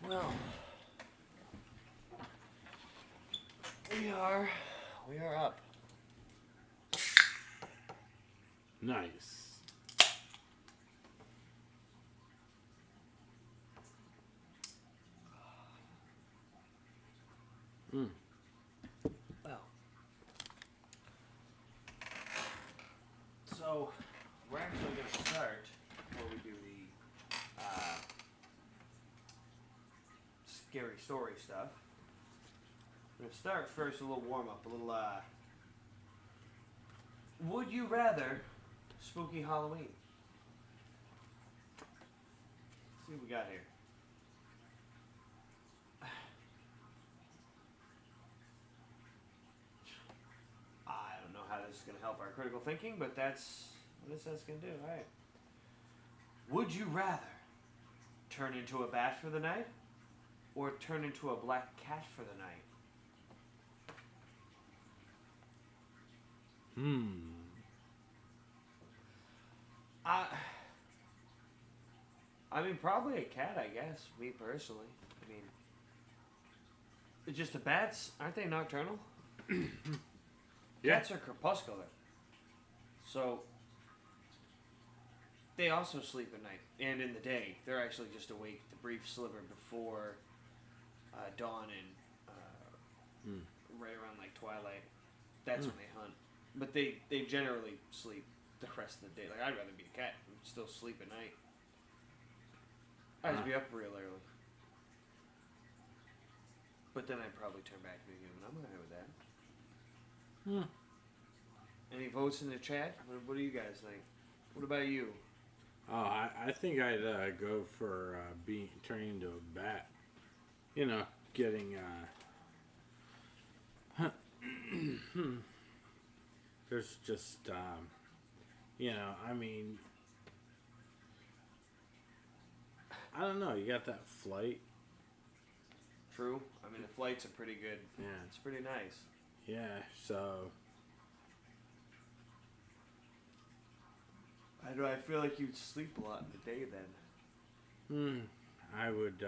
Well, we are up. Nice. Well, so we're actually going to start before we do the scary story stuff. We're going to start first a little warm up, a little would you rather spooky Halloween? Let's see what we got here. I don't know how this is going to help our critical thinking, but that's what that's going to do. All right. Would you rather turn into a bat for the night or turn into a black cat for the night? I mean, probably a cat, I guess, me personally. I mean, it's just the bats, aren't they nocturnal? Yeah. Cats are crepuscular. So, they also sleep at night and in the day. They're actually just awake the brief sliver before dawn and right around like twilight. That's when they hunt. But they generally sleep the rest of the day. Like, I'd rather be a cat and still sleep at night. I'd be up real early. But then I'd probably turn back to being human. I'm okay with that. Any votes in the chat? What do you guys think? What about you? Oh, I think I'd go for turning into a bat. You know, getting there's just you know, I mean, I don't know. You got that flight. True. I mean, the flights are pretty good. Yeah, it's pretty nice. Yeah. So. I know. I feel like you'd sleep a lot in the day then. I would.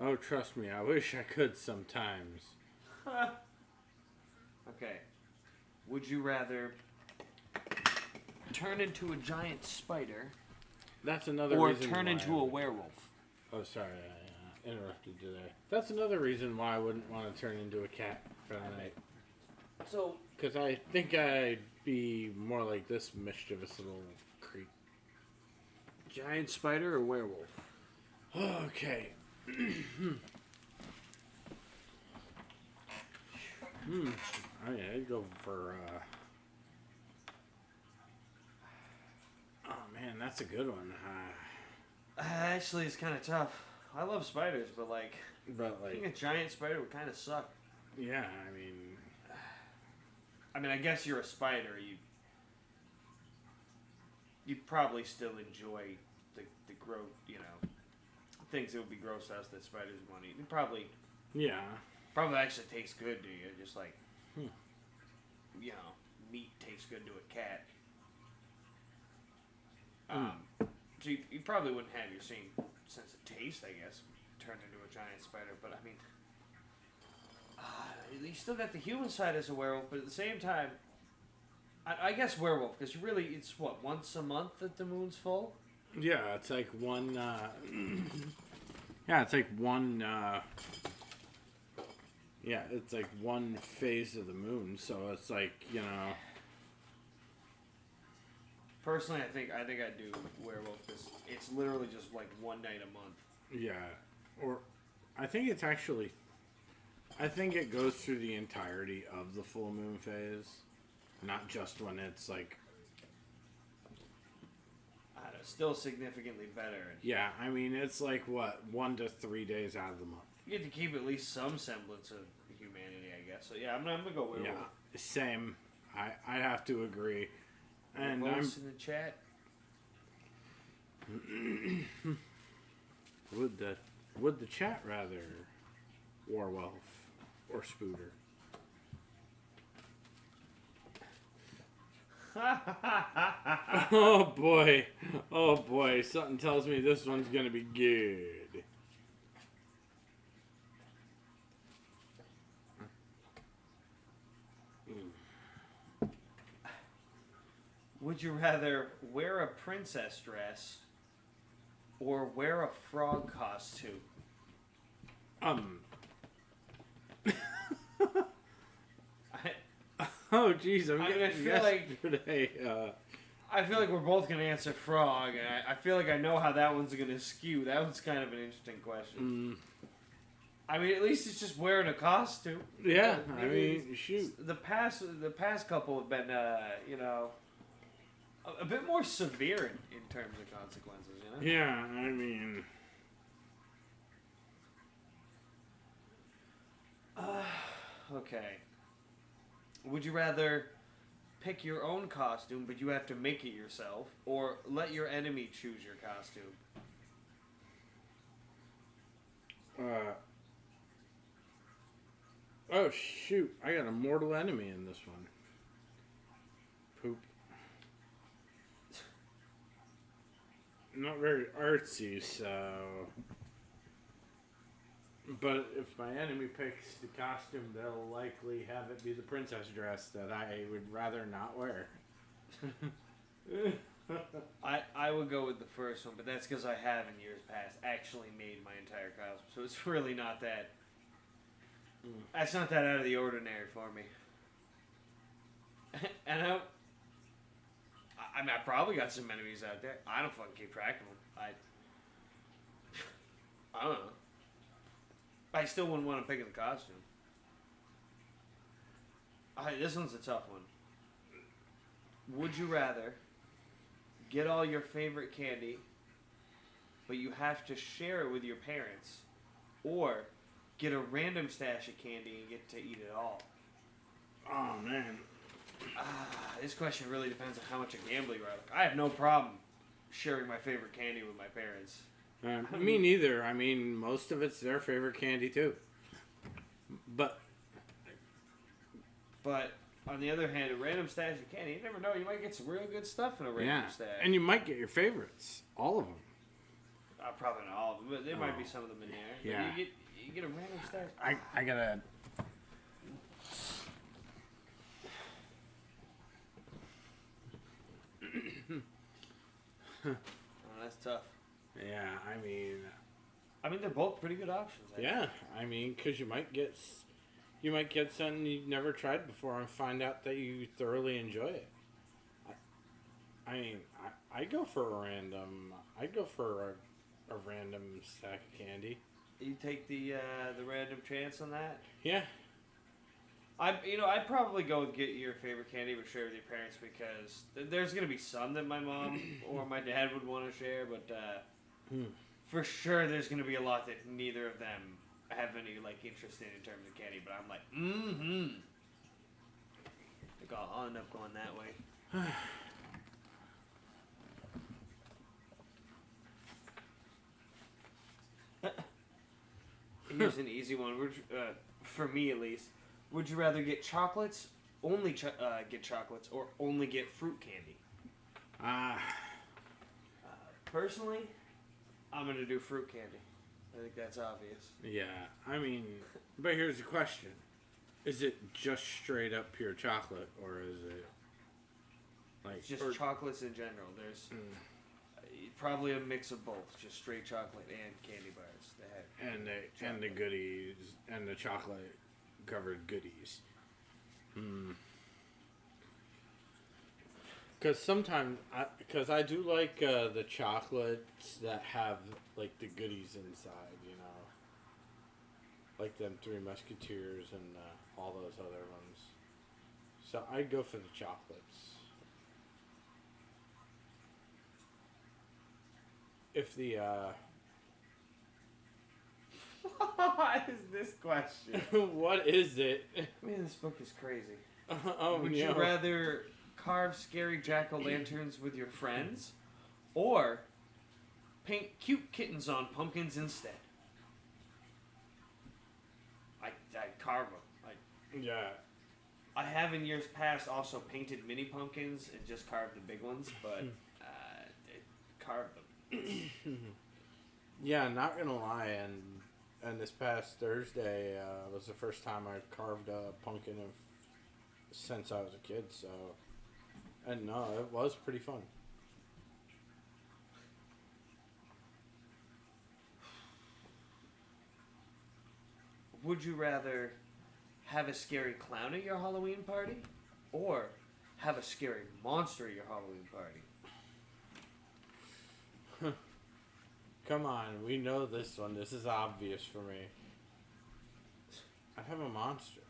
Oh, trust me. I wish I could sometimes. Okay. Would you rather turn into a giant spider? That's another or reason. Or turn into a werewolf? Oh, sorry. I interrupted you there. That's another reason why I wouldn't want to turn into a cat for the night. So. Because I think I'd be more like this mischievous little creep. Giant spider or werewolf? Okay. I'd go for. Oh man, that's a good one. Actually, it's kind of tough. I love spiders, but like, I think a giant spider would kind of suck. Yeah, I mean, I guess you're a spider. You probably still enjoy the gross, you know, things that would be gross to us that spiders want to eat. It probably actually tastes good to you. Just like, you know, meat tastes good to a cat. So you probably wouldn't have your same sense of taste, I guess, turned into a giant spider. But I mean, you still got the human side as a werewolf, but at the same time, I guess werewolf, because really, it's what, once a month that the moon's full? Yeah, it's like one. It's like one. It's like one phase of the moon, so it's like, you know. Personally, I think I'd do werewolf because it's literally just like one night a month. Yeah, or I think it's actually. I think it goes through the entirety of the full moon phase, not just when it's like. I don't know, still significantly better. Yeah, I mean, it's like, what, 1 to 3 days out of the month. You get to keep at least some semblance of humanity, I guess. So yeah, I'm gonna go werewolf. Yeah, same. I have to agree. And votes in the chat. Would the chat rather Warwolf or Spooter? Oh boy. Oh boy. Something tells me this one's gonna be good. Would you rather wear a princess dress or wear a frog costume? Oh jeez, I'm getting I feel like yesterday. I feel like we're both gonna answer frog, and I feel like I know how that one's gonna skew. That one's kind of an interesting question. I mean, at least it's just wearing a costume. Yeah, I mean, shoot. The past couple have been, you know, a bit more severe in terms of consequences. You know? Yeah, I mean. Okay. Would you rather pick your own costume, but you have to make it yourself, or let your enemy choose your costume? Oh shoot! I got a mortal enemy in this one. Poop. Not very artsy, so. But if my enemy picks the costume, they'll likely have it be the princess dress that I would rather not wear. I would go with the first one, but that's because I have in years past actually made my entire costume, so it's really not that. That's not that out of the ordinary for me. And I mean, I probably got some enemies out there. I don't fucking keep track of them. I don't know. I still wouldn't want to pick the costume. This one's a tough one. Would you rather get all your favorite candy, but you have to share it with your parents, or get a random stash of candy and get to eat it all? Oh man. This question really depends on how much of gambling you are. I have no problem sharing my favorite candy with my parents. Me neither. I mean, most of it's their favorite candy too. But on the other hand, a random stash of candy, you never know. You might get some real good stuff in a random stash. And you might get your favorites, all of them. Probably not all of them, but there might be some of them in there. Yeah. You get a random stash. I gotta. Oh, that's tough. Yeah, I mean, they're both pretty good options. Yeah, I mean, because you might get something you've never tried before and find out that you thoroughly enjoy it. I mean, I go for a random stack of candy. You take the random chance on that? Yeah. I'd probably go with get your favorite candy but share with your parents, because there's gonna be some that my mom or my dad would want to share, but for sure there's gonna be a lot that neither of them have any interest in terms of candy. But I'm like, I think I'll end up going that way. Here's an easy one, for me at least. Would you rather get chocolates, get chocolates, or only get fruit candy? Personally, I'm going to do fruit candy. I think that's obvious. Yeah, I mean, but here's the question. Is it just straight up pure chocolate, or is it It's just chocolates in general. There's probably a mix of both, just straight chocolate and candy bars. And the goodies, and the chocolate covered goodies. Because sometimes, I do like the chocolates that have the goodies inside, like them Three Musketeers and all those other ones. So I'd go for the chocolates. If the What is this question? what is it? Man, this book is crazy. Would you rather carve scary jack-o'-lanterns with your friends, or paint cute kittens on pumpkins instead? I'd carve them. Yeah. I have in years past also painted mini pumpkins and just carved the big ones, but carved them. Yeah, not gonna lie, and this past Thursday was the first time I carved a pumpkin since I was a kid. So, and no, it was pretty fun. Would you rather have a scary clown at your Halloween party, or have a scary monster at your Halloween party? Come on, we know this one. This is obvious for me. I'd have a monster.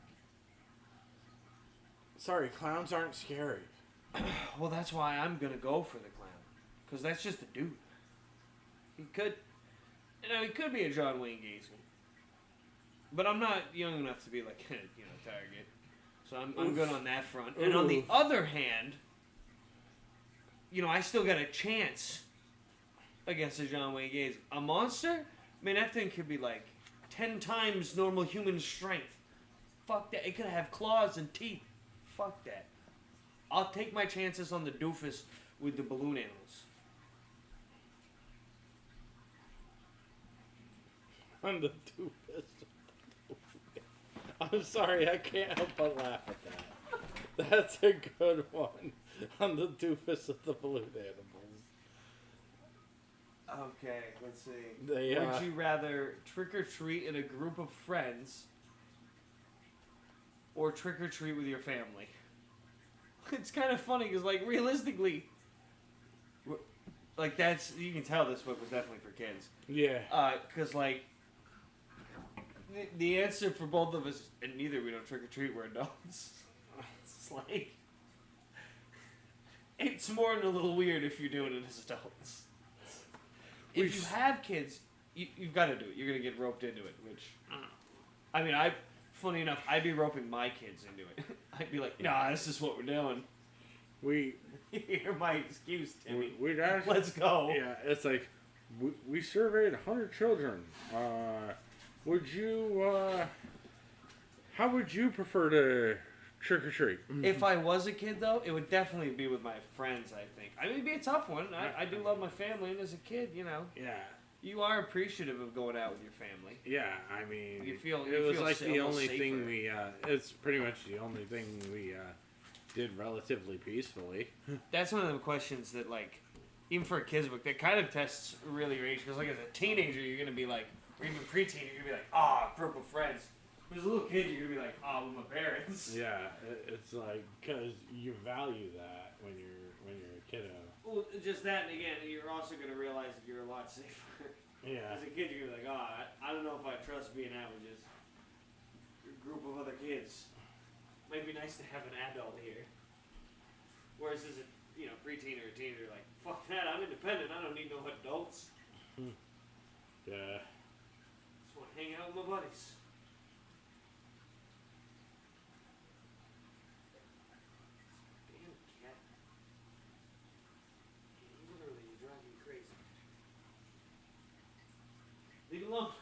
Sorry, clowns aren't scary. Well, that's why I'm gonna go for the clown, because that's just a dude. He could be a John Wayne Gacy, but I'm not young enough to be like Target. So I'm good on that front. And on the other hand, I still got a chance against a John Wayne Gacy. A monster? Man, that thing could be like 10 times normal human strength. Fuck that. It could have claws and teeth. Fuck that. I'll take my chances on the doofus with the balloon animals. On the doofus. I'm sorry, I can't help but laugh at that. That's a good one. On the doofus of the balloon animals. Okay, let's see. Would you rather trick or treat in a group of friends or trick or treat with your family? It's kind of funny because, like, realistically, like, you can tell this book was definitely for kids. Yeah. Because, like, the answer for both of us, and neither we don't trick or treat, we're adults. It's like, it's more than a little weird if you're doing it as adults. If you have kids, you've got to do it. You're going to get roped into it, which, I mean, funny enough, I'd be roping my kids into it. I'd be like, nah, this is what we're doing. Hear my excuse, Timmy. Let's go. Yeah, it's like, we surveyed 100 children. How would you prefer to trick or treat? If I was a kid, though, it would definitely be with my friends, I think. I mean, it'd be a tough one. I do love my family, and as a kid, Yeah. You are appreciative of going out with your family. Yeah, I mean, it was like the only safer. thing it's pretty much the only thing we did relatively peacefully. That's one of the questions that, like, even for a kid's book, that kind of tests really your age. Because, like, as a teenager, you're going to be like, or even preteen, you're going to be like, group of friends. As a little kid, you're going to be like, with my parents. Yeah, it's like, because you value that when you're a kiddo. Well, just that, and again, you're also going to realize that you're a lot safer. Yeah. As a kid, you're going to be like, I don't know if I trust being out with just a group of other kids. Might be nice to have an adult here. Whereas as a preteen or a teen, you're like, fuck that, I'm independent, I don't need no adults. Yeah. Just want to hang out with my buddies. Damn cat. Literally, you drive me crazy. Leave it alone.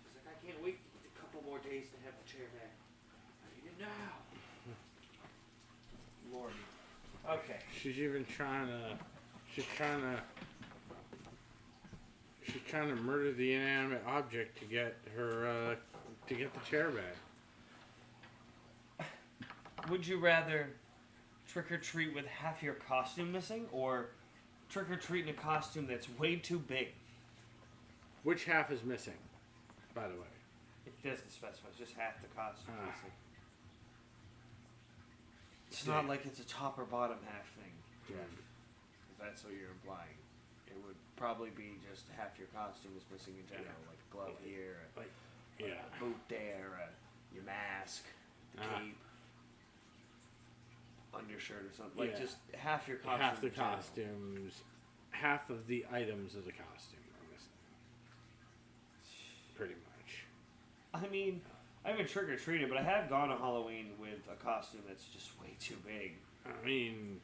She's like, I can't wait a couple more days to have the chair back. I need it now. Lord. Okay. She's trying to murder the inanimate object to get her to get the chair back. Would you rather trick or treat with half your costume missing, or trick or treat in a costume that's way too big? Which half is missing, by the way? It doesn't specify. It's just half the costume missing. It's Yeah. not like it's a top or bottom half thing, Jeff. If that's what you're implying, it would probably be just half your costume is missing in general, like a glove here, a boot there, your mask, the cape, undershirt or something. Like just half your costume. Half the costumes, half of the items of the costume are missing. Pretty much. I mean, I haven't trick or treated, but I have gone to Halloween with a costume that's just way too big. I mean,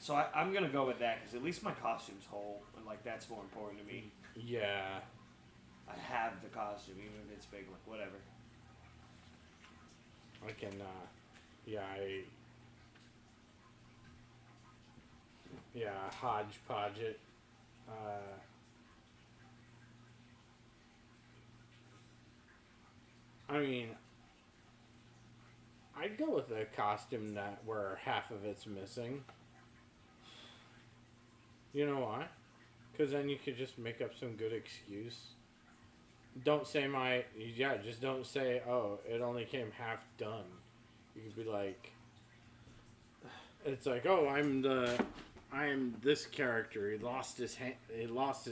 so I'm gonna go with that because at least my costume's whole, and like that's more important to me. Yeah. costume, even if it's big. Like whatever. I can, hodgepodge it. I mean, I'd go with a costume where half of it's missing. You know why? Because then you could just make up some good excuse. Don't say just don't say, oh, it only came half done. You could be like, it's like, oh, I am this character. He lost his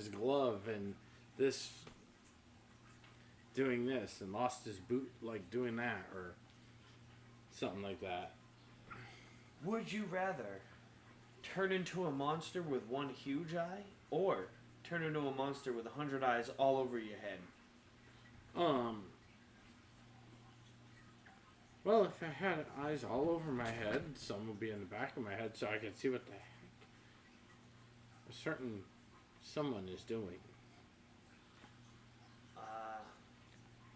glove, and this, doing this, and lost his boot, like doing that, or something like that. Would you rather turn into a monster with one huge eye, or turn into a monster with 100 eyes all over your head? Well, if I had eyes all over my head, some would be in the back of my head, so I could see what the heck someone is doing.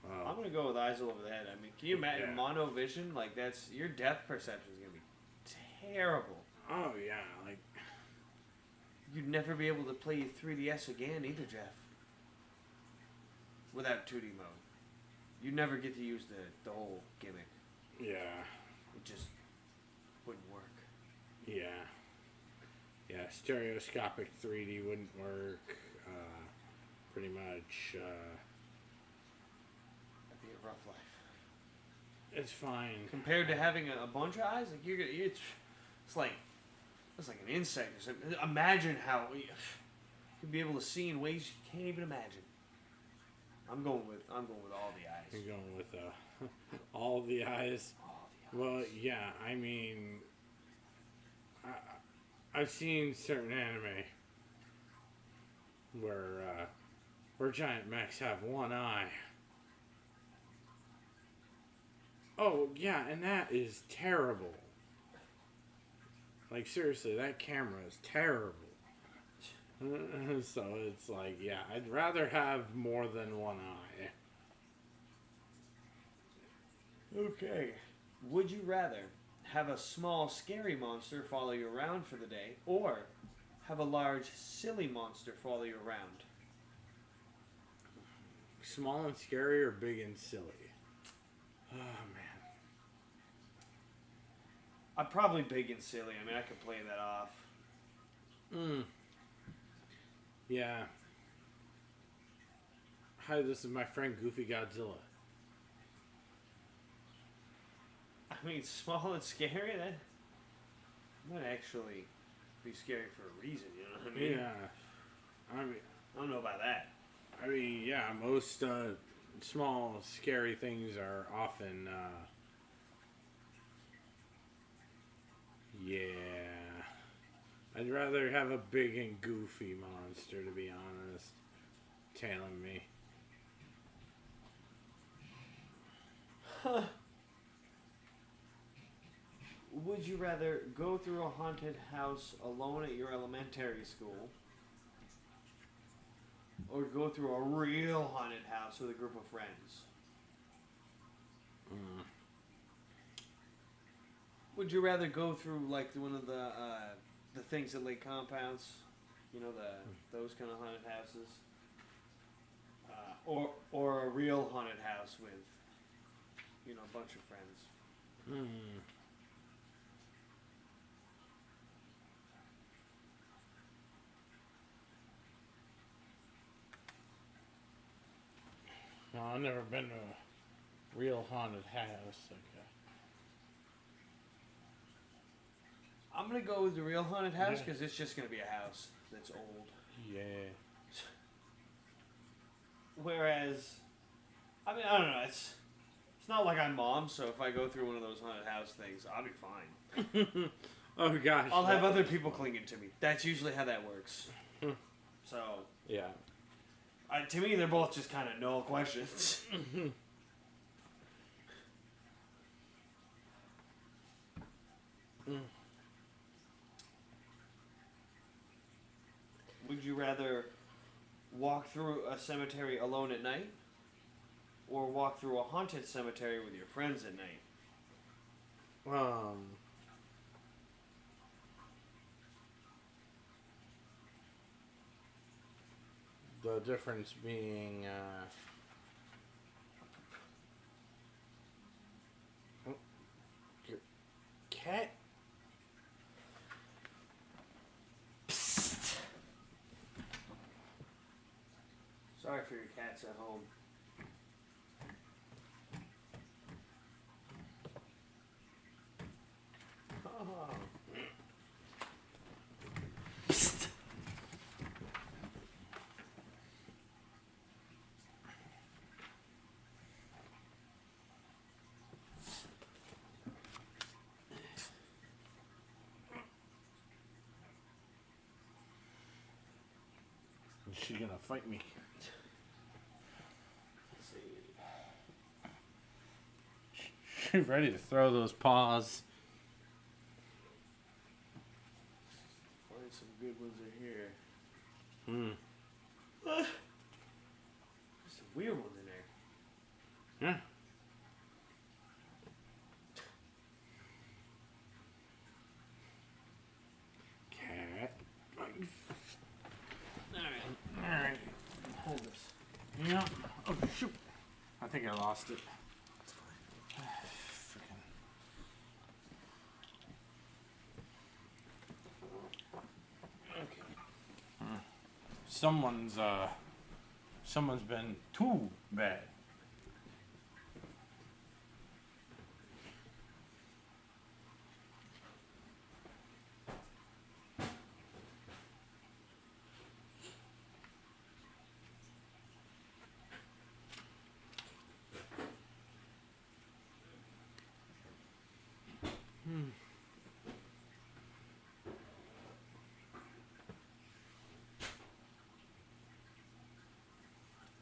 I'm gonna go with eyes all over the head. I mean, can you imagine mono vision? Like your depth perception is gonna be terrible. Oh yeah, like you'd never be able to play 3DS again either, Jeff. Without 2D mode, you'd never get to use the whole gimmick. Yeah, it just wouldn't work. Yeah, stereoscopic 3D wouldn't work. Pretty much. That'd be a rough life. It's fine compared to having a bunch of eyes. Like it's like an insect or something. Imagine how you'd be able to see in ways you can't even imagine. I'm going with all the eyes. You're going with all the eyes. All the eyes. Well, yeah. I mean, I've seen certain anime where giant mechs have one eye. Oh yeah, and that is terrible. Like seriously, that camera is terrible. So it's like, yeah, I'd rather have more than one eye. Okay. Would you rather have a small, scary monster follow you around for the day, or have a large, silly monster follow you around? Small and scary or big and silly? Oh, man. I'm probably big and silly. I mean, I could play that off. Yeah. Hi, this is my friend Goofy Godzilla. I mean, small and scary, that might actually be scary for a reason, you know what I mean? Yeah. I mean, I don't know about that. I mean, yeah, most small, scary things are often, yeah. I'd rather have a big and goofy monster, to be honest, tailing me. Huh. Would you rather go through a haunted house alone at your elementary school, or go through a real haunted house with a group of friends? Would you rather go through like one of the things that lake compounds, you know, those kind of haunted houses, or a real haunted house with, you know, a bunch of friends? No, I've never been to a real haunted house. Okay. I'm going to go with the real haunted house because it's just going to be a house that's old. Yeah. Whereas, I mean, I don't know. It's not like I'm mom, so if I go through one of those haunted house things, I'll be fine. Oh, gosh. I'll have other people clinging to me. That's usually how that works. So, yeah. To me, they're both just kind of null questions. Would you rather walk through a cemetery alone at night, or walk through a haunted cemetery with your friends at night? The difference being, your cat. Psst. Sorry for your cats at home. Oh. Psst. Is she gonna fight me? Let's see. She's ready to throw those paws. Find some good ones in here. Hmm. There's some weird ones in there. Yeah. Cat. Alright. Hold this. Yeah. Oh, shoot. I think I lost it. Freaking. Okay. Someone's been too bad.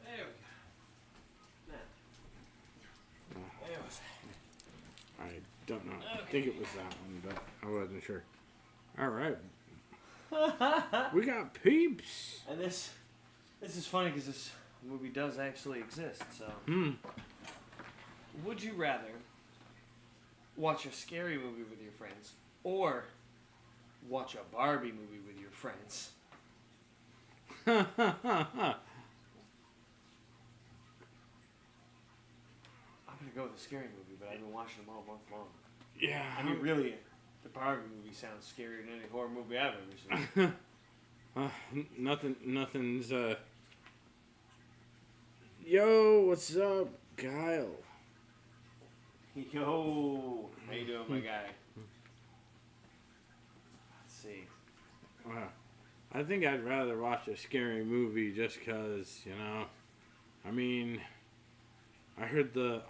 There we go. Now. There was I don't know. I Okay. think it was that one, but I wasn't sure. All right. We got peeps. And this is funny because this movie does actually exist. So, would you rather watch a scary movie with your friends or watch a Barbie movie with your friends? I'm gonna go with a scary movie, but I've been watching them all month long. Yeah. I mean, really, the Barbie movie sounds scarier than any horror movie I've ever seen. Nothing's. Yo, what's up, Kyle? Yo, how you doing, my guy? Let's see. Wow. I think I'd rather watch a scary movie just because, you know. I mean, I heard that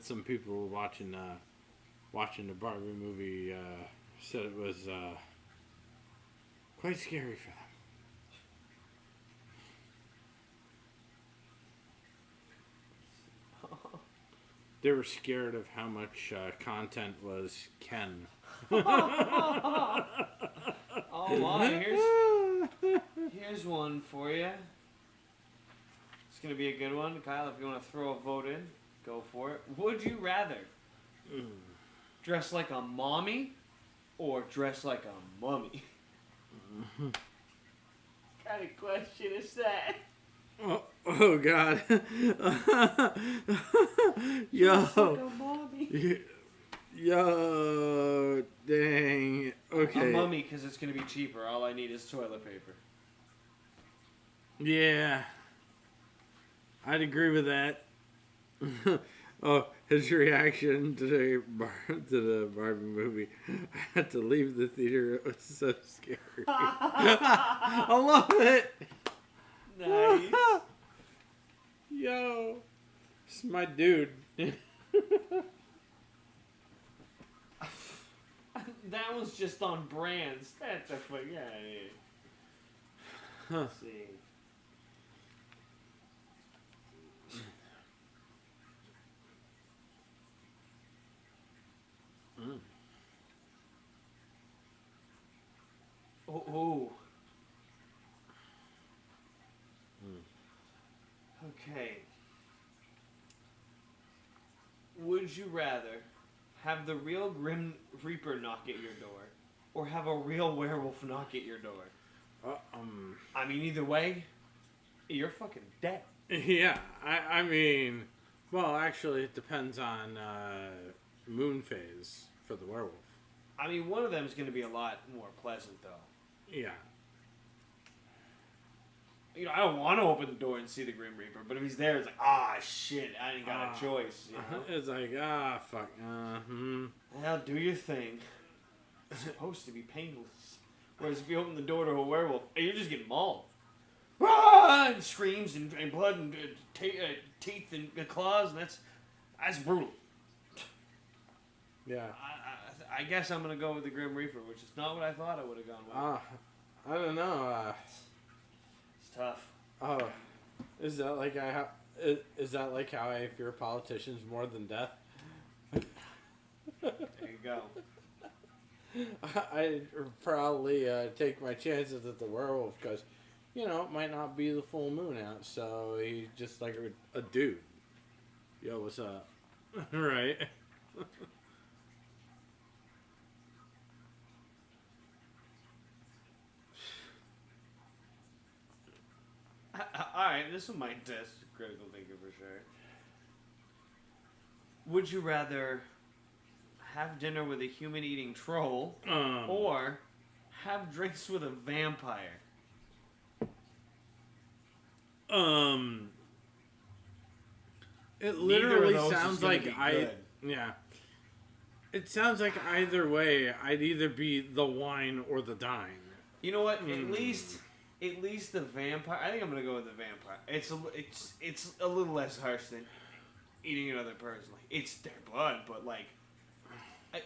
some people were watching the Barbie movie. Said it was quite scary for them. They were scared of how much content was Ken. Oh my, here's one for you. It's gonna be a good one, Kyle. If you want to throw a vote in, go for it. Would you rather dress like a mommy or dress like a mummy? What kind of question is that? Oh God. Yo. Dress like a mommy. Yo, dang. Okay. A mummy because it's gonna be cheaper. All I need is toilet paper. Yeah. I'd agree with that. Oh, his reaction to the Barbie movie. I had to leave the theater. It was so scary. I love it. Nice. Yo, this is my dude. That was just on brands. That's a fuck. Yeah. Let's see. Oh. Okay. Would you rather have the real Grim Reaper knock at your door, or have a real werewolf knock at your door? I mean, either way, you're fucking dead. Yeah, I mean, well, actually, it depends on moon phase for the werewolf. I mean, one of them is going to be a lot more pleasant, though. Yeah. You know, I don't want to open the door and see the Grim Reaper, but if he's there, it's like, ah, shit, I ain't got a choice. You know? It's like, fuck. Well, do your thing. It's supposed to be painless. Whereas if you open the door to a werewolf, you're just getting mauled. Ah! And screams and blood and teeth and claws, and that's brutal. Yeah. I guess I'm going to go with the Grim Reaper, which is not what I thought I would have gone with. I don't know. It's tough. Oh, is that like is that like how I fear politicians more than death? There you go. I'd probably take my chances at the werewolf because, you know, it might not be the full moon out, so he's just like a dude. Yo, what's up? Right. Alright, this one might test critical thinking for sure. Would you rather have dinner with a human-eating troll or have drinks with a vampire? It literally Neither of those sounds is gonna like be good. yeah. It sounds like either way, I'd either be the wine or the dine. You know what? At least the vampire. I think I'm gonna go with the vampire. It's a little less harsh than eating another person. Like, it's their blood, but like,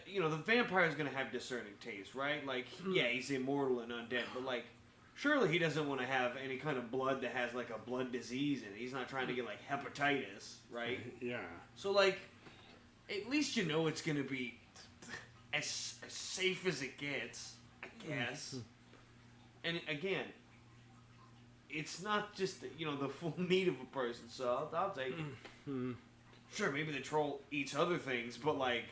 you know, the vampire is gonna have discerning taste, right? Like, yeah, he's immortal and undead, but like, surely he doesn't want to have any kind of blood that has like a blood disease in it. He's not trying to get like hepatitis, right? Yeah. So like, at least you know it's gonna be as safe as it gets, I guess. And again, it's not just, you know, the full meat of a person, so I'll take it. Sure, maybe the troll eats other things, but like,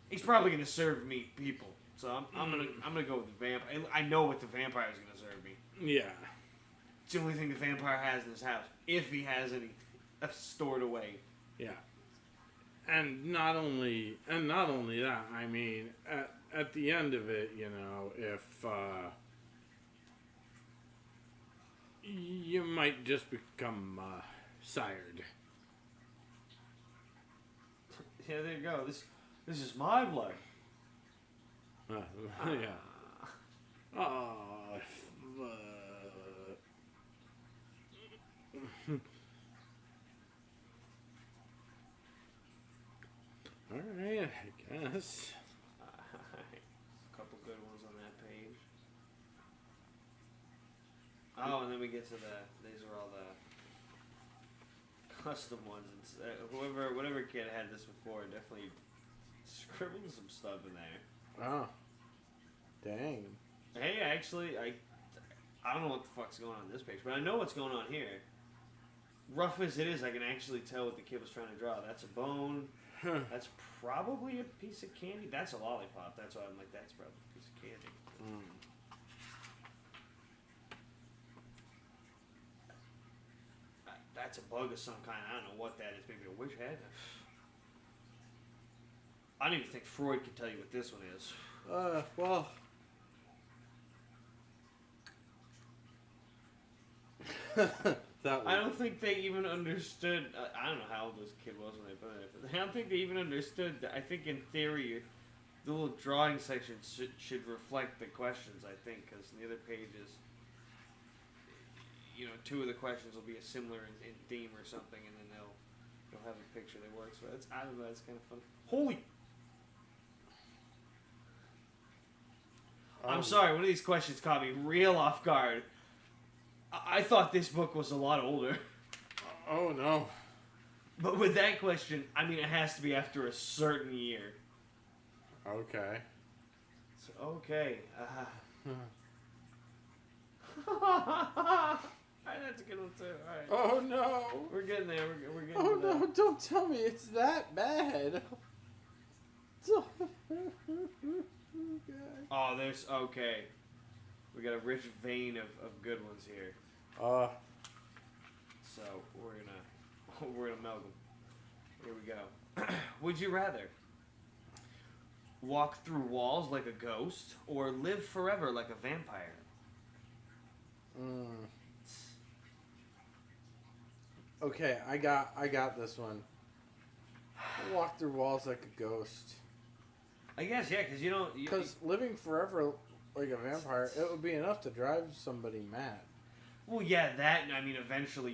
he's probably gonna serve meat people. So I'm gonna go with the vampire. I know what the vampire is gonna serve me. Yeah. It's the only thing the vampire has in his house, if he has any stored away. Yeah. And not only that, I mean, at the end of it, you know, if you might just become sired. Yeah, there you go. This is my blood. Yeah. Oh. All right, I guess. A couple good ones on that page. Oh, and then we get to these are all the custom ones. And whatever kid had this before definitely scribbled some stuff in there. Oh. Dang. Hey, actually, I don't know what the fuck's going on this page, but I know what's going on here. Rough as it is, I can actually tell what the kid was trying to draw. That's a bone. That's probably a piece of candy. That's a lollipop. That's why I'm like, that's probably a piece of candy. That's a bug of some kind. I don't know what that is. Maybe a witch head. I don't even think Freud can tell you what this one is. Well. I don't think they even understood. I don't know how old this kid was when they put it. But I don't think they even understood that. I think in theory, the little drawing section should reflect the questions. I think because in the other pages, you know, two of the questions will be a similar in theme or something, and then they'll have a picture that works. But I don't know. It's kind of fun. Holy. I'm sorry. One of these questions caught me real off guard. I thought this book was a lot older. Oh, no. But with that question, I mean, it has to be after a certain year. Okay. So, okay. Alright, that's a good one, too. Alright. Oh no. We're getting there. We're getting Oh there. no, don't tell me it's that bad. Oh, there's... Okay. We got a rich vein of good ones here. So, we're gonna milk them. Here we go. Would you rather walk through walls like a ghost or live forever like a vampire? Okay, I got this one. Walk through walls like a ghost. I guess, yeah, because you don't... Because living forever like a vampire, it would be enough to drive somebody mad. Well, yeah, that, I mean, eventually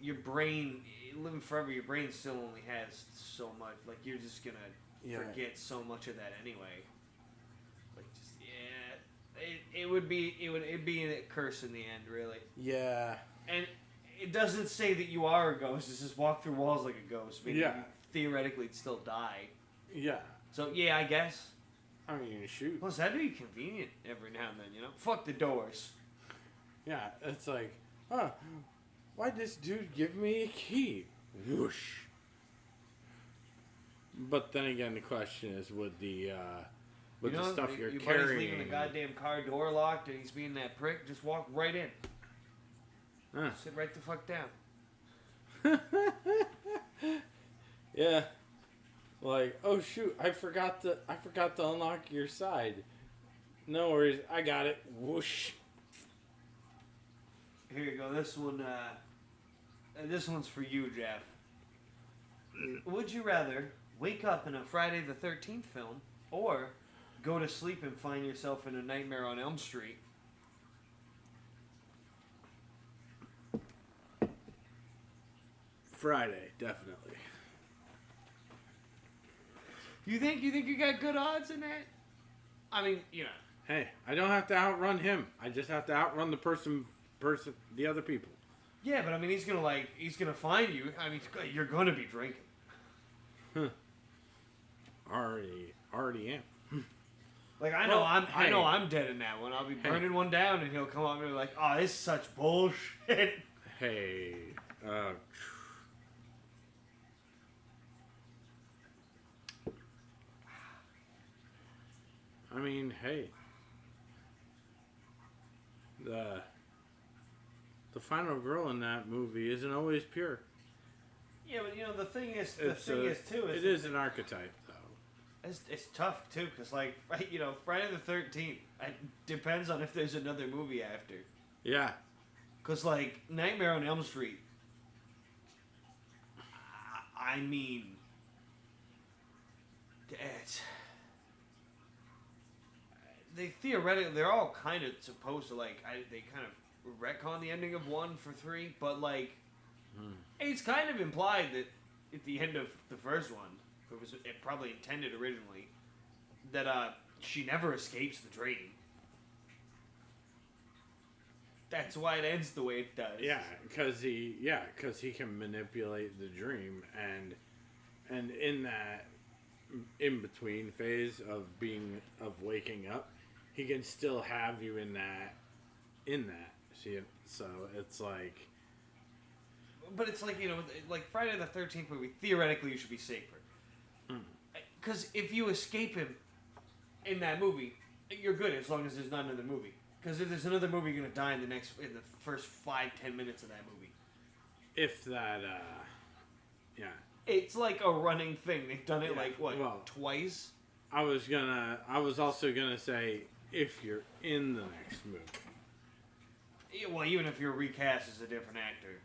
your brain, living forever, your brain still only has so much. Like, you're just going to forget so much of that anyway. Like, just, yeah, it'd be a curse in the end, really. Yeah. And it doesn't say that you are a ghost, it's just walk through walls like a ghost. Maybe you theoretically still die. Yeah. So, yeah, I guess. I mean, shoot. Plus, that'd be convenient every now and then, you know? Fuck the doors. Yeah, it's like, why'd this dude give me a key? Whoosh. But then again, the question is, would the stuff you're your carrying... buddy's leaving the goddamn car door locked and he's being that prick, just walk right in. Sit right the fuck down. Yeah. Like, oh shoot, I forgot to unlock your side. No worries, I got it. Whoosh. Here you go. This one's for you, Jeff. Would you rather wake up in a Friday the 13th film or go to sleep and find yourself in a Nightmare on Elm Street? Friday, definitely. You think you got good odds in that? I mean, you know. Hey, I don't have to outrun him. I just have to outrun the other people. Yeah, but I mean, he's gonna find you. I mean, you're gonna be drinking. Huh. Already am. Like I know I'm dead in that one. I'll be burning one down, and he'll come up and be like, "Oh, this is such bullshit." Hey, I mean, hey, the final girl in that movie isn't always pure. Yeah, but you know the thing is it is an archetype though. It's tough too, cause like you know Friday the 13th. It depends on if there's another movie after. Yeah. Cause like Nightmare on Elm Street. I mean, they're all kind of supposed to they kind of retcon the ending of 1 for 3, but like it's kind of implied that at the end of the first one, it probably intended originally that she never escapes the dream. That's why it ends the way it does. Yeah, because he can manipulate the dream, and in that in between phase of waking up, he can still have you in that. See, so it's like. But it's like, you know, like Friday the 13th movie. Theoretically, you should be safer. Because if you escape him in that movie, you're good as long as there's not another movie. Because if there's another movie, you're gonna die in the first 5-10 minutes of that movie. If that, yeah. It's like a running thing. They've done it twice. I was also gonna say if you're in the next movie. Yeah, well, even if you're recast as a different actor,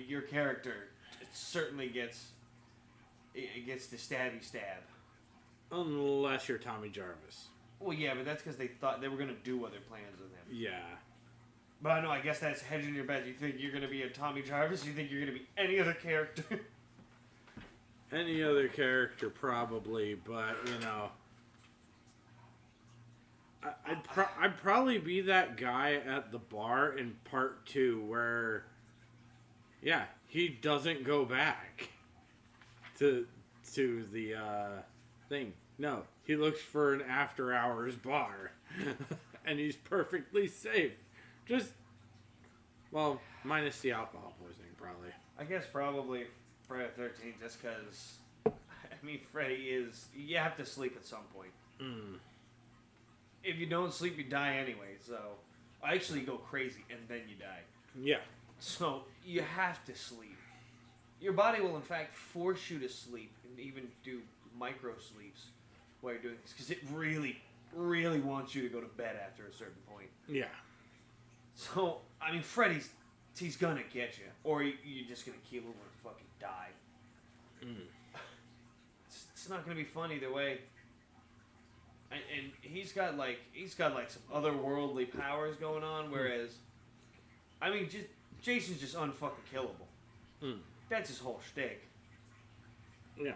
your character certainly gets the stabby stab. Unless you're Tommy Jarvis. Well, yeah, but that's because they thought they were going to do other plans with him. Yeah. But I know, I guess that's hedging your bet. You think you're going to be a Tommy Jarvis? You think you're going to be any other character? Any other character, probably, but, you know... I'd probably be that guy at the bar in part 2 where... Yeah, he doesn't go back to the thing. No, he looks for an after-hours bar, and he's perfectly safe. Just Well, minus the alcohol poisoning, probably. I guess probably Friday the 13th, just because, I mean, Freddy is, you have to sleep at some point. If you don't sleep, you die anyway, so, actually you go crazy, and then you die. Yeah. So, you have to sleep. Your body will, in fact, force you to sleep, and even do micro sleeps while you're doing this, because it really, really wants you to go to bed after a certain point. Yeah. So, I mean, Freddy's, he's gonna get you, or you're just gonna keel over and fucking die. It's not gonna be fun either way. And he's got like some otherworldly powers going on, whereas, I mean, Jason's just unfucking killable. That's his whole shtick. Yeah.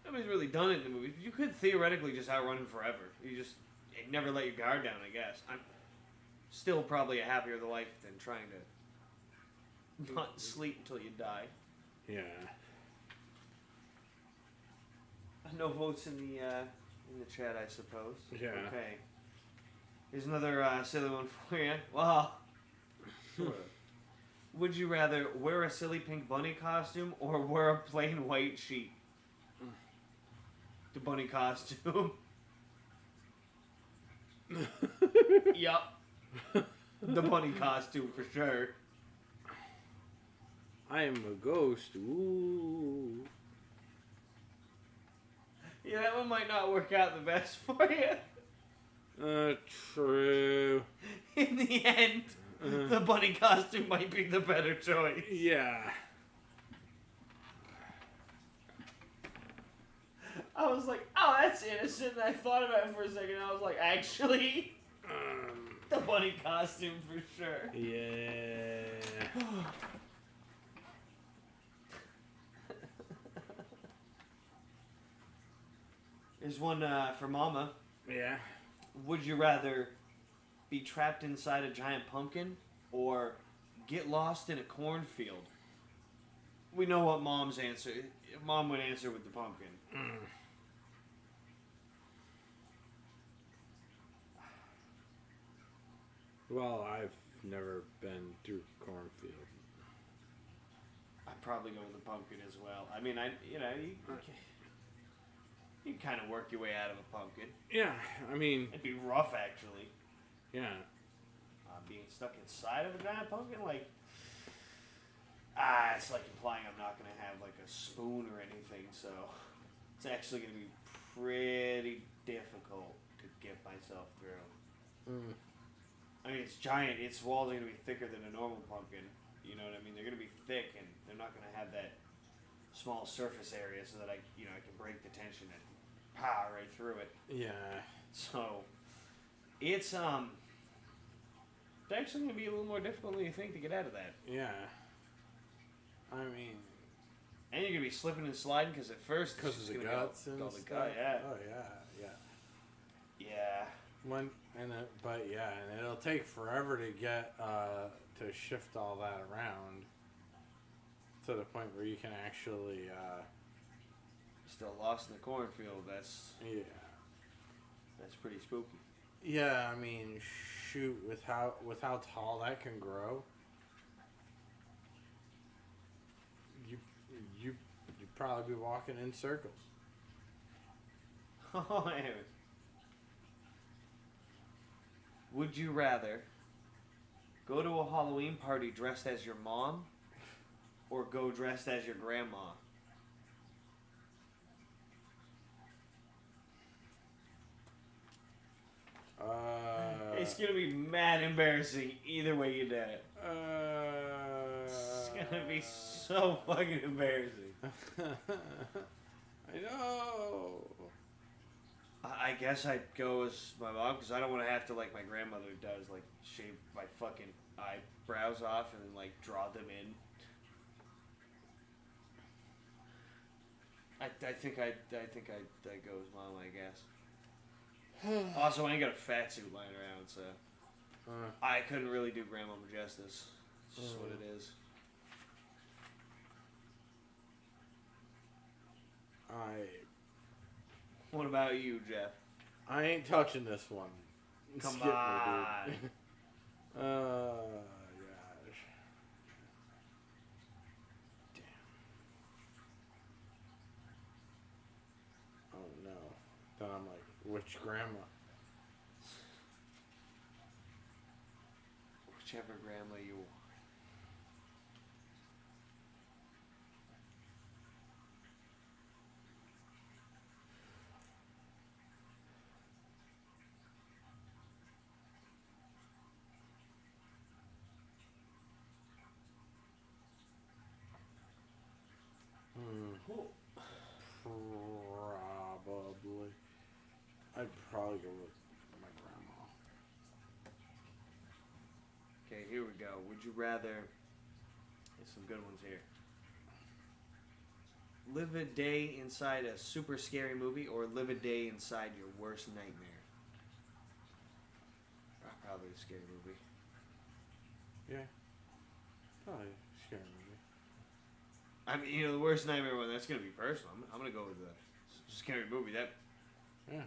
Nobody's really done it in the movies. You could theoretically just outrun him forever. You never let your guard down, I guess. I'm still probably a happier life than trying to not sleep until you die. Yeah. No votes in the chat, I suppose. Yeah. Okay. Here's another silly one for you. Wow. Would you rather wear a silly pink bunny costume or wear a plain white sheet? The bunny costume. Yup. The bunny costume for sure. I am a ghost. Ooh. Yeah, that one might not work out the best for you. True. In the end, the bunny costume might be the better choice. Yeah. I was like, oh, that's innocent. And I thought about it for a second. And I was like, actually, the bunny costume for sure. Yeah. There's one for Mama. Yeah. Would you rather be trapped inside a giant pumpkin or get lost in a cornfield? We know what Mom's answer. Mom would answer with the pumpkin. Well, I've never been through cornfield. I'd probably go with the pumpkin as well. I mean, you can kind of work your way out of a pumpkin. Yeah, I mean... It'd be rough, actually. Yeah. Being stuck inside of a giant pumpkin, like... it's like implying I'm not going to have, like, a spoon or anything, so... It's actually going to be pretty difficult to get myself through. I mean, it's giant. Its walls are going to be thicker than a normal pumpkin. You know what I mean? They're going to be thick, and they're not going to have that small surface area so that I can break the tension and pow right through it. Yeah. So, it's actually going to be a little more difficult than you think to get out of that. Yeah. I mean... And you're going to be slipping and sliding because at first... Because of the guts and stuff. Yeah. Oh, yeah. Yeah. And it'll take forever to get, to shift all that around to the point where you can actually, Still lost in the cornfield. That's pretty spooky. Yeah, I mean, shoot, with how tall that can grow, you'd probably be walking in circles. Oh, man. Would you rather go to a Halloween party dressed as your mom or go dressed as your grandma? It's going to be mad embarrassing either way you do it. It's going to be so fucking embarrassing. I know. I guess I'd go as my mom because I don't want to have to, like my grandmother does, like shave my fucking eyebrows off and then like draw them in. I think I'd go as mom, I guess. Also, I ain't got a fat suit lying around, so I couldn't really do grandmama justice. It's just what it is. What about you, Jeff? I ain't touching this one. Come Skip on. me, Gosh. Damn. Oh no. Then I'm like, which grandma? Whichever grandma you want. Probably. I'd probably go with my grandma. Okay, here we go. Would you rather... There's some good ones here. Live a day inside a super scary movie or live a day inside your worst nightmare? Probably a scary movie. Yeah. Probably scary movie. I mean, the worst nightmare one, that's going to be personal. I'm going to go with the scary movie. That... Yeah.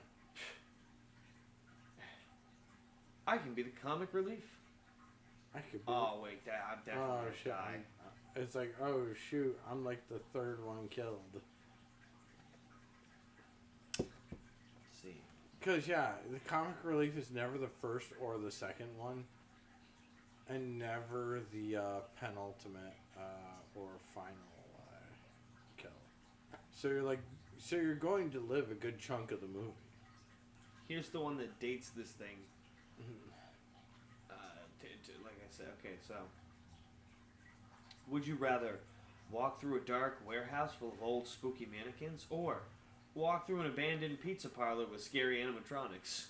I can be the comic relief. I could be. Oh, wait, I'm definitely going to die. It's like, oh, shoot, I'm like the third one killed. Let's see. Because, yeah, the comic relief is never the first or the second one. And never the penultimate or final kill. So you're like, so you're going to live a good chunk of the movie. Here's the one that dates this thing. Like I said, okay, so. Would you rather walk through a dark warehouse full of old spooky mannequins or walk through an abandoned pizza parlor with scary animatronics?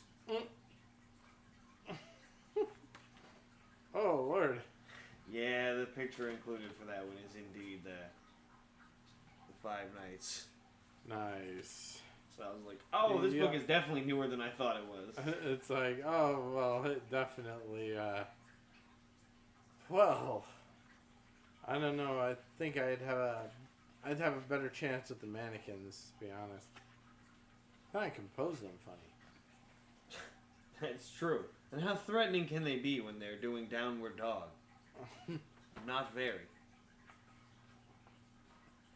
Oh, Lord. Yeah, the picture included for that one is indeed the Five Nights. Nice. So I was like, oh, this book is definitely newer than I thought it was. It's like, oh, well, it definitely, well, I don't know. I think I'd have a better chance with the mannequins, to be honest. I can pose them funny. That's true. And how threatening can they be when they're doing downward dog? Not very.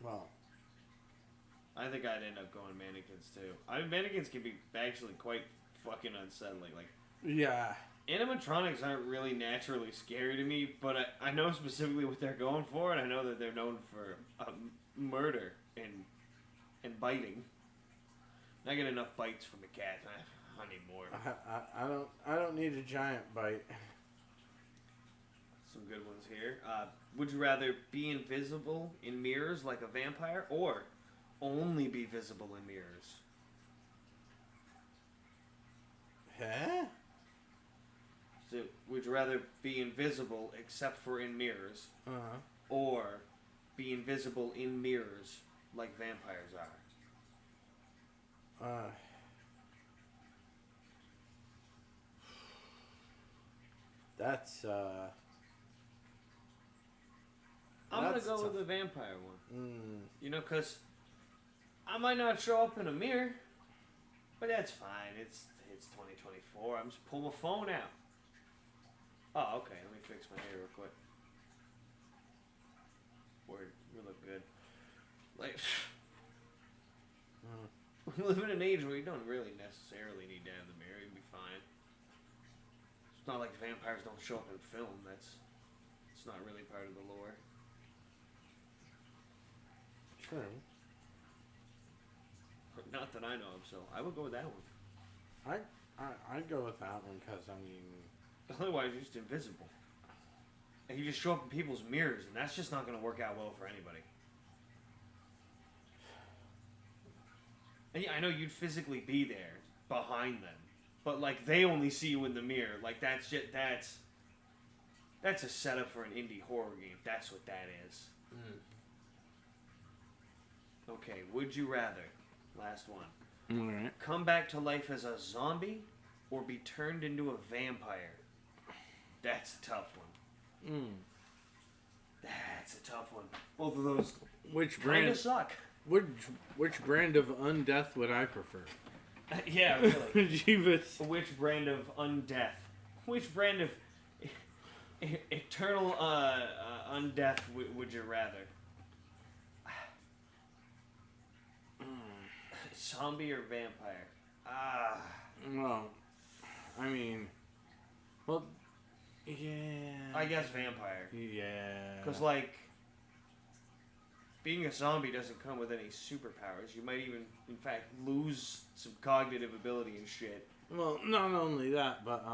Well, I think I'd end up going mannequins too. I mean, mannequins can be actually quite fucking unsettling. Like, yeah. Animatronics aren't really naturally scary to me, but I know specifically what they're going for, and I know that they're known for murder and biting. I get enough bites from a cat. I need more. I don't need a giant bite. Some good ones here. Would you rather be invisible in mirrors like a vampire, or only be visible in mirrors? Huh? So, would you rather be invisible except for in mirrors, Uh-huh. or be invisible in mirrors like vampires are? That's I'm going to go tough. with the vampire one. Mm. You know, because I might not show up in a mirror, but that's fine. It's 2024. I'm just pull my phone out. Oh, okay. Let me fix my hair real quick. Word. You look good. Like, we live in an age where you don't really necessarily need to have the mirror. You'll be fine. It's not like vampires don't show up in film. It's not really part of the lore. True. Not that I know of, so I would go with that one. I'd go with that one because, I mean... Otherwise, you're just invisible. And you just show up in people's mirrors, and that's just not going to work out well for anybody. And yeah, I know you'd physically be there, behind them. But, like, they only see you in the mirror. Like, that's a setup for an indie horror game. That's what that is. Okay, would you rather, last one, Alright. come back to life as a zombie or be turned into a vampire? That's a tough one. That's a tough one. Both of those Which kind brand? of suck. Which brand of undeath would I prefer? Yeah, really. Jeebus. Which brand of undeath? Which brand of... eternal undeath would you rather? Zombie or vampire? Well, I mean, well, yeah. I guess vampire. Yeah. Because, like, being a zombie doesn't come with any superpowers. You might even, in fact, lose some cognitive ability and shit. Well, not only that, but,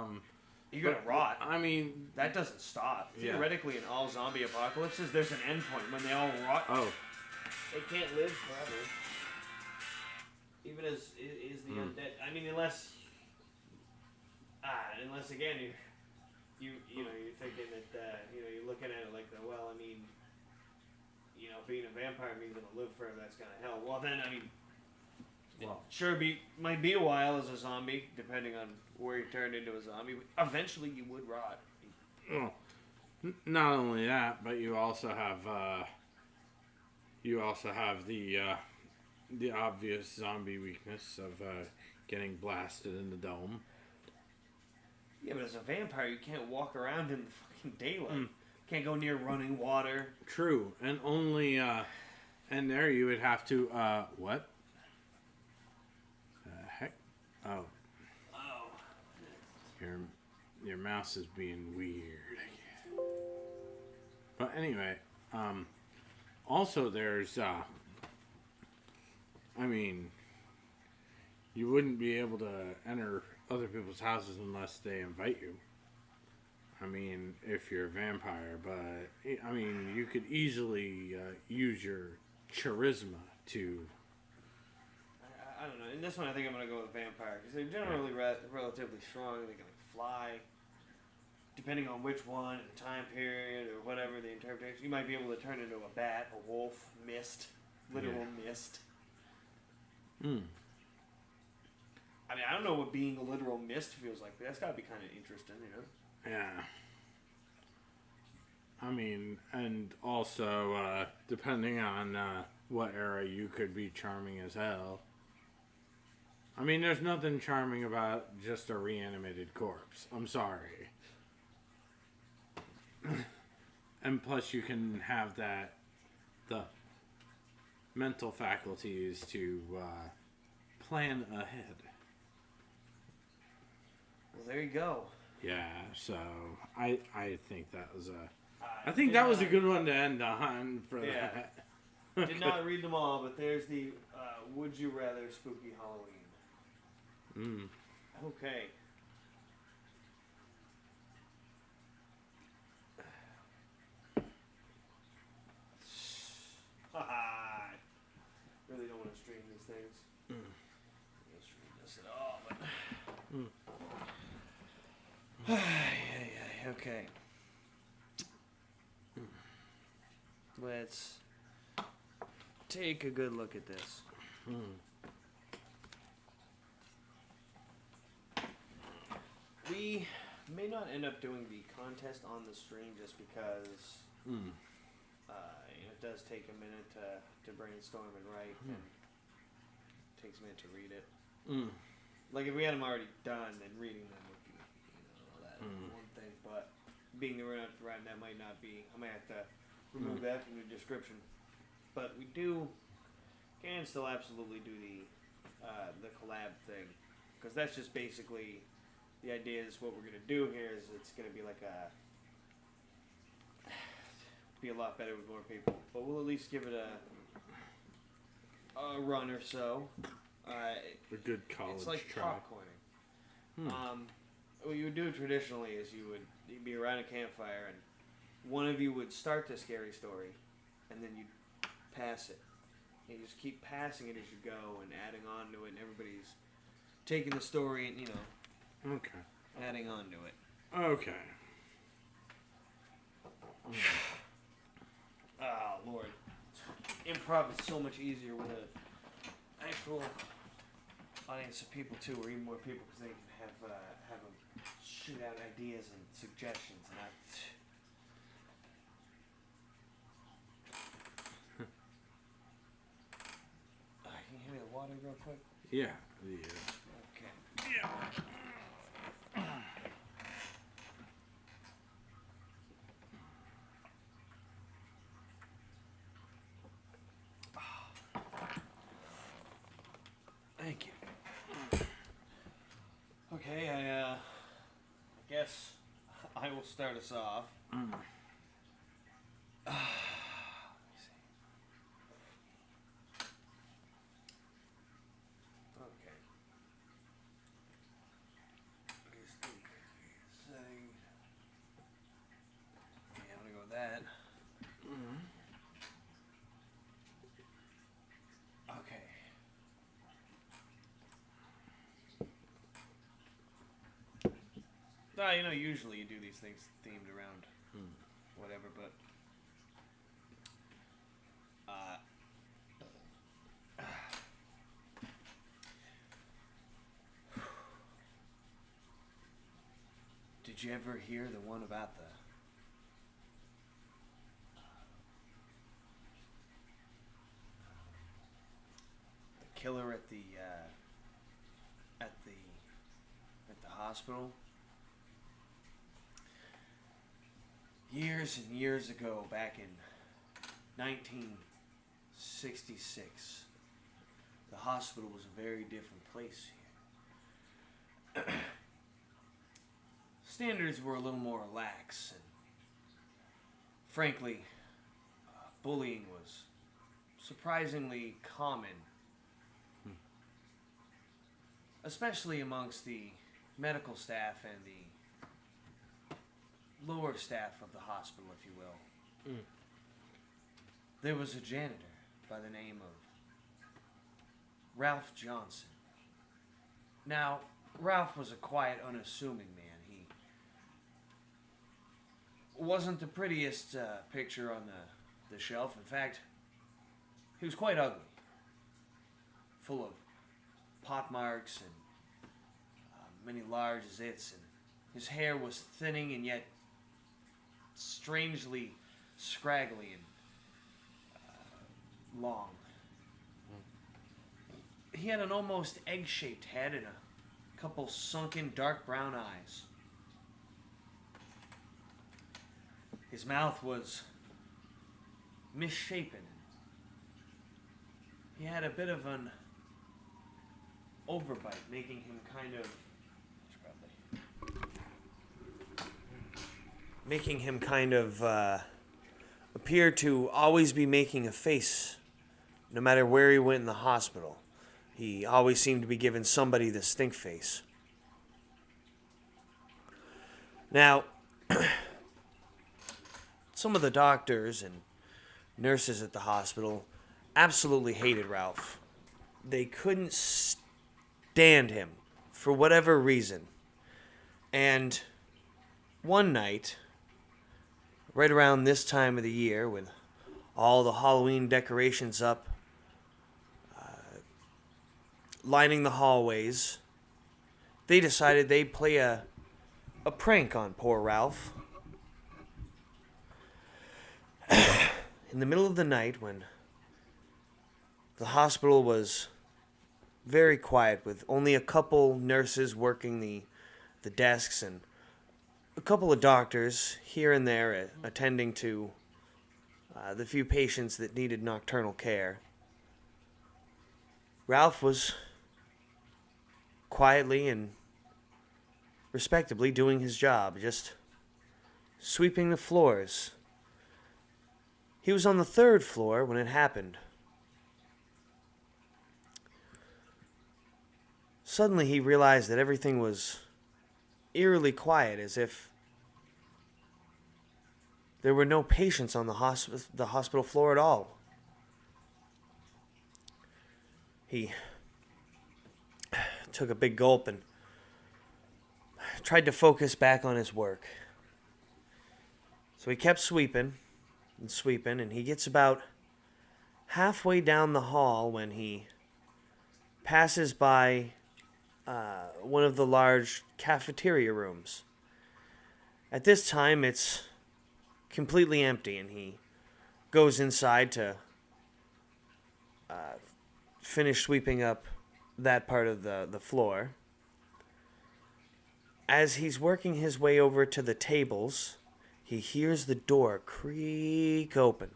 you're gonna rot. I mean... That doesn't stop. Yeah. Theoretically, in all zombie apocalypses, there's an endpoint when they all rot. Oh. They can't live forever. Even as is the undead. I mean, unless again you're thinking that you're looking at it like that. Well, I mean, being a vampire means I'm gonna live forever. That's kind of hell. Well, then I mean, might be a while as a zombie, depending on where you turned into a zombie. But eventually, you would rot. Well, not only that, but you also have the obvious zombie weakness of getting blasted in the dome. Yeah, but as a vampire, you can't walk around in the fucking daylight. Can't go near running water. True, and only and there you would have to what? Heck? Oh. Your mouse is being weird. But anyway, also there's I mean, you wouldn't be able to enter other people's houses unless they invite you. I mean, if you're a vampire, but I mean, you could easily use your charisma to. I don't know. In this one, I think I'm gonna go with vampire because they're generally relatively strong. They can fly, depending on which one, time period, or whatever the interpretation. You might be able to turn into a bat, a wolf, mist, literal mist. I mean, I don't know what being a literal mist feels like, but that's got to be kind of interesting, Yeah. I mean, and also, depending on what era, you could be charming as hell. I mean, there's nothing charming about just a reanimated corpse. I'm sorry. And plus, you can have the mental faculties to plan ahead. Well, there you go. Yeah, so I think that was a good one to end on for that. Did not read them all, but there's the Would You Rather Spooky Halloween. Okay. Really don't want to stream these things. I don't stream this at all, but okay. Let's take a good look at this. We may not end up doing the contest on the stream just because it does take a minute to brainstorm and write, and it takes a minute to read it. Like if we had them already done, then reading them would be that one thing. But being that we're not writing, that might not be. I might have to remove that from the description. But we can still absolutely do the collab thing, because that's just basically the idea. Is what we're gonna do here is it's gonna be like be a lot better with more people, but we'll at least give it a run or so. A good college It's like try. popcorning. What you would do traditionally is you'd be around a campfire, and one of you would start the scary story, and then you'd pass it. And you just keep passing it as you go and adding on to it, and everybody's taking the story and, okay, adding on to it. Okay. Oh, Lord. Improv is so much easier with an actual audience of people, too, or even more people, because they can have them shoot out ideas and suggestions. And can you hand me the water real quick? Yeah. Okay. Yeah. start us off. That. Okay. Usually you do these things themed around whatever, but did you ever hear the one about the killer at the hospital? Years and years ago, back in 1966, the hospital was a very different place here. Standards were a little more lax, and frankly, bullying was surprisingly common, especially amongst the medical staff and the lower staff of the hospital, if you will. There was a janitor by the name of Ralph Johnson. Now, Ralph was a quiet, unassuming man. He wasn't the prettiest picture on the shelf. In fact, he was quite ugly, full of pot marks and many large zits, and his hair was thinning and yet strangely scraggly and long. He had an almost egg-shaped head and a couple sunken dark brown eyes. His mouth was misshapen. He had a bit of an overbite, making him kind of appear to always be making a face no matter where he went in the hospital. He always seemed to be giving somebody the stink face. Now, some of the doctors and nurses at the hospital absolutely hated Ralph. They couldn't stand him for whatever reason. And one night, right around this time of the year, with all the Halloween decorations up, lining the hallways, they decided they'd play a prank on poor Ralph. In the middle of the night, when the hospital was very quiet, with only a couple nurses working the desks and a couple of doctors here and there attending to the few patients that needed nocturnal care, Ralph was quietly and respectably doing his job, just sweeping the floors. He was on the 3rd floor when it happened. Suddenly he realized that everything was eerily quiet, as if there were no patients on the hospital floor at all. He took a big gulp and tried to focus back on his work. So he kept sweeping, and he gets about halfway down the hall when he passes by one of the large cafeteria rooms. At this time, it's completely empty, and he goes inside to finish sweeping up that part of the floor. As he's working his way over to the tables, he hears the door creak open.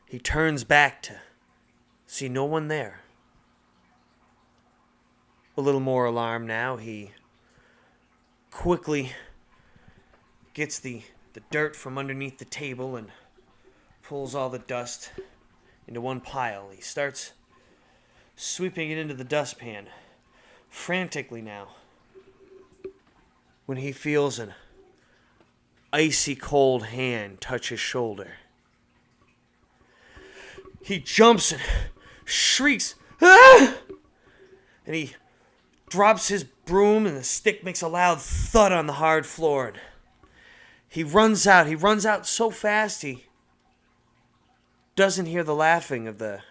He turns back to see no one there. A little more alarmed now, he quickly gets the dirt from underneath the table and pulls all the dust into one pile. He starts sweeping it into the dustpan, frantically now, when he feels an icy cold hand touch his shoulder. He jumps and shrieks, "Ah!" And he drops his broom and the stick makes a loud thud on the hard floor. And he runs out so fast he doesn't hear the laughing of the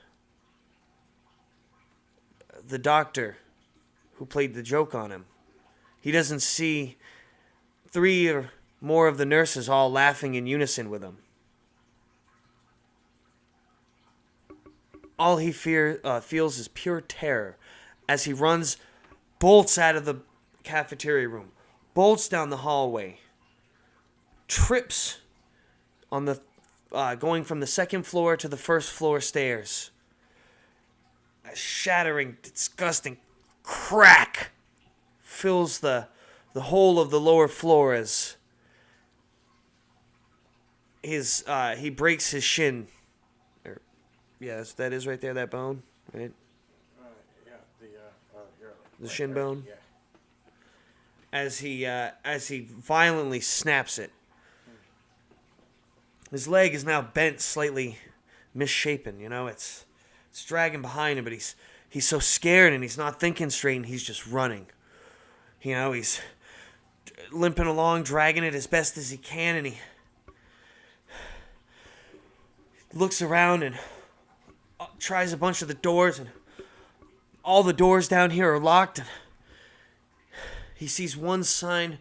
doctor who played the joke on him. He doesn't see 3 or more of the nurses all laughing in unison with him. All he feels is pure terror as he bolts out of the cafeteria room, bolts down the hallway, trips on the going from the second floor to the first floor stairs. A shattering, disgusting crack fills the whole of the lower floor as he breaks his shin. Yes, that is right there, that bone, right? The shin bone. Yeah. As he violently snaps it. His leg is now bent, slightly misshapen. It's dragging behind him, but he's so scared and he's not thinking straight, and he's just running. He's limping along, dragging it as best as he can, and he looks around and tries a bunch of the doors, and all the doors down here are locked. And he sees one sign,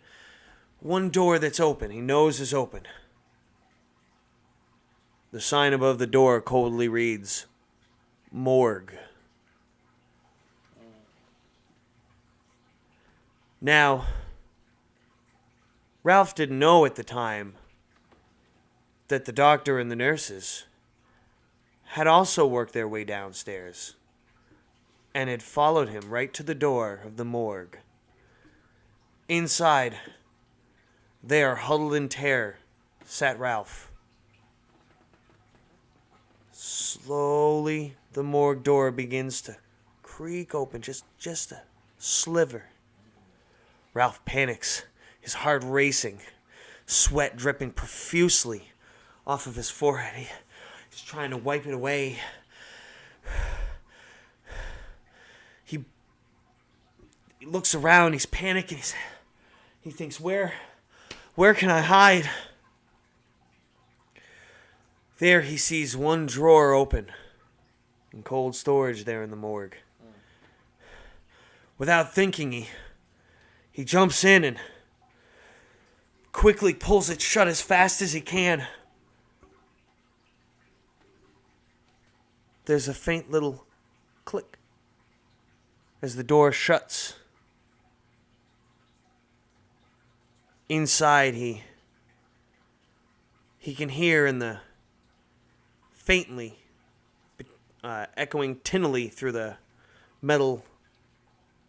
one door that's open. He knows is open. The sign above the door coldly reads, "Morgue." Now, Ralph didn't know at the time that the doctor and the nurses had also worked their way downstairs and had followed him right to the door of the morgue. Inside, there, huddled in terror, sat Ralph. Slowly, the morgue door begins to creak open, just a sliver. Ralph panics, his heart racing, sweat dripping profusely off of his forehead. He's trying to wipe it away. He looks around, he's panicking. He thinks, where can I hide? There he sees one drawer open in cold storage there in the morgue. Without thinking, he jumps in and quickly pulls it shut as fast as he can. There's a faint little click as the door shuts. Inside, he can hear in the faintly echoing tinnily through the metal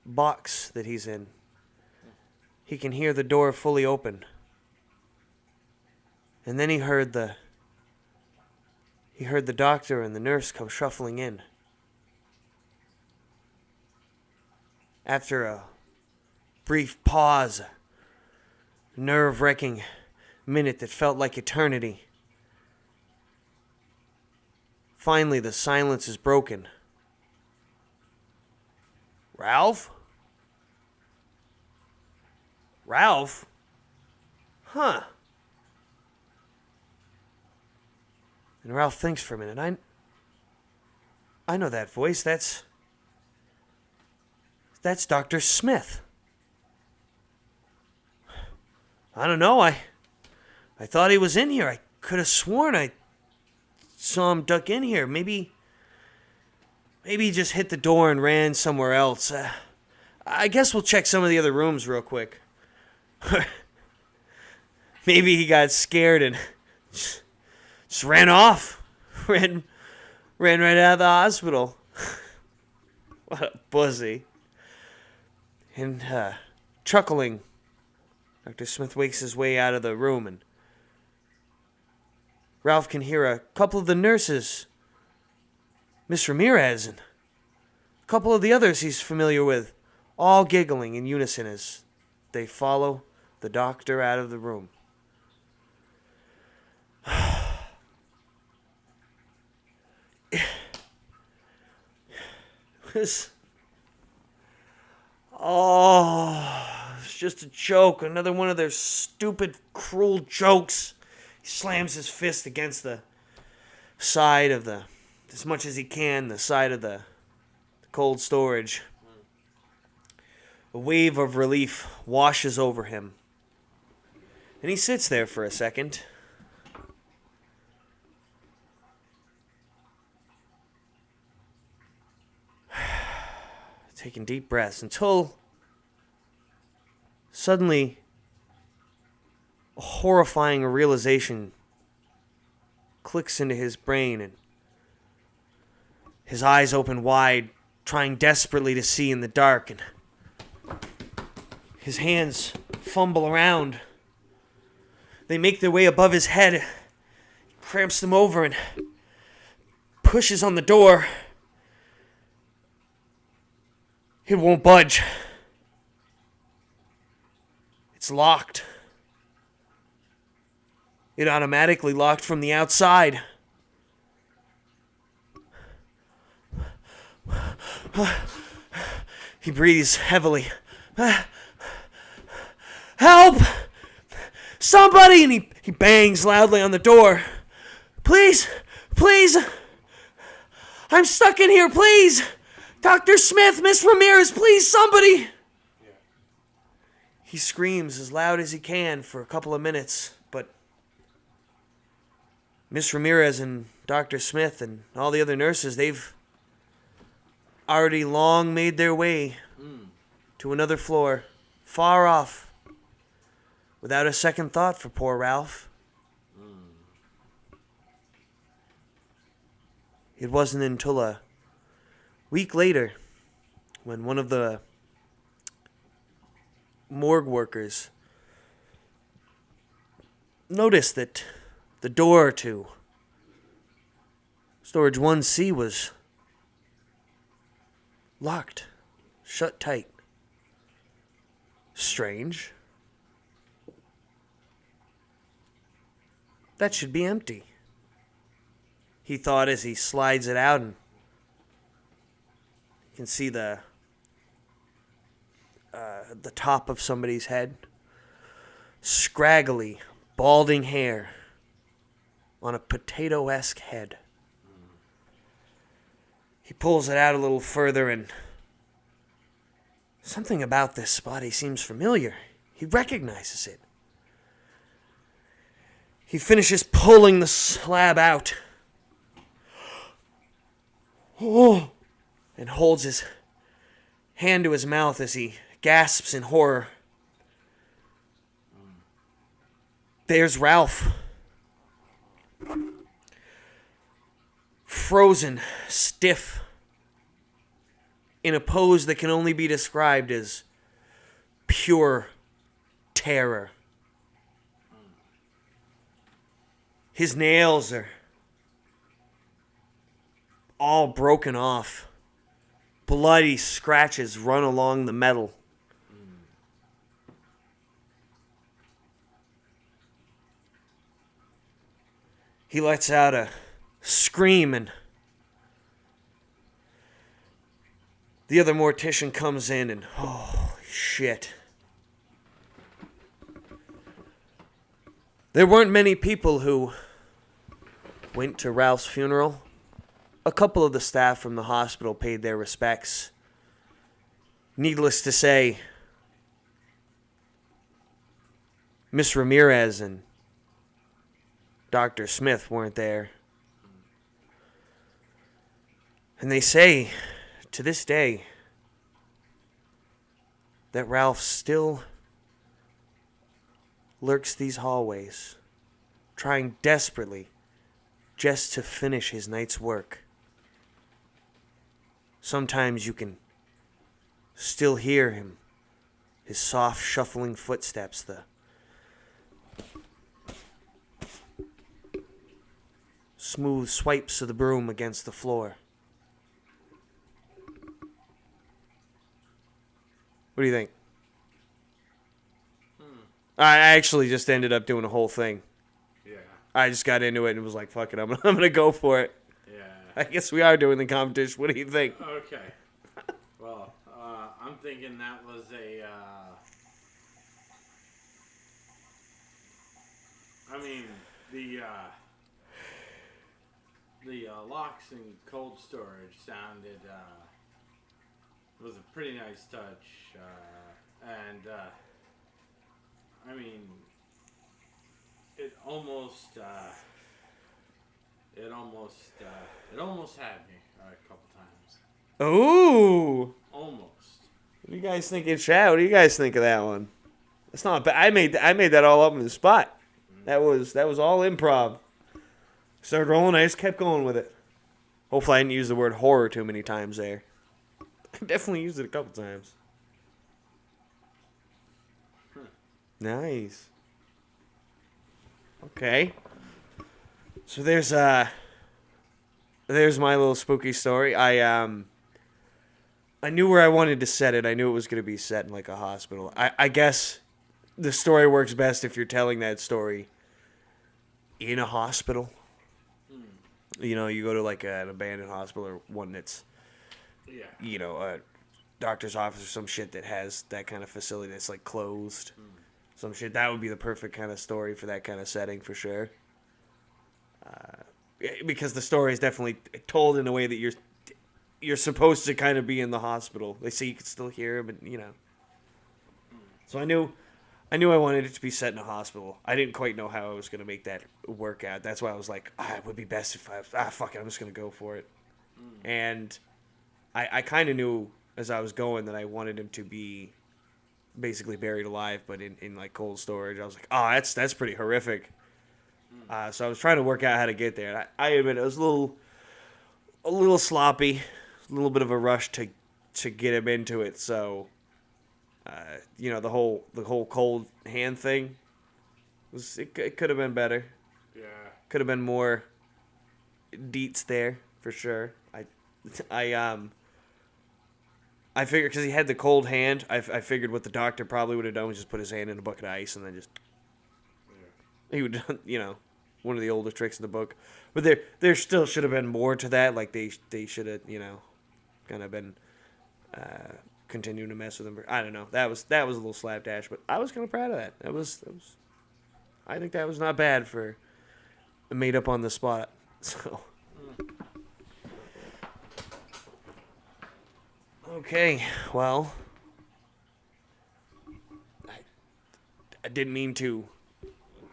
box that he's in. He can hear the door fully open. And then he heard the doctor and the nurse come shuffling in. After a brief pause, a nerve-wracking minute that felt like eternity, finally the silence is broken. Ralph? Ralph? Huh. And Ralph thinks for a minute. I know that voice. That's Dr. Smith. I don't know. I thought he was in here. I could have sworn I saw him duck in here. Maybe he just hit the door and ran somewhere else. I guess we'll check some of the other rooms real quick. Maybe he got scared and just ran off. Ran right out of the hospital. What a pussy. And chuckling Dr. Smith wakes his way out of the room, and Ralph can hear a couple of the nurses, Miss Ramirez, and a couple of the others he's familiar with, all giggling in unison as they follow the doctor out of the room. It's just a joke. Another one of their stupid, cruel jokes. He slams his fist against the side of as much as he can, the side of the cold storage. A wave of relief washes over him. And he sits there for a second. Taking deep breaths until suddenly a horrifying realization clicks into his brain, and his eyes open wide, trying desperately to see in the dark, and his hands fumble around. They make their way above his head. He cramps them over and pushes on the door. It won't budge. It's locked. It automatically locked from the outside. He breathes heavily. Help! Somebody! And he bangs loudly on the door. Please! Please! I'm stuck in here, please! Dr. Smith, Miss Ramirez, please, somebody! Yeah. He screams as loud as he can for a couple of minutes, but Miss Ramirez and Dr. Smith and all the other nurses, they've already long made their way to another floor, far off, without a second thought for poor Ralph. It wasn't until a week later, when one of the morgue workers noticed that the door to storage 1C was locked, shut tight. Strange. That should be empty, he thought as he slides it out, and you can see the top of somebody's head. Scraggly, balding hair on a potato-esque head. He pulls it out a little further, and something about this body seems familiar. He recognizes it. He finishes pulling the slab out. Oh! And holds his hand to his mouth as he gasps in horror. There's Ralph. Frozen, stiff, in a pose that can only be described as pure terror. His nails are all broken off. Bloody scratches run along the metal. He lets out a scream, and the other mortician comes in, and holy shit. There weren't many people who went to Ralph's funeral. A couple of the staff from the hospital paid their respects. Needless to say, Miss Ramirez and Dr. Smith weren't there. And they say, to this day, that Ralph still lurks these hallways, trying desperately just to finish his night's work. Sometimes you can still hear him, his soft shuffling footsteps, the smooth swipes of the broom against the floor. What do you think? I actually just ended up doing a whole thing. Yeah. I just got into it and was like, fuck it, I'm gonna go for it. Yeah. I guess we are doing the competition. What do you think? Okay. Well, I'm thinking that was I mean, the locks and cold storage sounded, was a pretty nice touch, and, I mean, it almost had me a couple times. Ooh! Almost. What do you guys think in chat? What do you guys think of that one? That's not bad. I made that all up on the spot. That was all improv. Started rolling. I just kept going with it. Hopefully, I didn't use the word horror too many times there. I definitely used it a couple times. Nice. Okay. So there's my little spooky story. I knew where I wanted to set it. I knew it was going to be set in like a hospital. I guess the story works best if you're telling that story in a hospital. You know, you go to like an abandoned hospital or one that's, you know, a doctor's office or some shit that has that kind of facility that's like closed. Some shit. That would be the perfect kind of story for that kind of setting for sure. Because the story is definitely told in a way that you're supposed to kind of be in the hospital. They say you can still hear them, and you know. So I knew I wanted it to be set in a hospital. I didn't quite know how I was going to make that work out. That's why I was like, it would be best if fuck it, I'm just going to go for it. And I kind of knew as I was going that I wanted him to be basically buried alive, but in like cold storage. I was like, that's pretty horrific. So I was trying to work out how to get there. And I admit it was a little sloppy, a little bit of a rush to get him into it. So, you know, the whole cold hand thing it could have been better. Yeah. Could have been more deets there for sure. I figured because he had the cold hand, I figured what the doctor probably would have done was just put his hand in a bucket of ice and then just he would, you know, one of the older tricks in the book. But there still should have been more to that. Like they should have, you know, kind of been continuing to mess with him. I don't know. That was a little slapdash, but I was kind of proud of that. That was I think that was not bad for made up on the spot. So. Okay, well, I didn't mean to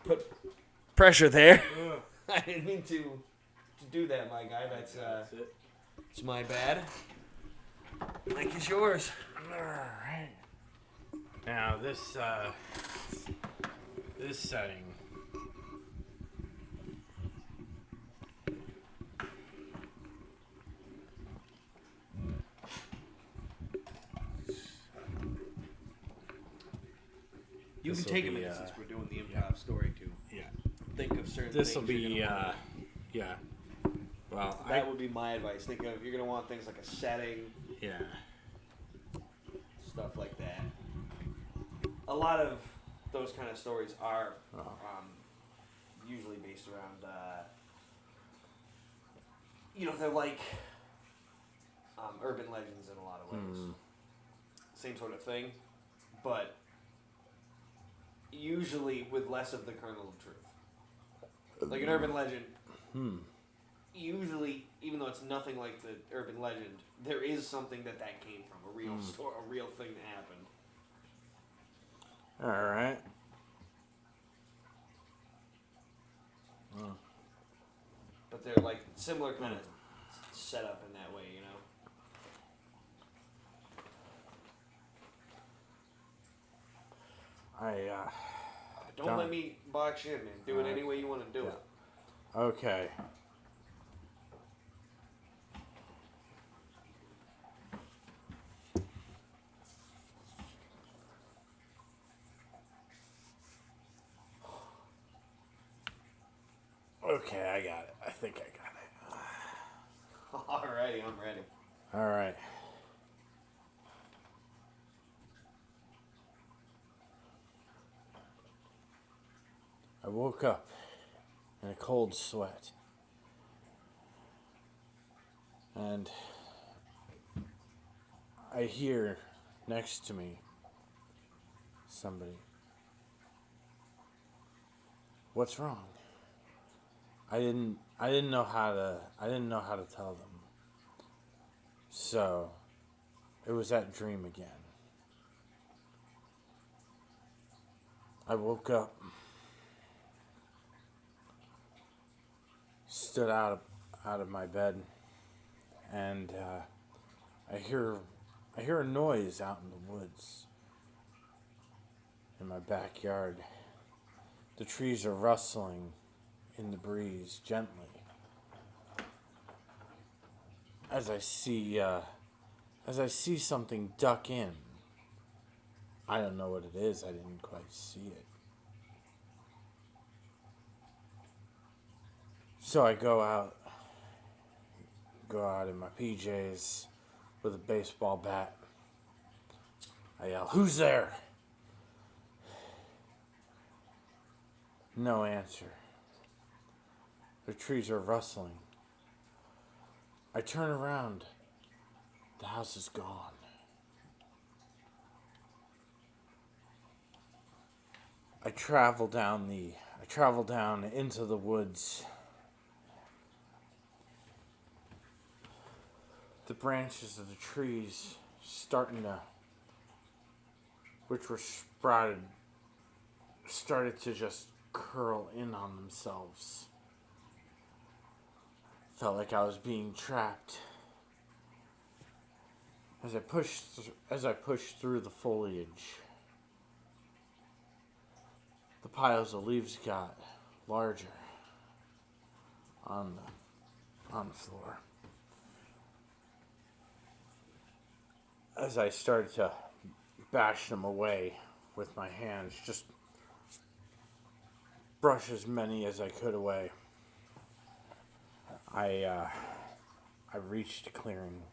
put pressure there. I didn't mean to do that, my guy. That's it. It's my bad. Mike is yours. All right. Now this setting. You can take a minute since we're doing the improv story too. Yeah. Think of certain This will things. be yeah. Well, that would be my advice. Think of you're gonna want things like a setting. Yeah. Stuff like that. A lot of those kind of stories are usually based around, you know, they're like urban legends in a lot of ways. Same sort of thing, but usually with less of the kernel of truth. Like an urban legend, usually, even though it's nothing like the urban legend, there is something that came from, a real story, a real thing that happened. All right. But they're like similar kind of setup in that way, you know? Don't let me box you in, man. Do it any way you want to do it. Okay. Okay, I got it. I think I got it. Alrighty, I'm ready. All right. I woke up in a cold sweat. And I hear next to me somebody. What's wrong? I didn't know how to tell them. So it was that dream again. I woke up, stood out of my bed, and I hear a noise out in the woods in my backyard. The trees are rustling in the breeze gently. As I see something duck in. I don't know what it is. I didn't quite see it. So I go out in my PJs with a baseball bat. I yell, "Who's there?" No answer. The trees are rustling. I turn around. The house is gone. I travel down into the woods. The branches of the trees which were sprouted, started to just curl in on themselves. Felt like I was being trapped. As I pushed through the foliage, the piles of leaves got larger on the floor. As I started to bash them away with my hands, just brush as many as I could away, I reached a clearing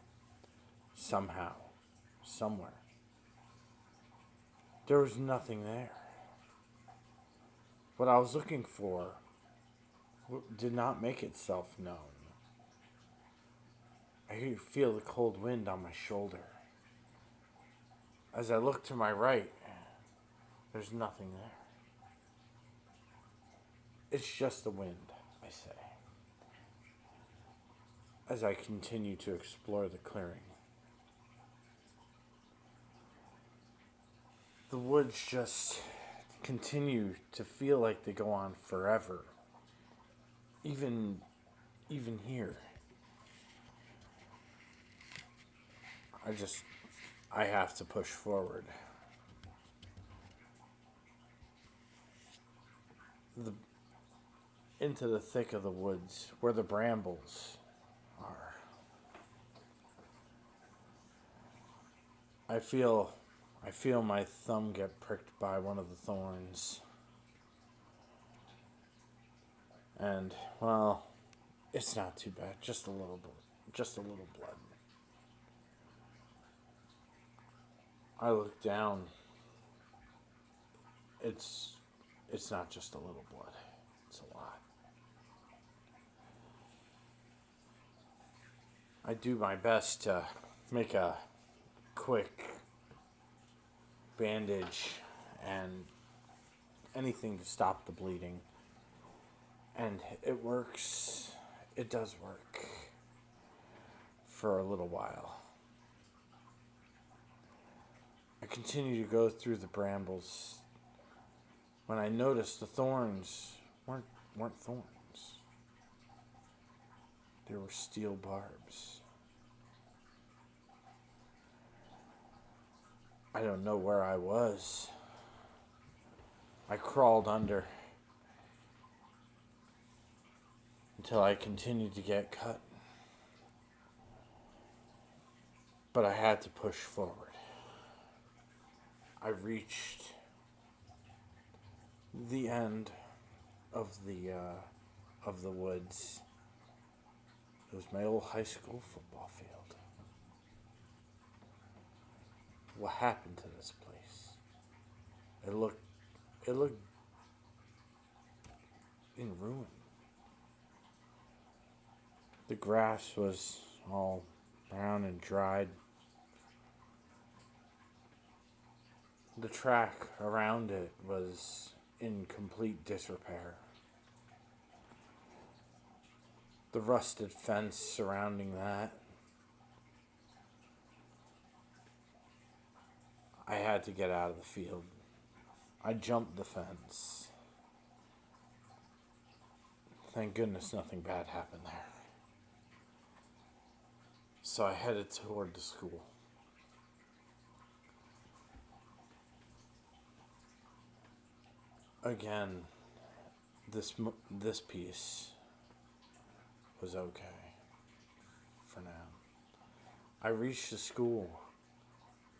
somehow, somewhere. There was nothing there. What I was looking for did not make itself known. I could feel the cold wind on my shoulder. As I look to my right, there's nothing there. It's just the wind, I say, as I continue to explore the clearing. The woods just continue to feel like they go on forever. Even here. I have to push forward. Into the thick of the woods where the brambles are. I feel my thumb get pricked by one of the thorns. And, well, it's not too bad. Just a little blood. I look down. It's not just a little blood. It's a lot. I do my best to make a quick bandage and anything to stop the bleeding. And it works. It does work for a little while. I continue to go through the brambles when I noticed the thorns weren't thorns. They were steel barbs. I don't know where I was. I crawled under until I continued to get cut. But I had to push forward. I reached the end of the of the woods. It was my old high school football field. What happened to this place? It looked in ruin. The grass was all brown and dried. The track around it was in complete disrepair. The rusted fence surrounding that. I had to get out of the field. I jumped the fence. Thank goodness nothing bad happened there. So I headed toward the school. Again, this piece was okay for now. I reached the school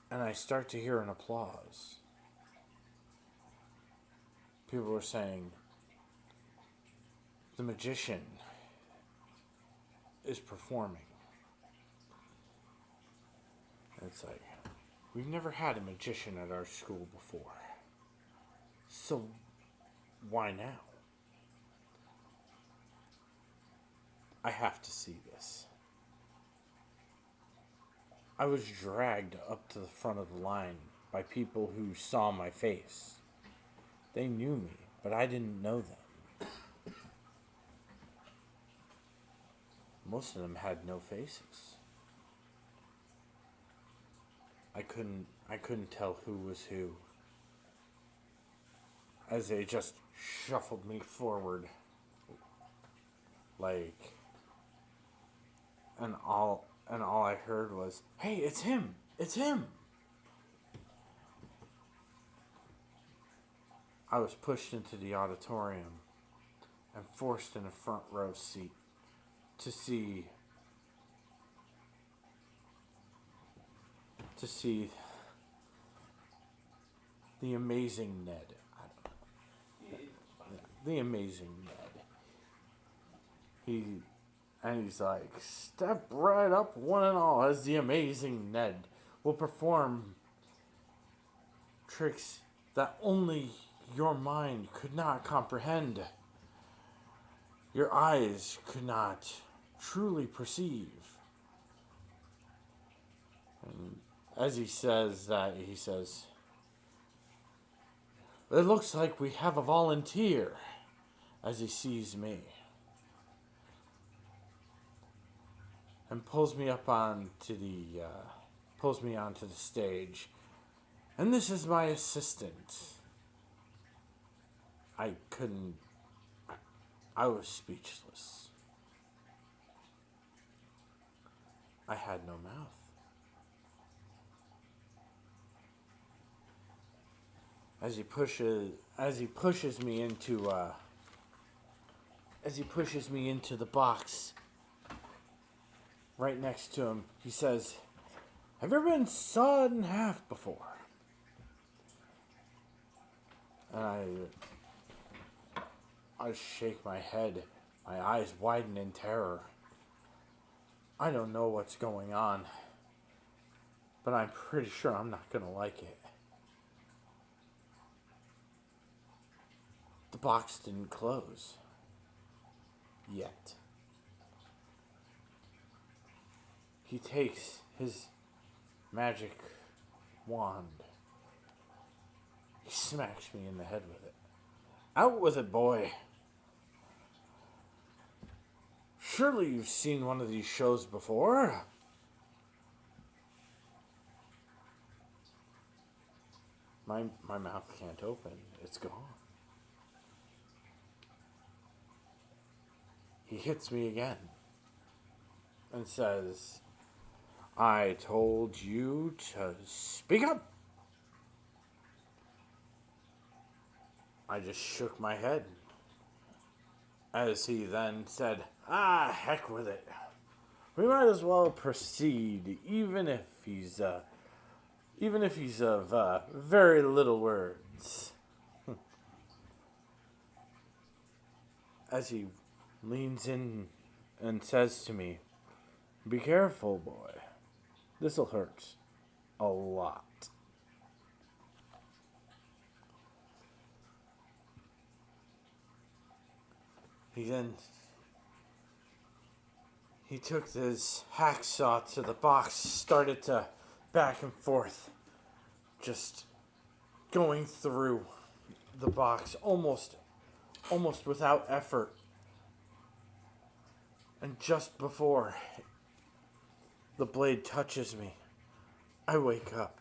and I start to hear an applause. People were saying, the magician is performing. And it's like, we've never had a magician at our school before. So why now? I have to see this. I was dragged up to the front of the line by people who saw my face. They knew me, but I didn't know them. Most of them had no faces. I couldn't tell who was who, as they just shuffled me forward, and all I heard was, "Hey, it's him! It's him!" I was pushed into the auditorium and forced in a front row seat to see the amazing Ned. The amazing Ned. He's like, step right up, one and all, as the amazing Ned will perform tricks that only your mind could not comprehend. Your eyes could not truly perceive. And as he says that, he says, "It looks like we have a volunteer," as he sees me. And pulls me onto the stage. And this is my assistant. I was speechless. I had no mouth. As he pushes me into the box right next to him, he says, "Have you ever been sawed in half before?" And I shake my head, my eyes widen in terror. I don't know what's going on, but I'm pretty sure I'm not gonna like it. The box didn't close. Yet. He takes his magic wand. He smacks me in the head with it. "Out with it, boy. Surely you've seen one of these shows before." My mouth can't open. It's gone. He hits me again and says, "I told you to speak up." I just shook my head as he then said, "Heck with it. We might as well proceed, even if he's of very little words." As he leans in and says to me, "Be careful, boy. This'll hurt a lot." He took his hacksaw to the box, started to back and forth, just going through the box almost without effort. And just before the blade touches me, I wake up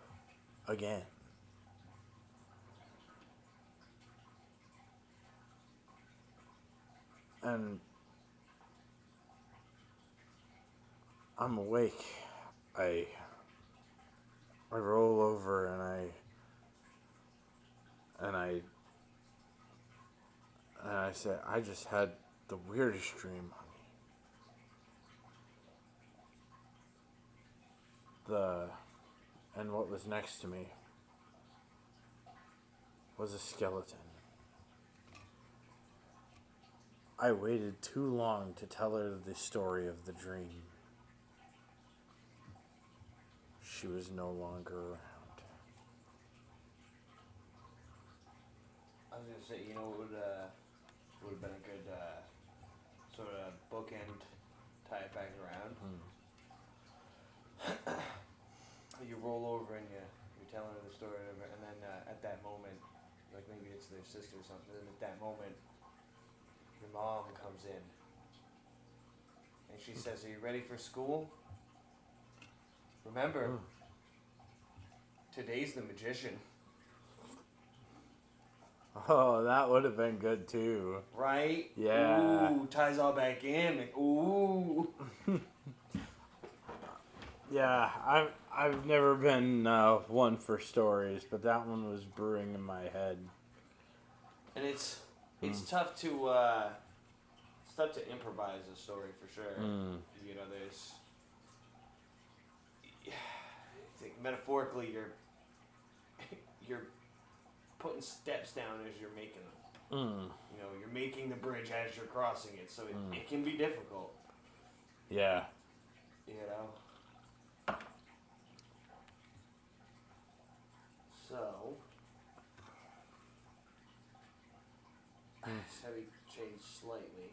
again. And I'm awake. I roll over and I say, "I just had the weirdest dream, honey." And what was next to me was a skeleton. I waited too long to tell her the story of the dream. She was no longer around. I was gonna say, you know, what would have been a good sort of bookend, tie it back around. You roll over and you're telling her the story, and then at that moment, like maybe it's their sister or something, and at that moment, your mom comes in, and she says, "Are you ready for school? Remember, today's the magician." Oh, that would have been good too. Right? Yeah. Ooh, ties all back in. Like, ooh. Yeah, I've never been one for stories, but that one was brewing in my head. And it's tough to improvise a story for sure. You know, there's it's like metaphorically you're putting steps down as you're making them. You know, you're making the bridge as you're crossing it, so it can be difficult. Yeah. You know. So, just having changed slightly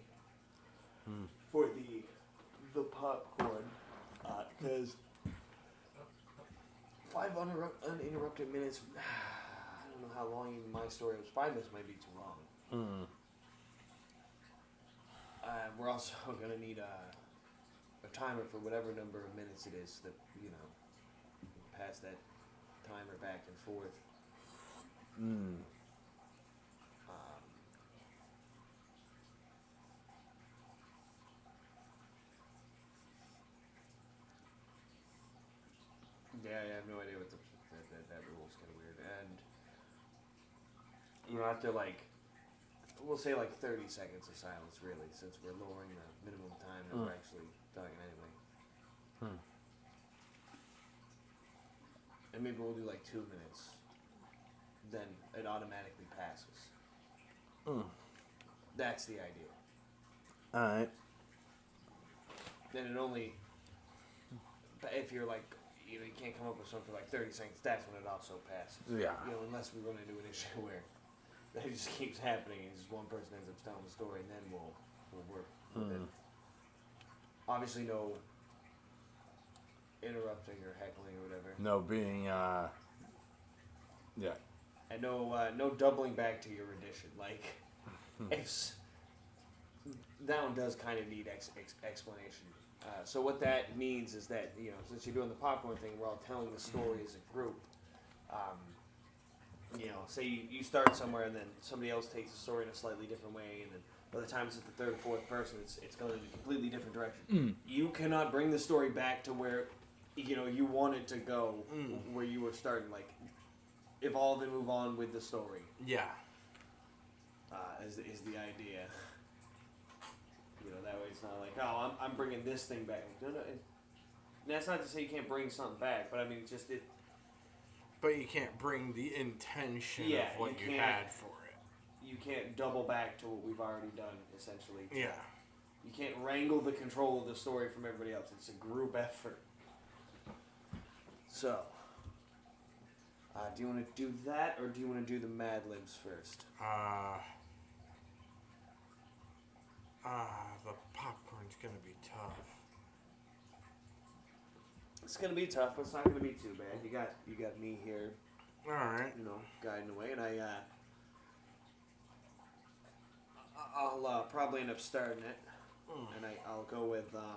for the popcorn, because 5 uninterrupted minutes. I don't know how long even my story was. 5 minutes might be too long. We're also going to need a timer for whatever number of minutes it is that, you know, pass that timer back and forth. Yeah, I have no idea what that rule is kind of weird. And you know, after like, we'll say like 30 seconds of silence, really, since we're lowering the minimum time that we're actually talking anyway. And maybe we'll do like 2 minutes. Then it automatically passes. That's the idea. Alright. Then it only, if you're like, you know, you can't come up with something for like 30 seconds, that's when it also passes. Yeah. You know, unless we run into an issue where that just keeps happening and just one person ends up telling the story, and then we'll work with it. Obviously no interrupting or heckling or whatever. No being, yeah. And no doubling back to your edition. Like, that one does kind of need explanation. So what that means is that, you know, since you're doing the popcorn thing, we're all telling the story as a group. You know, say you start somewhere and then somebody else takes the story in a slightly different way, and then by the time it's at the third or fourth person, it's going in a completely different direction. You cannot bring the story back to where, you know, you want it to go, where you were starting. Like, evolve and move on with the story. Yeah. Is the idea. You know, that way it's not like, oh, I'm bringing this thing back. No, that's not to say you can't bring something back, but I mean, just it. But you can't bring the intention of what you had for it. You can't double back to what we've already done, essentially. Yeah. You can't wrangle the control of the story from everybody else. It's a group effort. So, do you want to do that, or do you want to do the Madlibs first? The popcorn's gonna be tough. It's gonna be tough, but it's not gonna be too bad. You got me here. All right. You know, guiding the way, and I'll probably end up starting it, and I'll go with right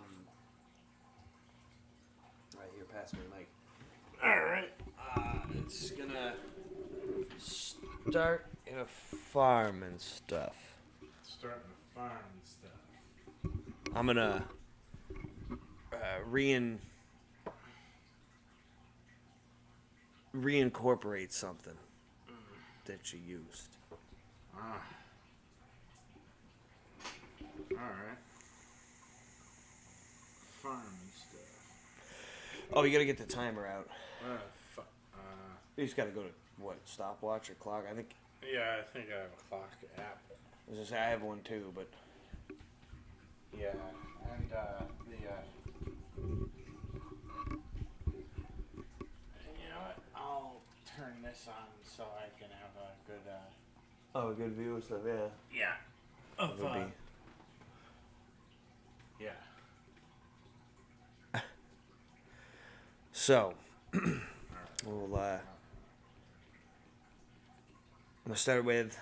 here, pass me the mic. All right. It's gonna start in a farm and stuff. Starting to farm and stuff. I'm gonna reincorporate something that you used. Alright. Farm and stuff. Oh, you gotta get the timer out. Fuck. You just gotta go to, what, stopwatch or clock? I think... Yeah, I think I have a clock app. I was gonna say, I have one too, but... Yeah, and you know what? I'll turn this on so I can have a good a good view and stuff, yeah. yeah. Of yeah. So, we'll, I'm gonna start with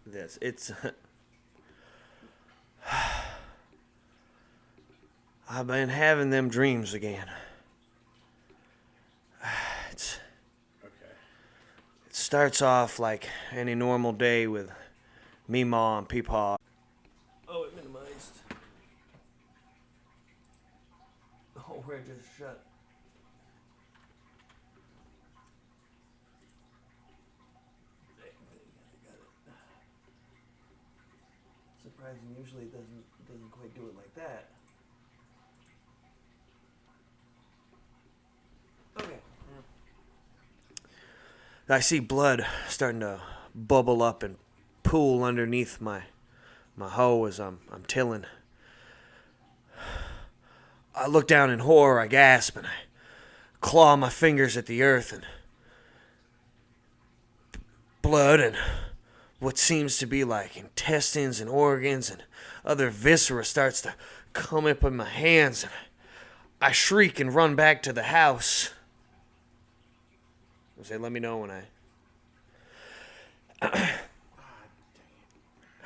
this. It's... I've been having them dreams again. It starts off like any normal day with me, Ma, and Peepaw. Oh, it minimized. Oh, where it just shut. I got it. Surprising. Usually it doesn't quite do it like that. Okay. I see blood starting to bubble up and pool underneath my hoe as I'm tilling. I look down in horror, I gasp, and I claw my fingers at the earth, and blood and what seems to be like intestines and organs and other viscera starts to come up in my hands, and I shriek and run back to the house. Say, let me know when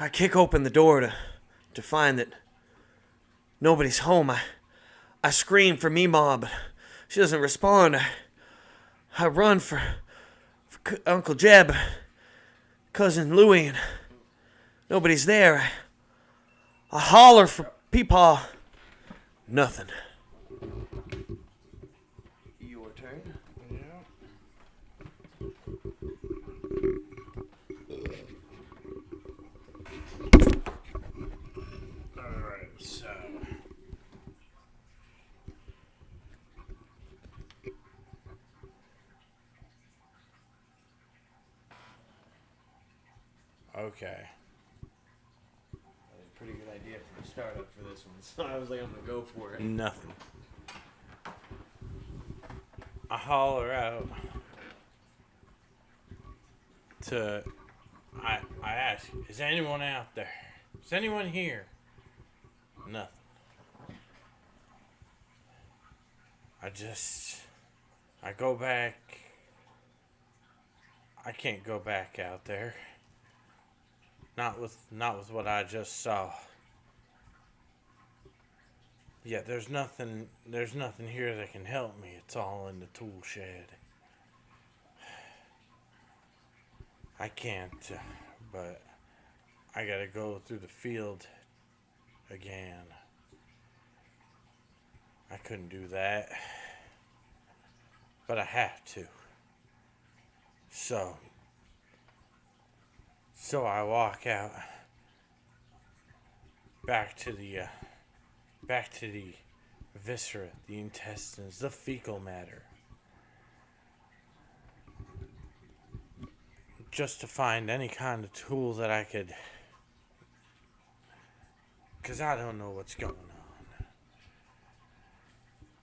I kick open the door to find that nobody's home. I scream for Meemaw, but she doesn't respond. I run for Uncle Jeb, Cousin Louie, and nobody's there. I holler for Peepaw. Nothing. Your turn. Alright, so okay. Pretty good idea for a startup for this one, so I was like, I'm gonna go for it. Nothing. I holler out to I ask, is anyone out there? Is anyone here? Nothing. I go back. I can't go back out there. Not with what I just saw. Yeah, there's nothing here that can help me. It's all in the tool shed. I can't, but I gotta go through the field again. I couldn't do that, but I have to. So I walk out back to the viscera, the intestines, the fecal matter. Just to find any kind of tool that I could because I don't know what's going on.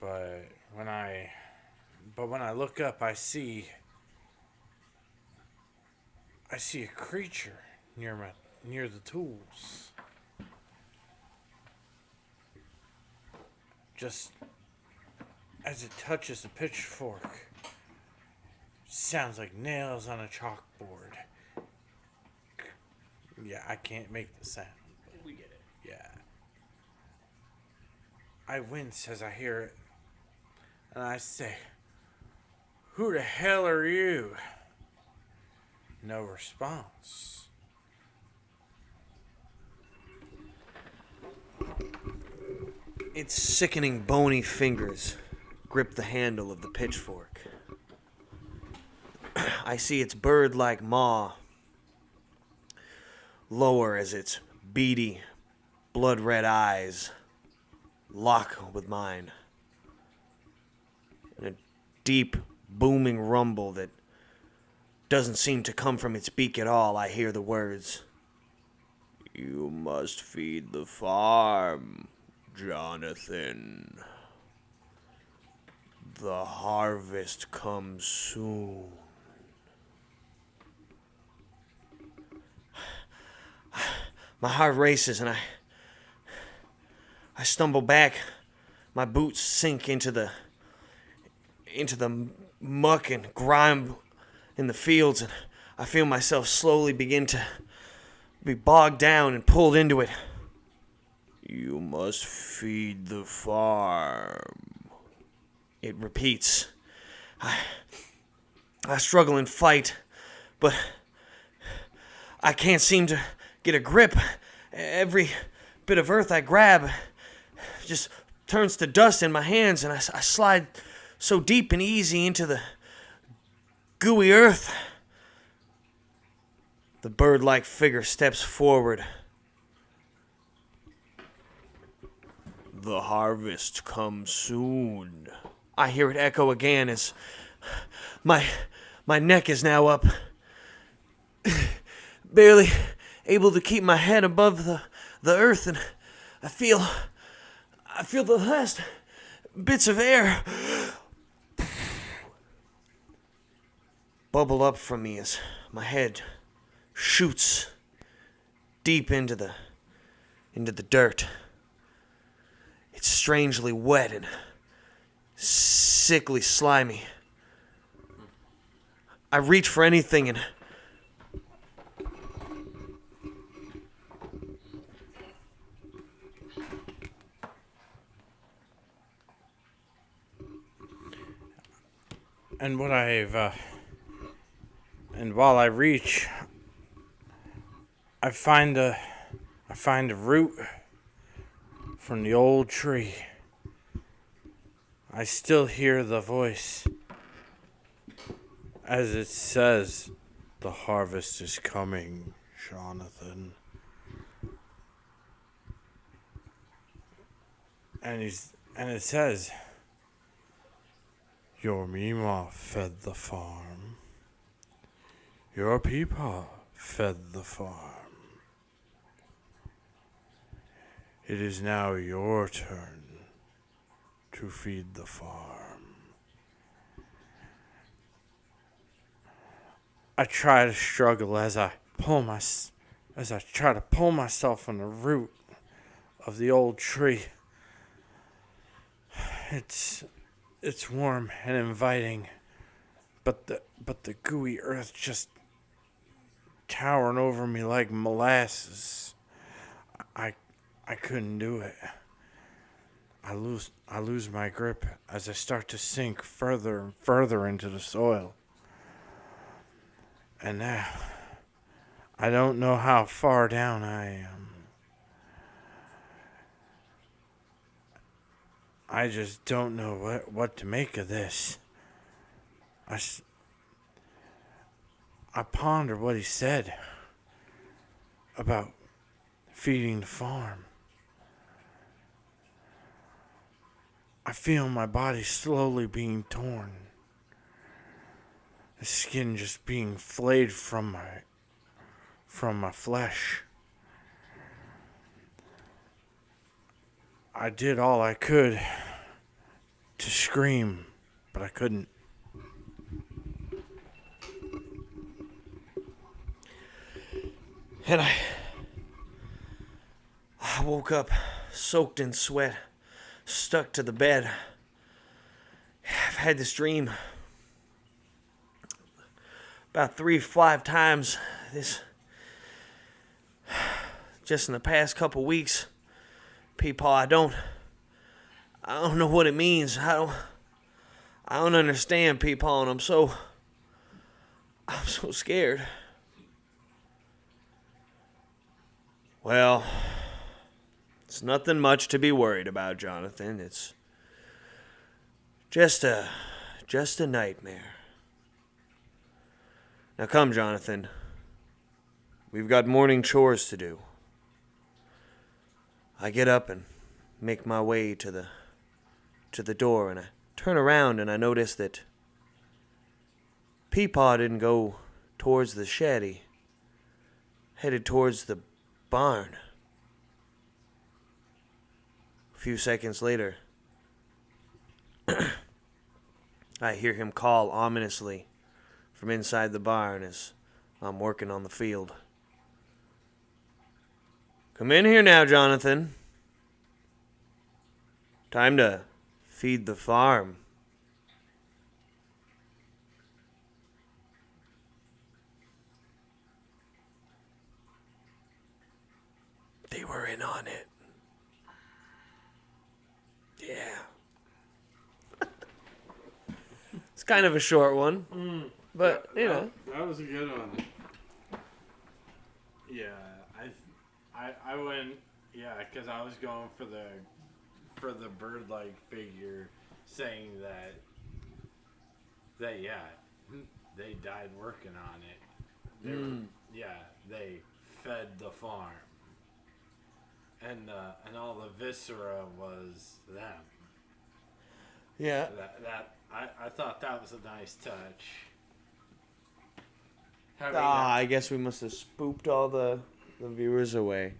But when I look up, I see a creature near the tools. Just as it touches the pitchfork, sounds like nails on a chalkboard. Yeah, I can't make the sound. We get it. Yeah. I wince as I hear it, and I say, "Who the hell are you?" No response. Its sickening bony fingers grip the handle of the pitchfork. I see its bird-like maw lower as its beady, blood-red eyes lock with mine. In a deep, booming rumble that doesn't seem to come from its beak at all, I hear the words, "You must feed the farm, Jonathan. The harvest comes soon." My heart races and I stumble back. My boots sink into the muck and grime in the fields, and I feel myself slowly begin to be bogged down and pulled into it. "You must feed the farm," it repeats. I struggle and fight, but I can't seem to get a grip. Every bit of earth I grab just turns to dust in my hands, and I slide so deep and easy into the gooey earth. The bird-like figure steps forward. "The harvest comes soon." I hear it echo again as my neck is now up. Barely able to keep my head above the earth, and I feel the last bits of air bubble up from me as my head shoots deep into the dirt. It's strangely wet and sickly slimy. I reach for anything and while I reach, I find a root from the old tree. I still hear the voice as it says, "The harvest is coming, Jonathan." And it says, "Your Mima fed the farm. Your Peepaw fed the farm. It is now your turn to feed the farm." I try to struggle as I try to pull myself from the root of the old tree. It's warm and inviting, but the gooey earth just towering over me like molasses. I couldn't do it. I lose my grip as I start to sink further and further into the soil. And now I don't know how far down I am. I just don't know what to make of this. I ponder what he said about feeding the farm. I feel my body slowly being torn. The skin just being flayed from my flesh. I did all I could to scream, but I couldn't. And I woke up soaked in sweat, stuck to the bed. I've had this dream about 3-5 times this just in the past couple weeks. Peepaw, I don't know what it means. I don't understand, Peepaw, and I'm so scared. Well, it's nothing much to be worried about, Jonathan. It's just a nightmare. Now come, Jonathan. We've got morning chores to do. I get up and make my way to the door, and I turn around and I notice that Peepaw didn't go towards the shed. He headed towards the barn. A few seconds later, I hear him call ominously from inside the barn as I'm working on the field. Come in here now, Jonathan. Time to feed the farm. They were in on it. Yeah. It's kind of a short one, but, you know. That was a good one. Yeah, I went, yeah, because I was going for the bird-like figure, saying that yeah, they died working on it. They were, yeah, they fed the farm, and all the viscera was them. Yeah. I thought that was a nice touch. I guess we must have spooked all the viewers away.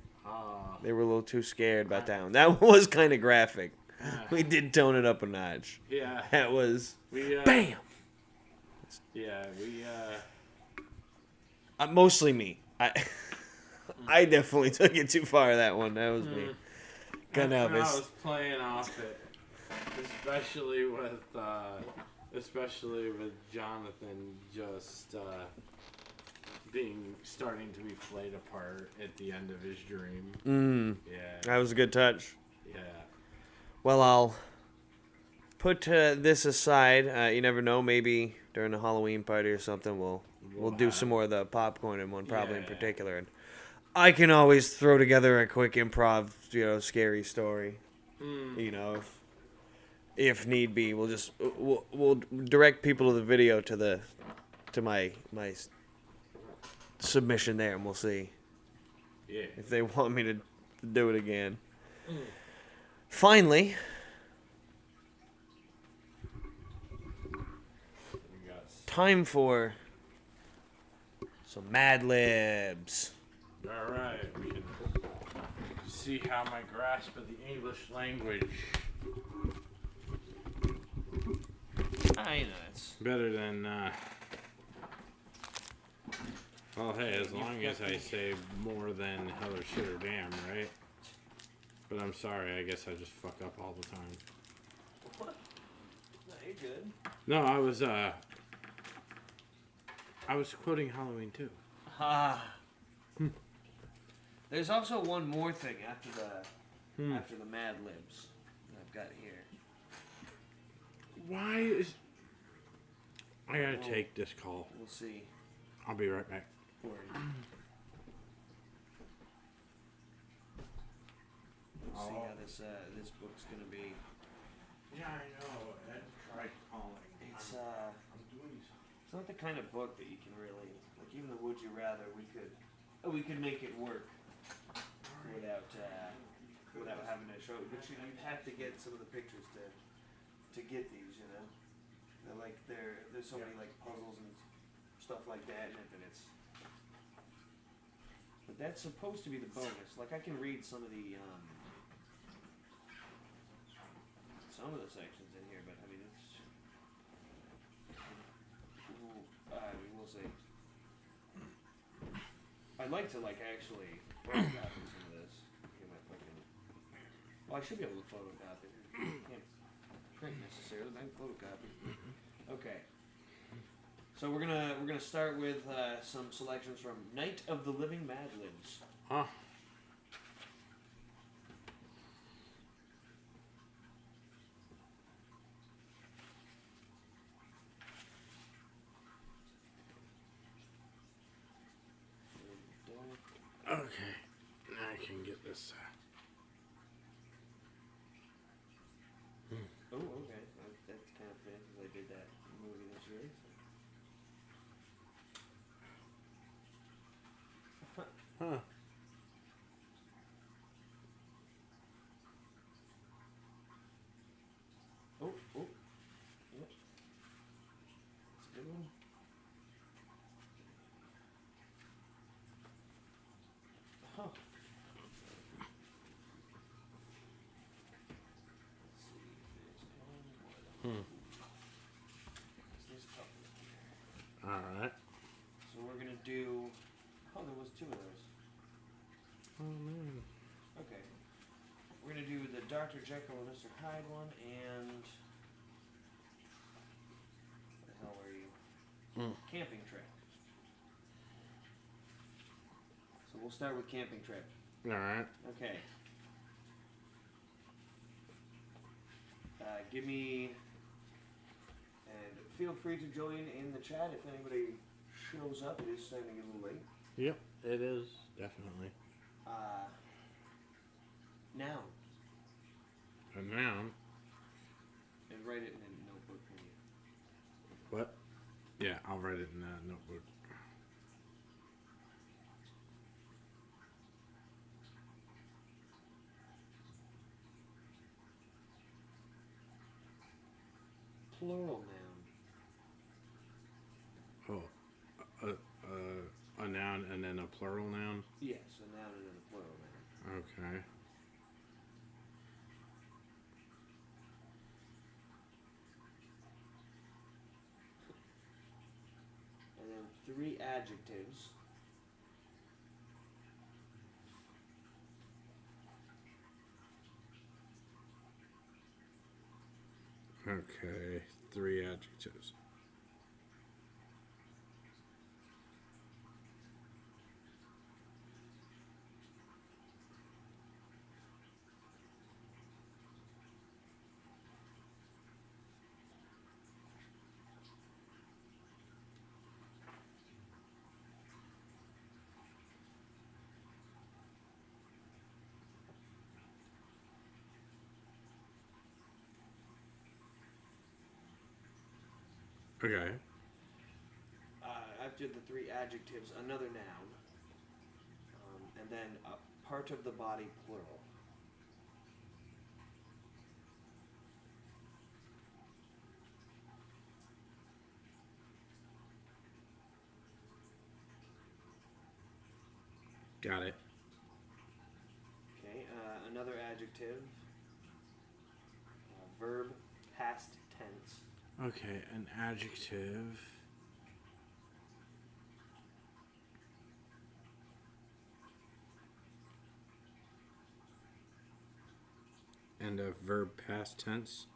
They were a little too scared about that one. That was kind of graphic. We did tone it up a notch. Yeah. That was... BAM! Yeah, mostly me. I definitely took it too far, that one. That was me. I was playing off it. Especially with Jonathan just starting to be flayed apart at the end of his dream. Yeah. That was a good touch. Yeah. Well, I'll put this aside. You never know. Maybe during a Halloween party or something, we'll do some more of the popcorn in one, probably in particular. And I can always throw together a quick improv, scary story. You know, if need be, we'll direct people to the video to my submission there, and we'll see if they want me to do it again. Finally, time for some Madlibs. All right, we can see how my grasp of the English language. I know it's better than. Well, hey, as long as I say more than hell or shit or damn, right? But I'm sorry, I guess I just fuck up all the time. What? No, you're good. No, I was quoting Halloween too. There's also one more thing after the Madlibs that I've got here. Why is... I gotta take this call. We'll see. I'll be right back. We'll see how this book's gonna be. Yeah, I know. Ed tried calling. It's I'm doing something. It's not the kind of book that you can really like. Even the Would You Rather, we could make it work without having to show it. But you have to get some of the pictures to get these. They're like there's so many like puzzles and stuff like that in it, and it's. But that's supposed to be the bonus. Like I can read some of the I'd like to actually photocopy some of this. Get my fucking. Well, I should be able to photocopy. Can't print necessarily, but I can photocopy. Okay. So we're gonna start with some selections from Night of the Living Madlibs. Huh. Okay, now I can get this. Oh, okay. That's kind of fancy. I did that movie this year. Huh. Oh. Yep. That's a good one. Huh. Alright. So we're gonna do. Oh, there was 2 of those. Oh man. Okay. We're gonna do the Dr. Jekyll and Mr. Hyde one, and what the hell are you? Camping trip. So we'll start with camping trip. Alright. Okay. Give me, and feel free to join in the chat if anybody shows up. It is starting to get a little late. Yep, it is, definitely. Noun. A noun. And write it in a notebook for me. What? Yeah, I'll write it in a notebook. Plural noun. Oh, a noun and then a plural noun? Yes, a noun and then a plural noun. Okay. And then 3 adjectives. Okay, 3 adjectives. Okay. After the 3 adjectives, another noun. And then a part of the body, plural. Got it. Okay, another adjective. Verb, past tense. Okay, an adjective. And a verb past tense.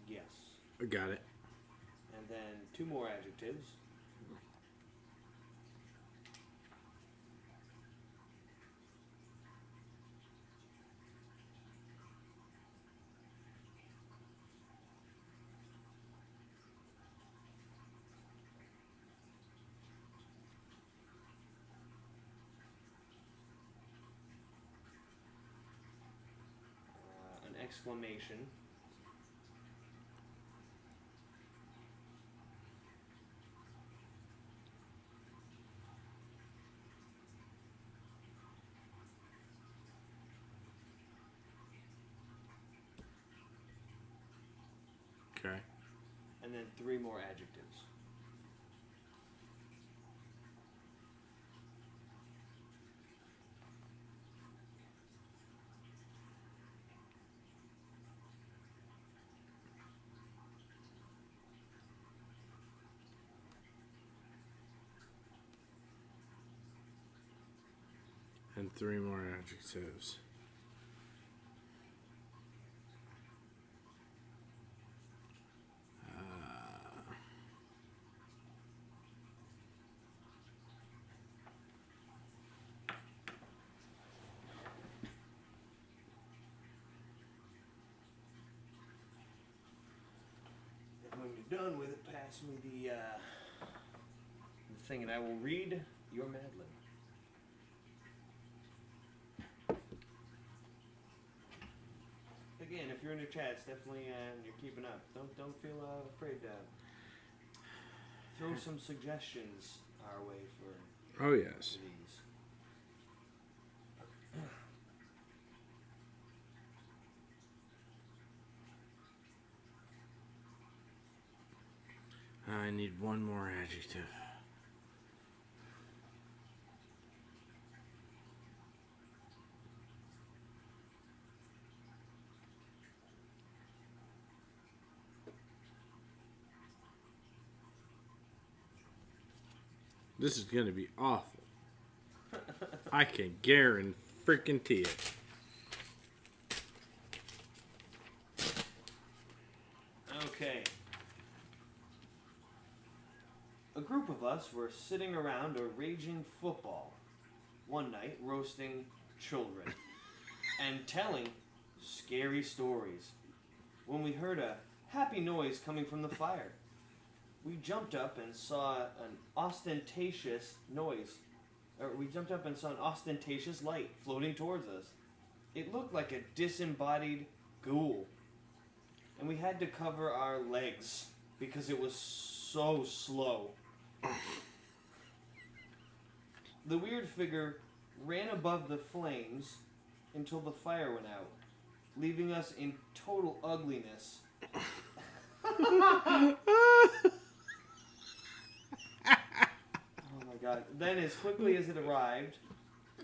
Yes. Got it. And then 2 more adjectives. An exclamation. Okay. And then 3 more adjectives. And 3 more adjectives. When you're done with it, pass me the thing, and I will read your Mad Lib. Again, if you're in your chats, definitely you're keeping up. Don't feel afraid to throw some suggestions our way for. Oh yes. For these. I need 1 more adjective. This is going to be awful. I can guarantee it. Okay. A group of us were sitting around a raging football one night, roasting children and telling scary stories, when we heard a happy noise coming from the fire. We jumped up and saw an ostentatious light floating towards us. It looked like a disembodied ghoul, and we had to cover our legs because it was so slow. The weird figure ran above the flames until the fire went out, leaving us in total ugliness. Oh my god. Then, as quickly as it arrived,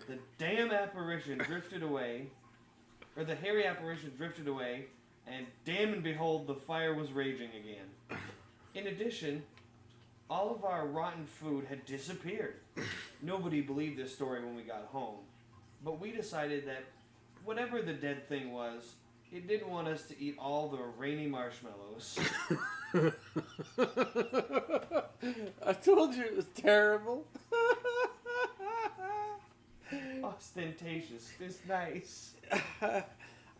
the damn apparition drifted away, or the hairy apparition drifted away, and damn and behold, the fire was raging again. In addition, all of our rotten food had disappeared. Nobody believed this story when we got home, but we decided that whatever the dead thing was, it didn't want us to eat all the rainy marshmallows. I told you it was terrible. Ostentatious. It's nice.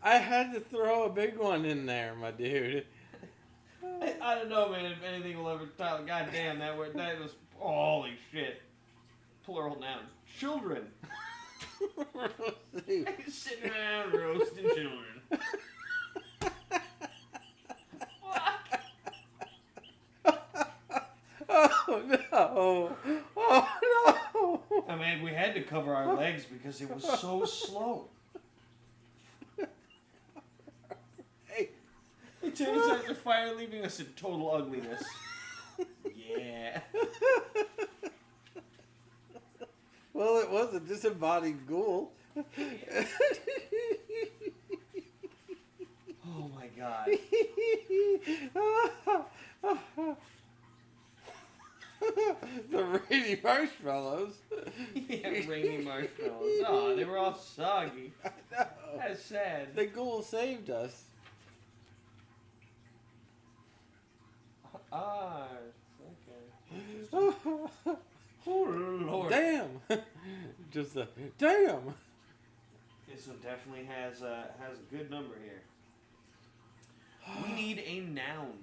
I had to throw a big one in there, my dude. I don't know, man, if anything will ever tell. God damn, that was, holy shit. Plural noun. Children. Sitting around roasting children. Oh no! Oh no! I mean, we had to cover our legs because it was so slow. It turns out the fire leaving us in total ugliness. Yeah. Well, it was a disembodied ghoul. Oh my god. The rainy marshmallows. Yeah, rainy marshmallows. Oh, they were all soggy. I know. That's sad. The ghoul saved us. Ah, okay. Oh, Lord. Damn. Just a damn. This one definitely has a good number here. We need a noun.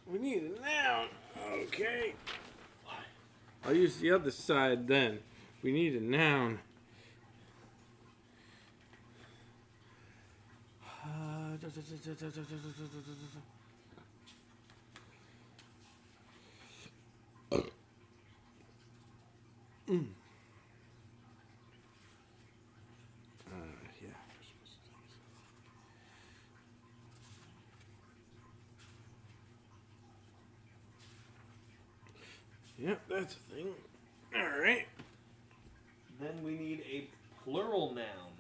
We need a noun. Okay. I'll use the other side then. We need a noun. Yep, that's a thing. All right. Then we need a plural noun.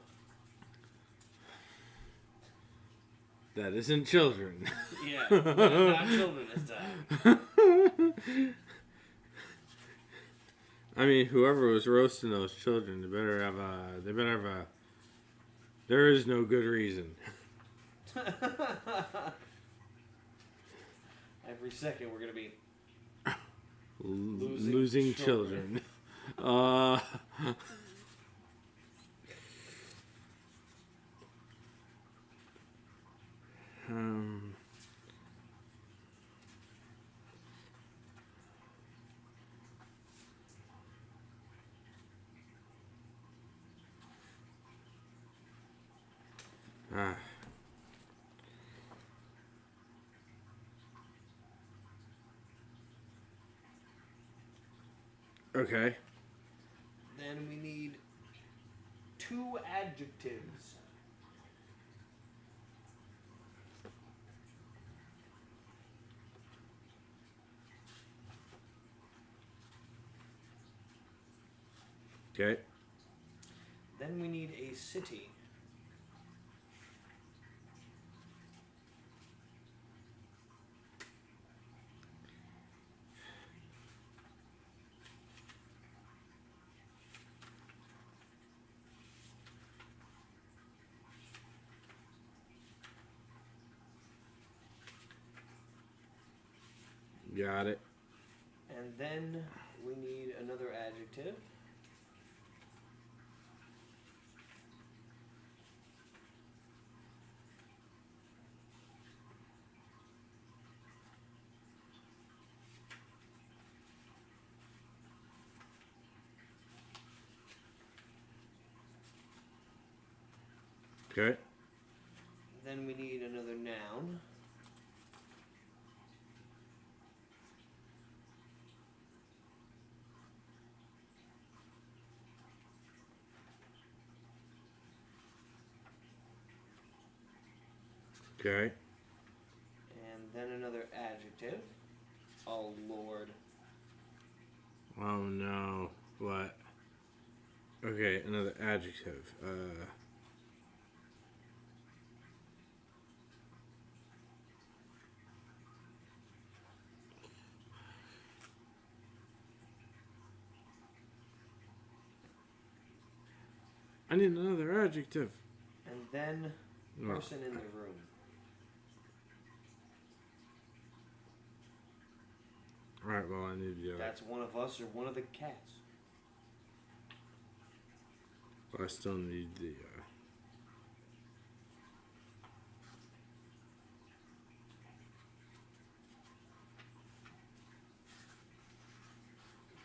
That isn't children. Yeah, not children this time. I mean, whoever was roasting those children, they better have a. There is no good reason. Every second we're gonna be losing children. Okay. Then we need 2 adjectives. Okay. Then we need a city. Got it. And then we need another adjective. Okay. Then we need another noun. Okay. And then another adjective. Oh, Lord. Oh, no. What? Okay, another adjective. I need another adjective. And then person in the room. Alright, well, I need to do it. That's one of us or one of the cats. I still need the...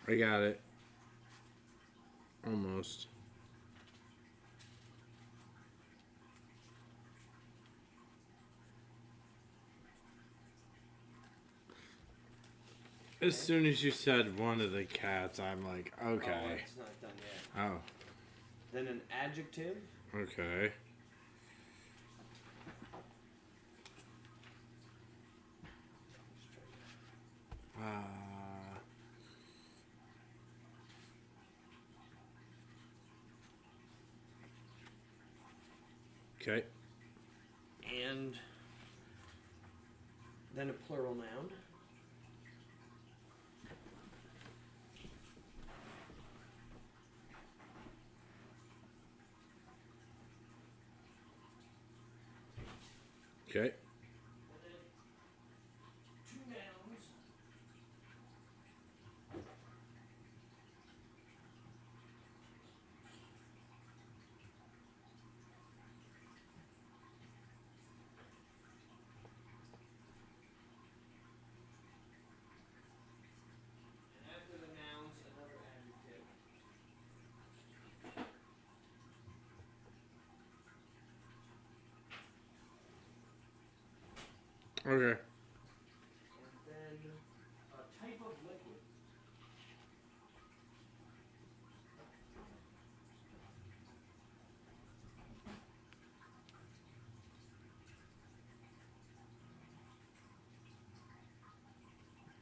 I got it. Almost. As soon as you said one of the cats, I'm like, okay. Oh, it's not done yet. Oh. Then an adjective. Okay. Okay. And then a plural noun. Okay. And then 2 nouns. And after the nouns, another adjective. Okay. And then a type of liquid.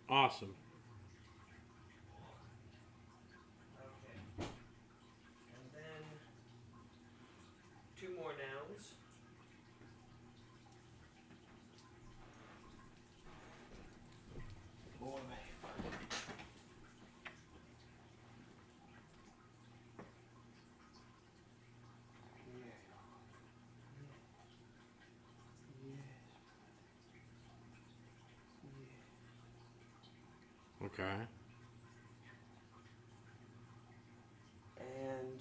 Awesome. Okay. And then 2 more nouns. Oh, man. Okay. And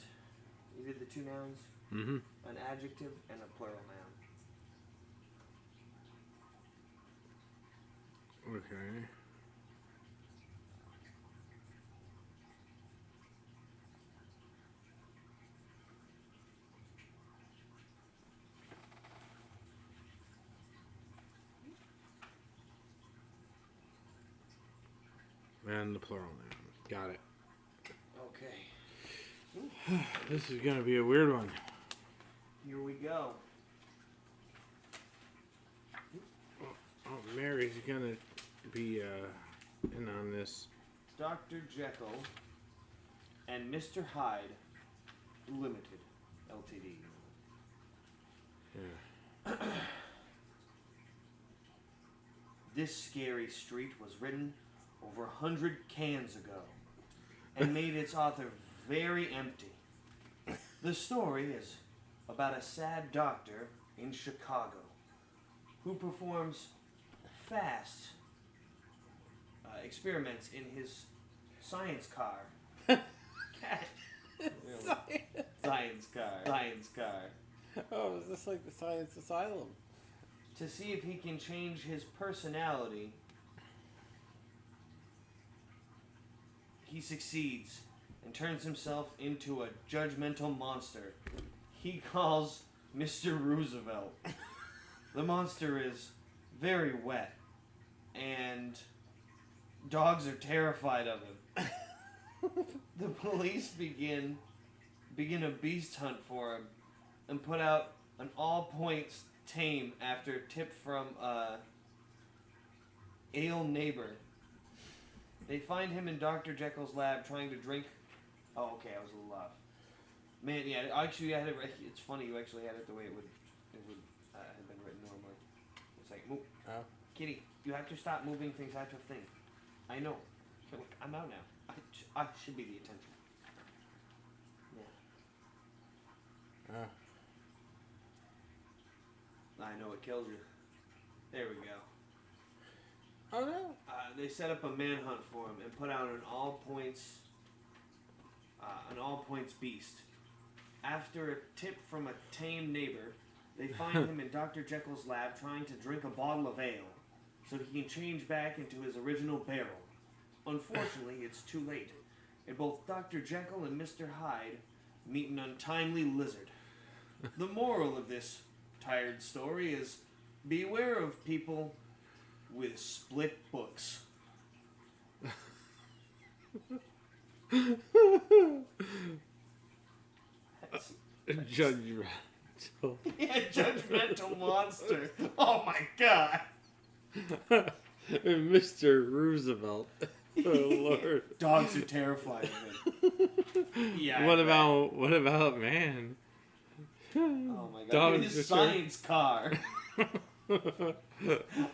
you did the two nouns? Mm-hmm. An adjective and a plural noun. Okay. And the plural noun. Got it. Okay. This is going to be a weird one. Here we go. Oh, Mary's going to be in on this. Dr. Jekyll and Mr. Hyde Limited, Ltd. Yeah. This scary street was written over 100 cans ago and made its author very empty. The story is about a sad doctor in Chicago who performs fast experiments in his science car. Really? Science car. Oh, is this like the Science Asylum? To see if he can change his personality. He succeeds and turns himself into a judgmental monster he calls Mr. Roosevelt. The monster is very wet, and dogs are terrified of him. The police begin a beast hunt for him and put out an all-points tame after tip from ale neighbor. They find him in Dr. Jekyll's lab trying to drink. Oh, okay, I was a little off. Man, yeah, actually, I had it. It's funny, you actually had it the way it would have been written normally. It's like, move, Kitty, you have to stop moving things out of thing. I know. Okay, look, I'm out now. I should be the attention. Yeah. I know it kills you. There we go. Oh no. They set up a manhunt for him and put out an all points beast. After a tip from a tame neighbor, they find him in Dr. Jekyll's lab trying to drink a bottle of ale so he can change back into his original barrel. Unfortunately, it's too late, and both Dr. Jekyll and Mr. Hyde meet an untimely lizard. The moral of this tired story is beware of people with split books. Judgmental. Yeah, judgmental monster. Oh my god. Mr. Roosevelt. Oh Lord. Dogs are terrified of him. Yeah. What about man? Oh my god. Dogs His science car.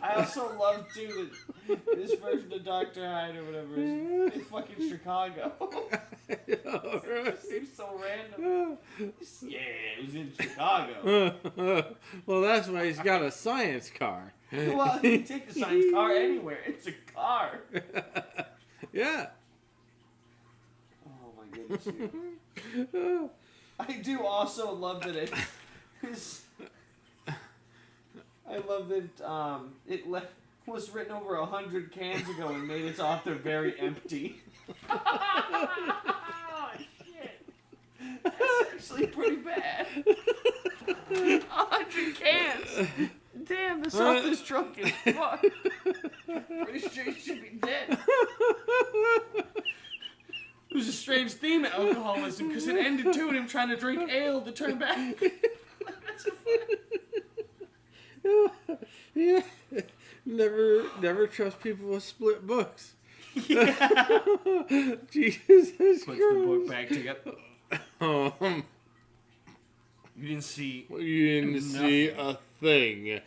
I also love too that this version of Dr. Hyde or whatever is in fucking Chicago. It just seems so random. Yeah, it was in Chicago. Well, that's why he's got a science car. Well, you can take the science car anywhere. It's a car. Yeah. Oh my goodness. Dude. I do also love that it is. I love that it was written over 100 cans ago and made its author very empty. Oh, shit. That's actually pretty bad. 100 cans. Damn, this author's drunk as fuck. Pretty sure he should be dead. It was a strange theme of alcoholism because it ended too in him trying to drink ale to turn back. That's so funny. Yeah. Never trust people with split books. Yeah. Jesus Christ. Puts the book back together. You didn't see. You didn't see a thing.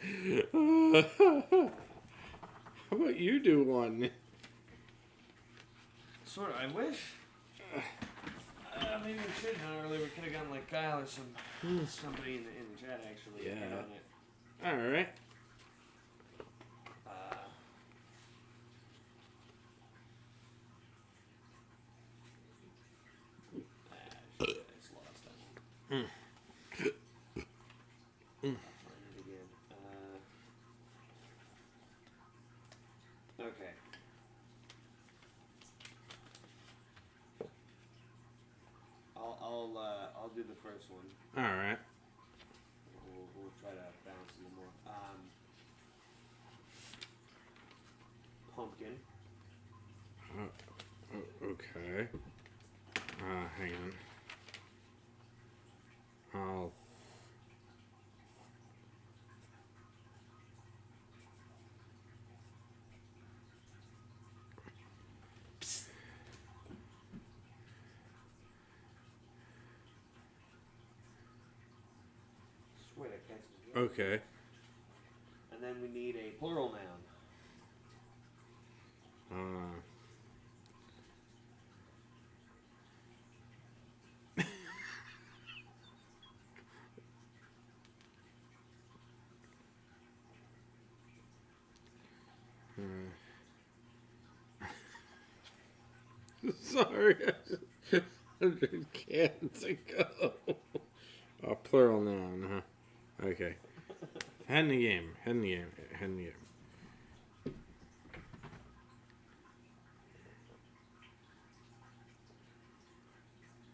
How about you do one? Sort of. I wish. Maybe we should have earlier. We could have gotten like Kyle or somebody in the chat actually. Yeah. On it. All right. Mm. I'll find it again. Okay. I'll do the first one. All right. We'll try to balance a little more. Pumpkin. Okay. Hang on. I'll. Swear that catches me. Okay. And then we need a plural noun. Sorry, 100 cans ago. A plural noun, huh? Okay. Head in the game. Head in the game. Head in the game.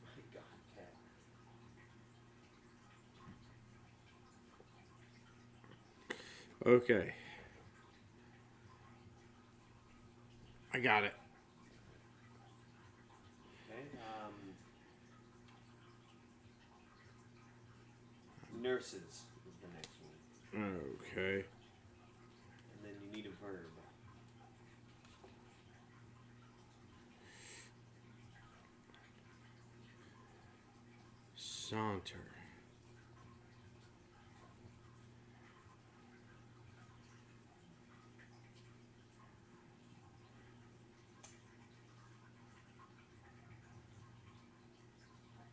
My God, cat. Okay. I got it. Okay. Nurses is the next one. Okay. And then you need a verb. Saunter.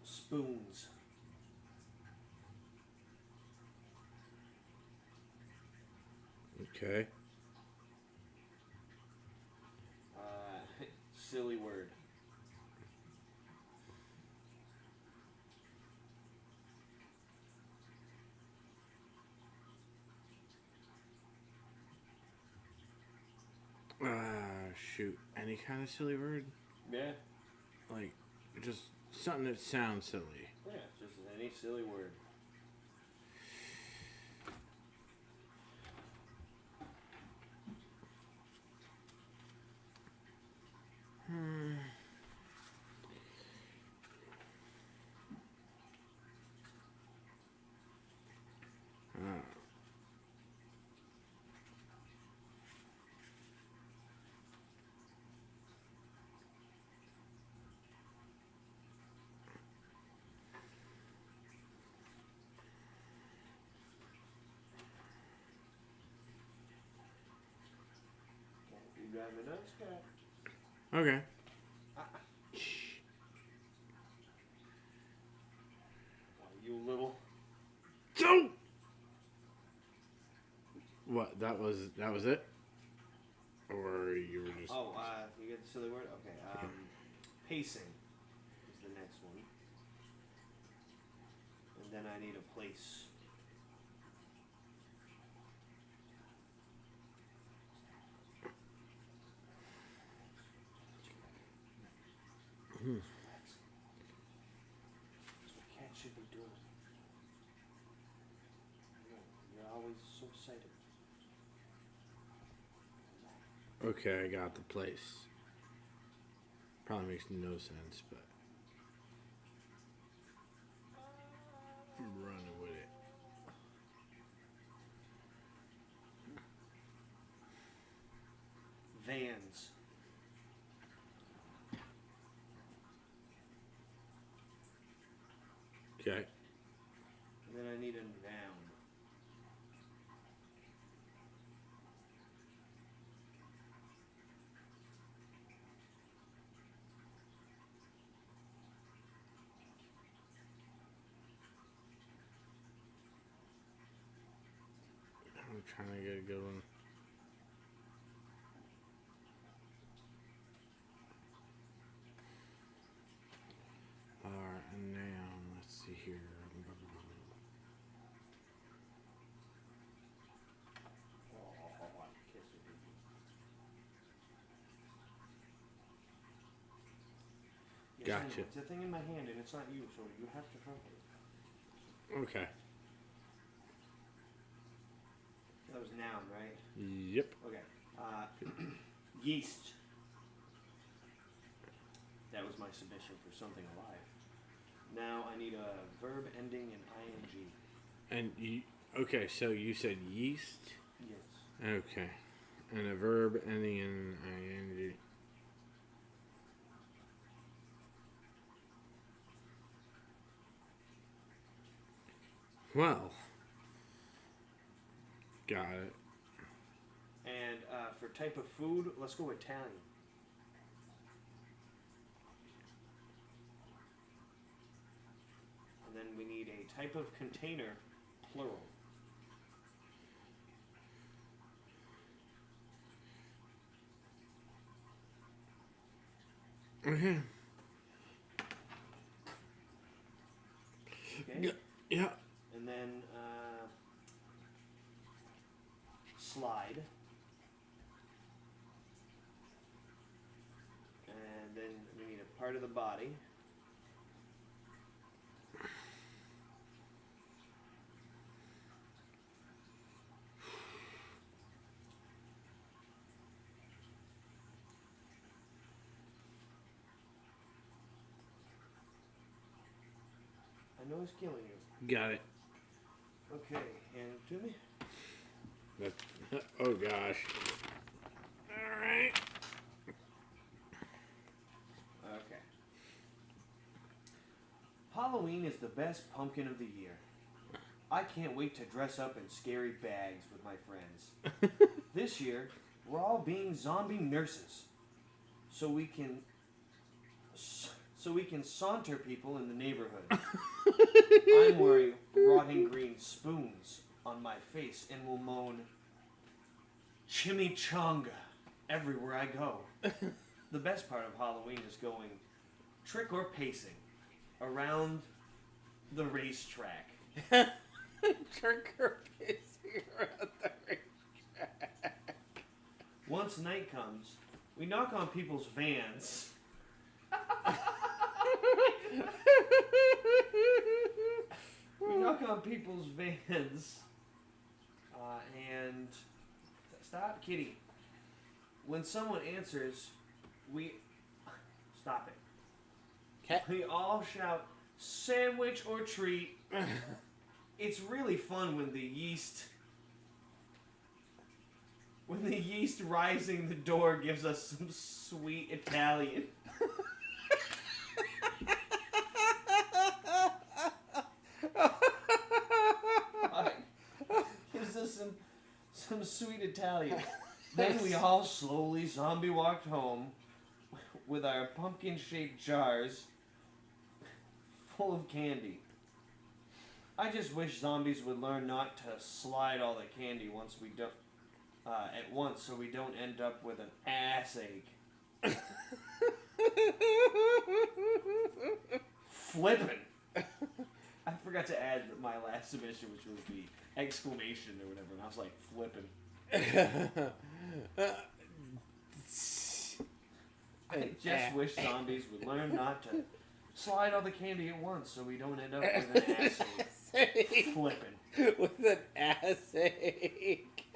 Spoons. Okay. Silly word. Shoot. Any kind of silly word? Yeah. Like, just something that sounds silly. Yeah, just any silly word. You drive a nice car. Okay. You little. So. What? That was it? Or you were just? Oh, you get the silly word. Okay. Pacing is the next one, and then I need a place. That's what cats should be doing. You're always so excited. Okay, I got the place. Probably makes no sense, but I'm running with it. Vans. Okay. And then I need a noun. I'm trying to get a good one. Alright, and now let's see here. Gotcha. It's a thing in my hand, and it's not you, so you have to help it. Okay. That was noun, right? Yep. Okay. Yeast. That was my submission for something alive. Now I need a verb ending in ing. And you, okay, so you said yeast? Yes. Okay. And a verb ending in ing. Well. Got it. And for type of food, let's go Italian. And then we need a type of container, plural. Okay. Okay? Yeah. And then slide. And then we need a part of the body. I know it's killing you. Got it. Okay, hand it to me. Oh gosh. Alright. Okay. Halloween is the best pumpkin of the year. I can't wait to dress up in scary bags with my friends. This year, we're all being zombie nurses, so we can saunter people in the neighborhood. I'm wearing rotting green spoons on my face and will moan, "Chimichanga," everywhere I go. The best part of Halloween is going trick or pacing around the racetrack. Trick or pacing around the racetrack. Once night comes, we knock on people's vans. We knock on people's vans. And stop, kitty. When someone answers, we stop it. Cat. We all shout, "Sandwich or treat." It's really fun when the yeast rising the door gives us some sweet Italian. Gives us some sweet Italian. Then we all slowly zombie walked home with our pumpkin-shaped jars full of candy. I just wish zombies would learn not to slide all the candy at once, so we don't end up with an ass ache. Flippin'. I forgot to add my last submission, which was the exclamation or whatever, and I was like, flippin'. I just wish zombies would learn not to slide all the candy at once, so we don't end up with an ass ache. Flippin'. With an ass ache.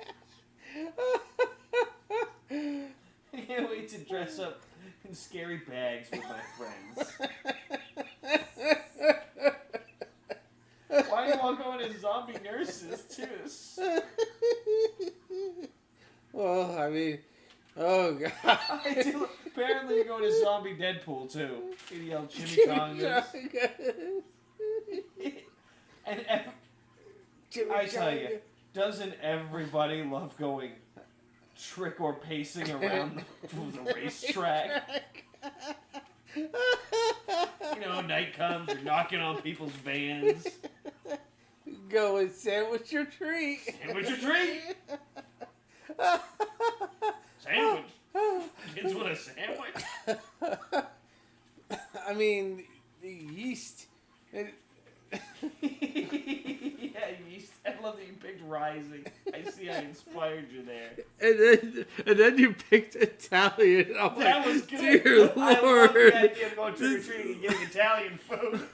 I can't wait to dress up in scary bags with my friends. Why are you all going as zombie nurses, too? Well, I mean, oh god. Apparently you're going as zombie Deadpool, too. You yell chimichangas. And I tell you, doesn't everybody love going trick or pacing around the racetrack? You know, night comes, you're knocking on people's vans. Go and sandwich your treat. Sandwich your treat. Sandwich. Kids want a sandwich. I mean, the yeast. Yeah, yeast. I love that you picked rising. I see I inspired you there. And then you picked Italian. I'm That like, was good. Dear I Lord. love the idea of going trick-or-treating and getting Italian food.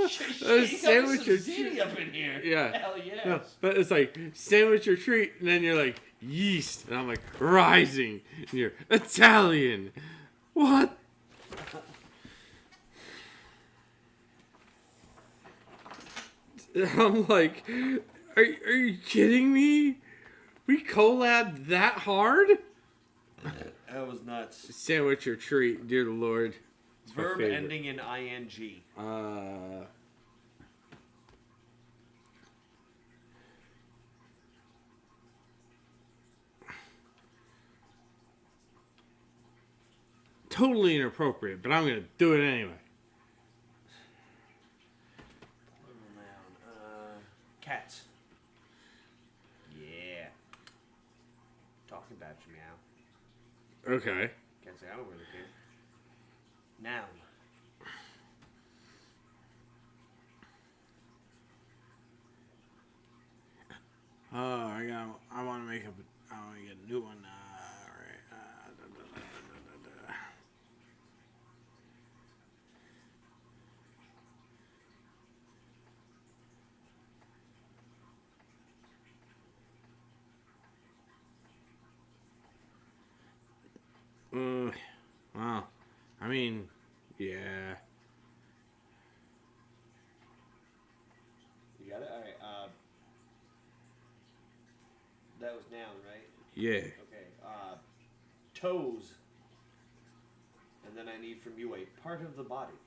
Sandwich or ziti treat. up in here. Yeah. Hell yes. No, but it's like sandwich or treat, and then you're like yeast, and I'm like rising, and you're Italian. What? I'm like, are you kidding me? We collabed that hard? That was nuts. Sandwich or treat, dear Lord. It's my Verb favorite. ending in ing. Totally inappropriate, but I'm gonna do it anyway. Cats. Yeah. Talking about you, meow. Okay. Can't say I don't really care. Noun. I want to make up. I want to get a new one. All right. Well, I mean, yeah. You got it? Alright, that was noun, right? Yeah. Okay, toes. And then I need from you a part of the body.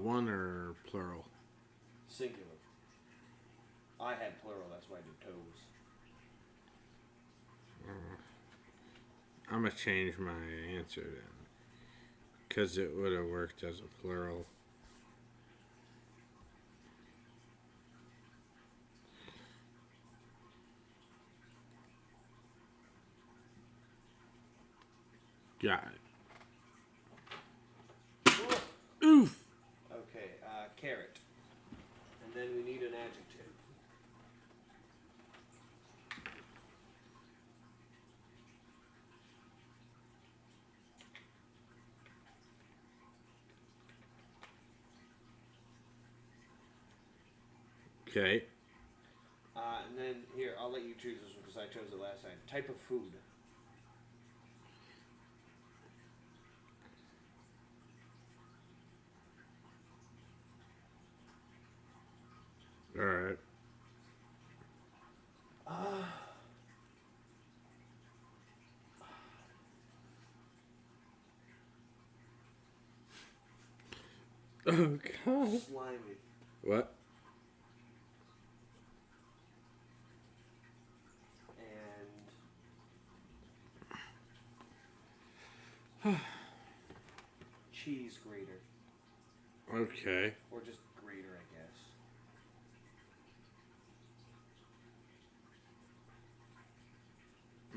One or plural? Singular. I had plural, that's why I did toes. I'm going to change my answer then. Because it would have worked as a plural. Got it. Oof! Okay, carrot. And then we need an adjective. Okay. And then, here, I'll let you choose this one because I chose it last time. Type of food. Alright. Oh, God. Slimy. What? And cheese grater. Okay. Or just grater, I guess.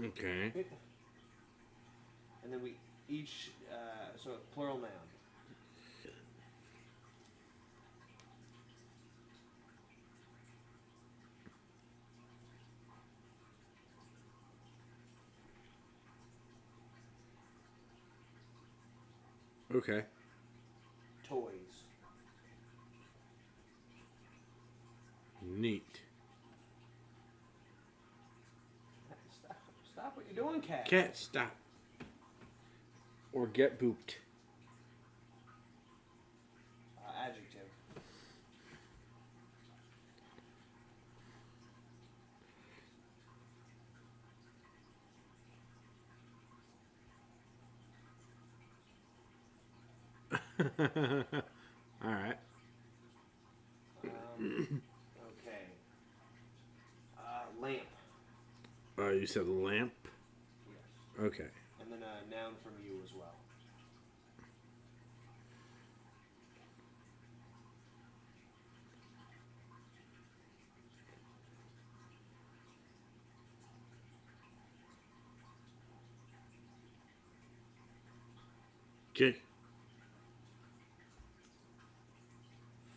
Okay. And then we each, so plural noun. Okay. Toys. Neat. Stop what you're doing, cat. Cat, stop. Or get booped. Adjective. All right. Okay. Lamp. You said lamp? Yes. Okay. And then a noun from you as well. Okay.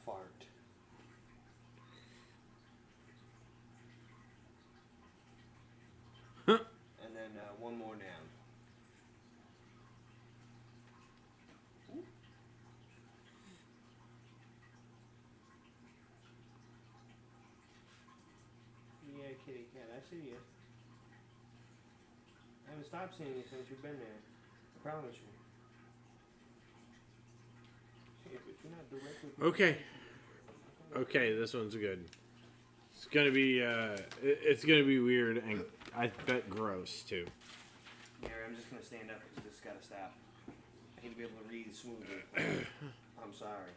Fart. Huh. And then one more noun. Ooh. Yeah, kitty cat, I see you. I haven't stopped seeing you since you've been there. I promise you. Yeah, but you're not directly... Okay. Okay, this one's good. It's gonna be it's gonna be weird and I bet gross too. Gary, I'm just gonna stand up because this gotta stop. I need to be able to read smoothly. I'm sorry.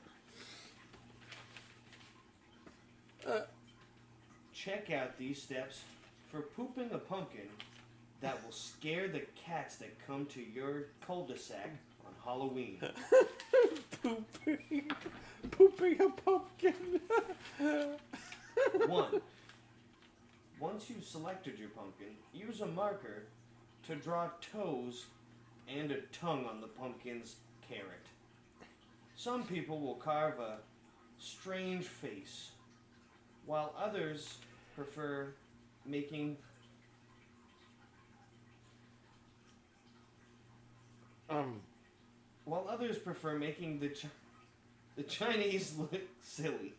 Check out these steps for pooping a pumpkin that will scare the cats that come to your cul-de-sac on Halloween. Pooping a pumpkin. 1. Once you've selected your pumpkin, use a marker to draw toes and a tongue on the pumpkin's carrot. Some people will carve a strange face, while others prefer making the Chinese look silly.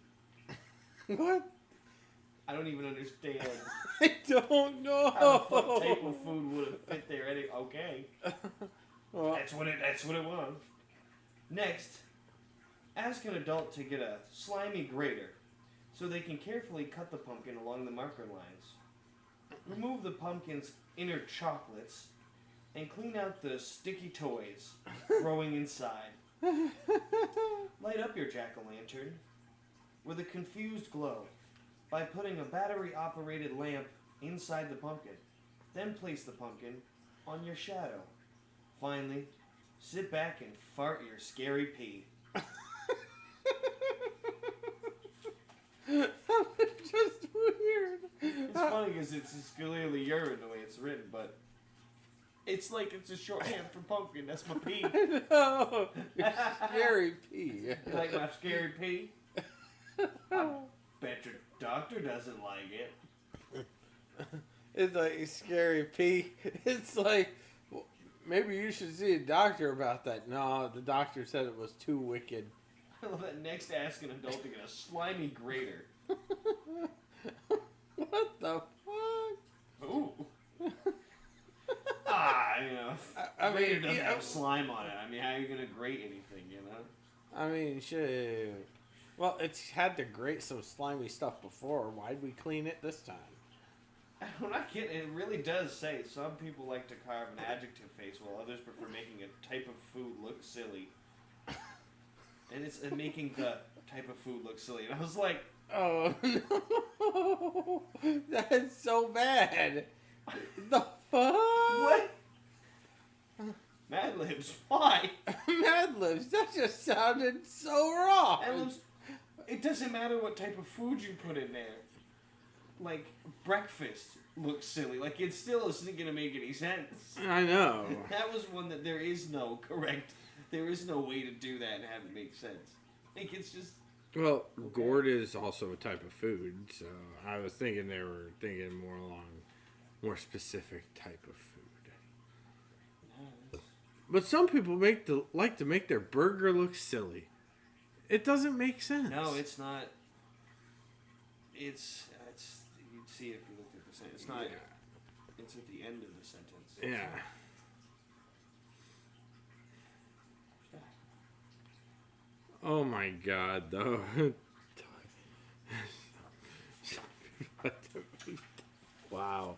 What? I don't even understand. I don't know. How the fuck type of food would have fit there? Okay, Well, that's what it was. Next, ask an adult to get a slimy grater, so they can carefully cut the pumpkin along the marker lines. Remove the pumpkin's inner chocolates and clean out the sticky toys growing inside. Light up your jack-o'-lantern with a confused glow by putting a battery-operated lamp inside the pumpkin. Then place the pumpkin on your shadow. Finally, sit back and fart your scary pee. just weird. It's funny because it's clearly urine the way it's written, but it's like it's a shorthand for pumpkin. That's my pee. No, scary pee. You like my scary pee? I bet your doctor doesn't like it. It's like scary pee. It's like, well, maybe you should see a doctor about that. No, the doctor said it was too wicked. I love that. Next, ask an adult to get a slimy grater. What the fuck? Ooh. You know, I grater mean, doesn't yeah. have slime on it. I mean, how are you gonna grate anything? You know. I mean, shit. Well, it's had to grate some slimy stuff before. Why'd we clean it this time? I'm not kidding. It really does say some people like to carve an adjective face, while others prefer making a type of food look silly. And it's making the type of food look silly. And I was like, oh no, that's so bad. The fuck? what? Madlibs, why? Madlibs, that just sounded so wrong. Madlibs, it doesn't matter what type of food you put in there. Like, breakfast looks silly. Like, it still isn't going to make any sense. I know. That was one that there is no way to do that and have it make sense. Like, it's just... Well, gourd is also a type of food, so I was thinking they were thinking more specific type of food. But some people like to make their burger look silly. It doesn't make sense. No, it's not. It's you'd see if you looked at the sentence. It's not. Yeah. It's at the end of the sentence. Yeah. Oh my god, though. Wow.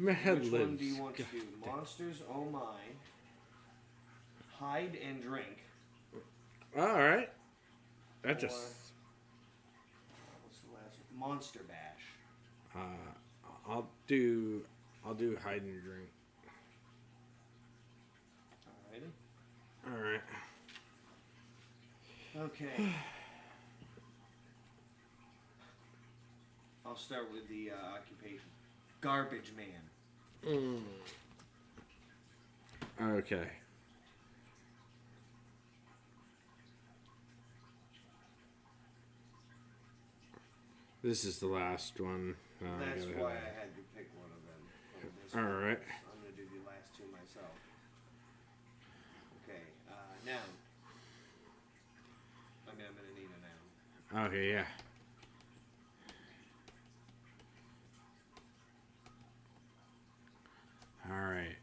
Madlibs. Which one do you want to do? Monsters, Oh My, Hide and Drink. All right. That just. What's the last one? Monster Bash. I'll do hide and drink. Alrighty. All right. Okay. I'll start with the occupation. Garbage man. Okay. This is the last one. That's why I had to pick one of them. All right. I'm going to do the last two myself. Okay, noun. I mean, I'm going to need a noun. Okay, yeah. All right.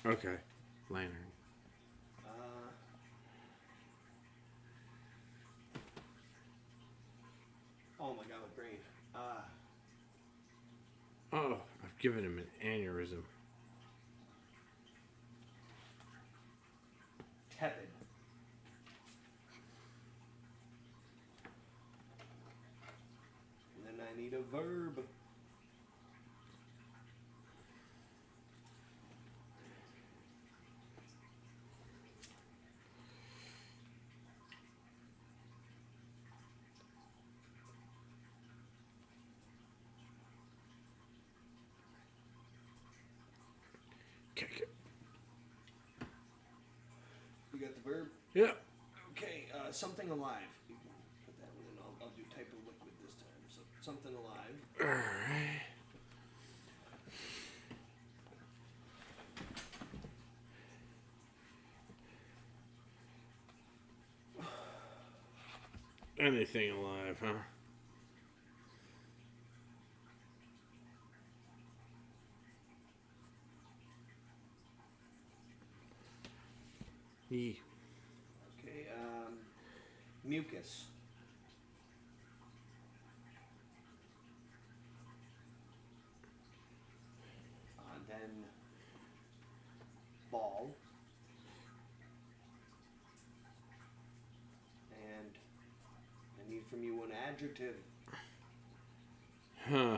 Okay. Lantern. Oh my god, my brain. Oh, I've given him an aneurysm. Tepid. And then I need a verb. Kick it. You got the verb? Yeah. Okay, something alive. You can put that one in. I'll do type of liquid this time. So, something alive. Alright. Anything alive, huh? Yee. Okay, mucus. Then ball. And I need from you an adjective. Huh.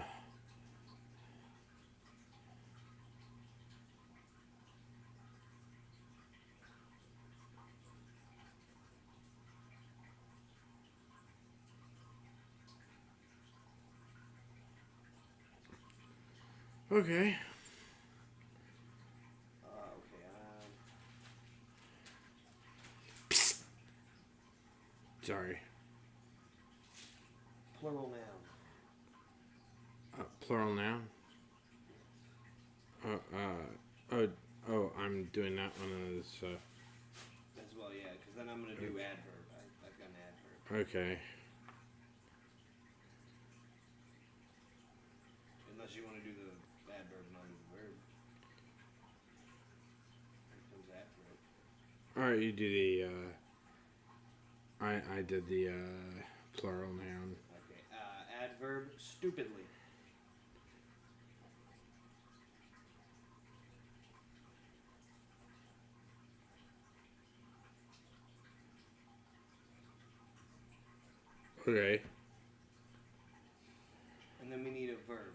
Okay. Sorry. Plural noun. Plural noun? Oh, I'm doing that one as, As well, yeah, because then I'm going to do adverb. I've got an adverb. okay. Unless you want to do the adverb and I'll do the verb. Here comes adverb. Alright, you do the, I did the, plural noun. Okay, adverb, stupidly. Okay. And then we need a verb.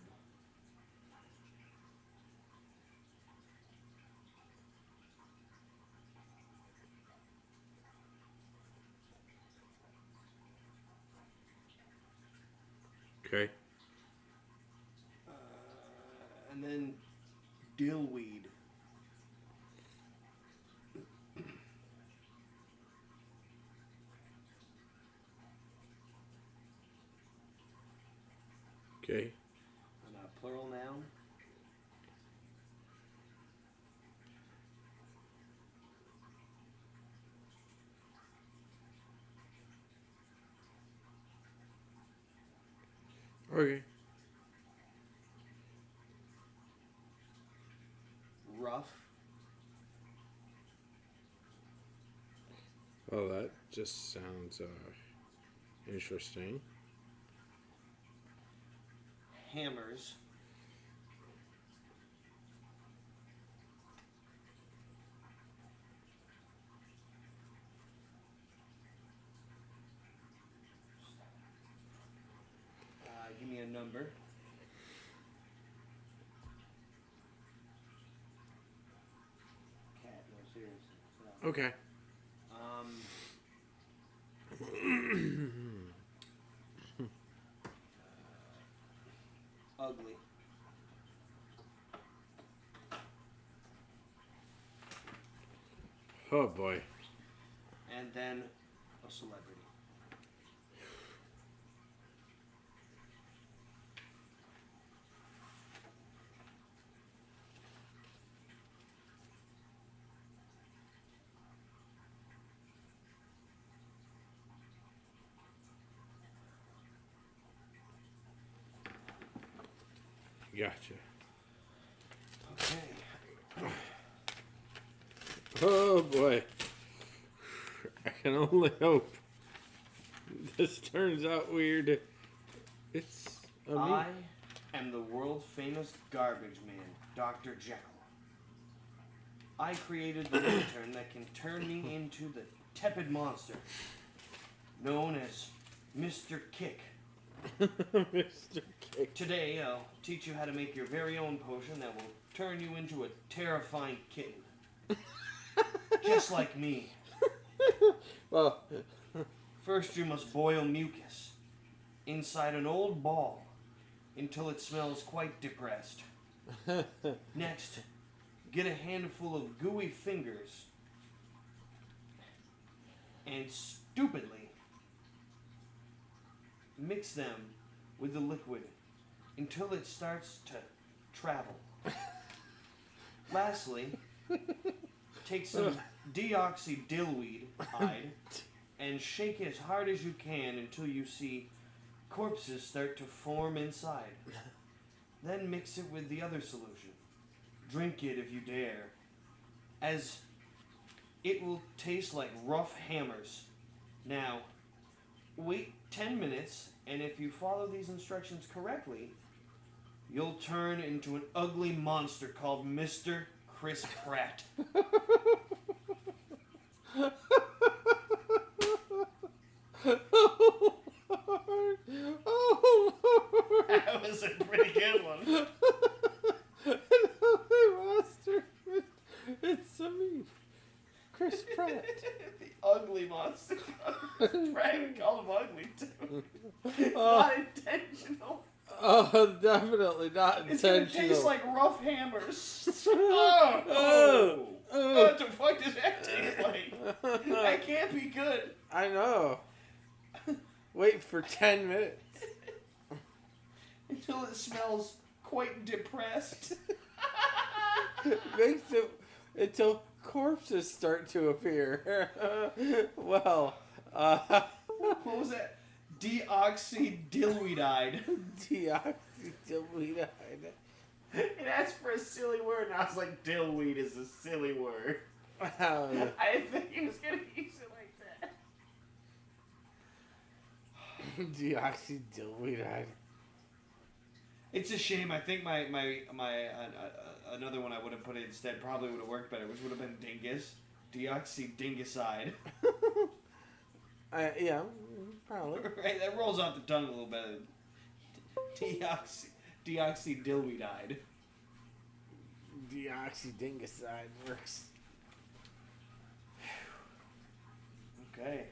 Okay. And then dillweed. Okay. And a plural noun. Okay. Rough. Well, that just sounds, interesting. Hammers. Give me a number. Cat, no, serious. Okay. Ugly. Oh boy. And then a celebrity. Gotcha. Okay. Oh boy. I can only hope this turns out weird. It's I am the world famous garbage man, Dr. Jekyll. I created the lantern that can turn me into the tepid monster known as Mr. Kick. Mr. Kick. Today, I'll teach you how to make your very own potion that will turn you into a terrifying kitten. Just like me. Well, first you must boil mucus inside an old ball until it smells quite depressed. Next, get a handful of gooey fingers and stupidly mix them with the liquid until it starts to travel. Lastly, take some deoxydilweed and shake as hard as you can until you see corpses start to form inside. Then mix it with the other solution. Drink it if you dare, as it will taste like rough hammers. Now, wait 10 minutes, and if you follow these instructions correctly, you'll turn into an ugly monster called Mr. Chris Pratt. Oh, Lord. That was a pretty good one. Monster. It's me, Chris Pratt. The ugly monster. Pratt called him ugly too. Not intentional. Oh, definitely not It's intentional. gonna taste like rough hammers. Oh, what the fuck does that taste like? That can't be good. I know. Wait for 10 minutes. Until it smells quite depressed. Makes it until corpses start to appear. Well, What was that? Deoxydilweed-eyed. Deoxydilweed. It asked for a silly word, and I was like, dillweed is a silly word. Wow. I didn't think he was going to use it like that. Deoxydilweed. It's a shame. I think my another one I would have put instead probably would have worked better, which would have been dingus. Deoxydingicide. Yeah, probably. Right, that rolls off the tongue a little better. Deoxydilweed-eyed. Deoxydingicide works. Okay.